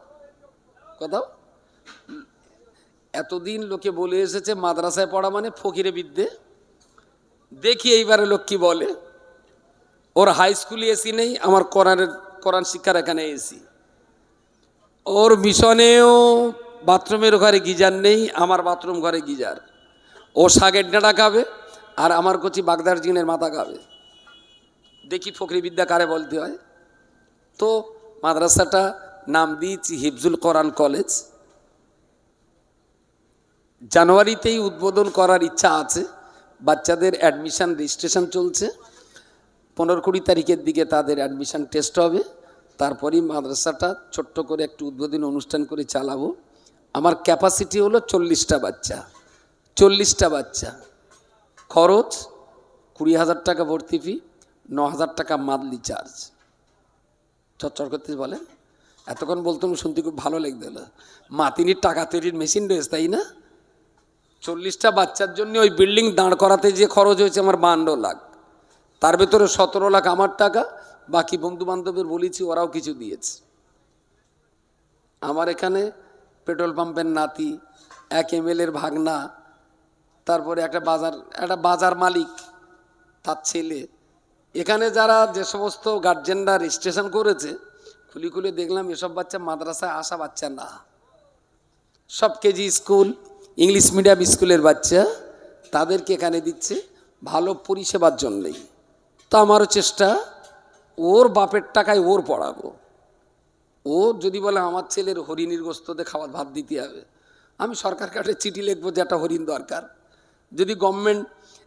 A: এতদিন লোকে বলে এসেছে মাদ্রাসায় পড়া মানে ফকিরে বিদ্যে। দেখি এইবারে লোক কি বলে। ওর হাই স্কুলে এসি নেই, আমার কোরআন শিক্ষার এখানে এসি। ওর মিশনেও বাথরুমের ঘরে গিজার নেই, আমার বাথরুম ঘরে গিজার। ও শাকের ডাঁটা খাবে আর আমার কচি বাগদার জিনের মাথা খাবে। দেখি ফকরি বিদ্যা কারে বলতে হয়। তো মাদ্রাসাটা নাম দিয়েছি হিফজুল কোরআন কলেজ। জানুয়ারিতেই উদ্বোধন করার ইচ্ছা আছে। বাচ্চাদের অ্যাডমিশান রেজিস্ট্রেশন চলছে, 15-20 তারিখের দিকে তাদের অ্যাডমিশান টেস্ট হবে। তারপরেই মাদ্রাসাটা ছোট্ট করে একটু উদ্বোধনী অনুষ্ঠান করে চালাবো। আমার ক্যাপাসিটি হলো 40টা বাচ্চা, 40টা বাচ্চা। খরচ 20,000 টাকা ভর্তি ফি, 9,000 টাকা মান্থলি চার্জ। চচ্চর করতে বলেন, এতক্ষণ বলতাম শুনতে খুব ভালো লাগতো। মাতিনির টাকা তৈরির মেশিন রয়েছে, তাই না? 40টা বাচ্চার জন্য ওই বিল্ডিং দাঁড় করাতে যে খরচ হয়েছে আমার 52 লাখ, তার ভেতরে 17 লাখ আমার টাকা, বাকি বন্ধু বান্ধবের বলেছি ওরাও কিছু দিয়েছে। আমার এখানে পেট্রোল পাম্পের নাতি, 1 ML ভাগনা, তারপরে একটা বাজার মালিক তার ছেলে, এখানে যারা যে সমস্ত গার্জেনরা রেজিস্ট্রেশন করেছে, খুলে দেখলাম এসব বাচ্চা মাদ্রাসায় আসা বাচ্চা না, সব কেজি স্কুল, ইংলিশ মিডিয়াম স্কুলের বাচ্চা। তাদেরকে এখানে দিচ্ছে ভালো পরিষেবার জন্যেই। তো আমারও চেষ্টা, ওর বাপের টাকায় ওর পড়াবো। ও যদি বলে আমার ছেলের হরিণীর গোস্ততে খাবার ভাত দিতে হবে, আমি সরকার কাছে চিঠি লিখবো যে একটা হরিণ দরকার। যদি গভর্নমেন্ট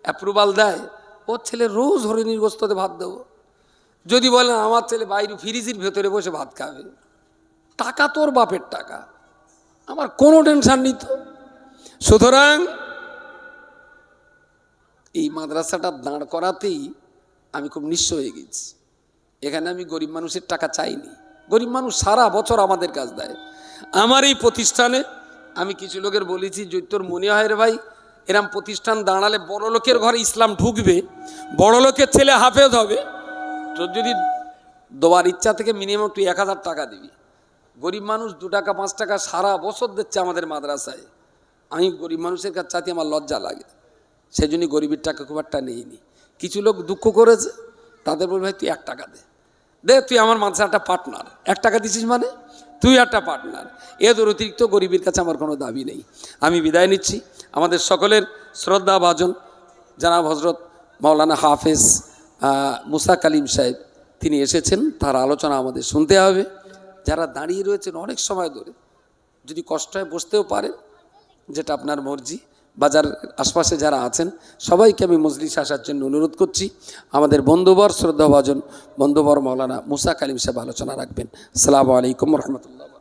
A: অ্যাপ্রুভাল দেয়, ওর ছেলে রোজ হরিণীর গোস্ততে ভাত দেবো। যদি বলে আমার ছেলে বাইরে ফ্রিজের ভেতরে বসে ভাত খাবে, টাকা তোর বাপের টাকা, আমার কোনো টেনশন নেই তো। সুতরাং এই মাদ্রাসাটা দাঁড় করাতেই আমি খুব নিঃস্ব হয়ে গেছি। এখানে আমি গরিব মানুষের টাকা চাইনি। গরিব মানুষ সারা বছর আমাদের কাজ দেয়। আমার এই প্রতিষ্ঠানে আমি কিছু লোকের বলেছি, যদি তোর মনে হয় রে ভাই এরম প্রতিষ্ঠান দাঁড়ালে বড় লোকের ঘরে ইসলাম ঢুকবে, বড় লোকের ছেলে হাফেজ হবে, তোর যদি দেওয়ার ইচ্ছা থেকে মিনিমাম তুই 1000 টাকা দিবি। গরিব মানুষ 2 টাকা 5 টাকা সারা বছর দিচ্ছে আমাদের মাদ্রাসায়। আমি গরিব মানুষের কাছে চাইতে আমার লজ্জা লাগে, সেই জন্যই গরিবের টাকা খুব একটা নেইনি। কিছু লোক দুঃখ করেছে, তাদের বলবে ভাই তুই 1 টাকা দে, তুই আমার মাদ্রাসা একটা পার্টনার। 1 টাকা দিছিস মানে তুই একটা পার্টনার। এদের অতিরিক্ত গরিবের কাছে আমার কোনো দাবি নেই। আমি বিদায় নিচ্ছি। আমাদের সকলের শ্রদ্ধা ভাজন জানাব হজরত মাওলানা হাফেজ মুসা কালিম সাহেব, তিনি এসেছেন, তার আলোচনা আমাদের শুনতে হবে। যারা দাঁড়িয়ে রয়েছেন অনেক সময় ধরে, যদি কষ্ট হয় বসতেও পারেন, যেটা আপনার মর্জি। বাজার আশপাশে যারা আছেন সবাইকে আমি মজলিসে আসার জন্য অনুরোধ করছি। আমাদের বন্ধুবর শ্রদ্ধাভাজন বন্ধুবর মাওলানা মুসা কালিম সাহেব আলোচনা রাখবেন। আসসালামু আলাইকুম রহমতুল্লাহ।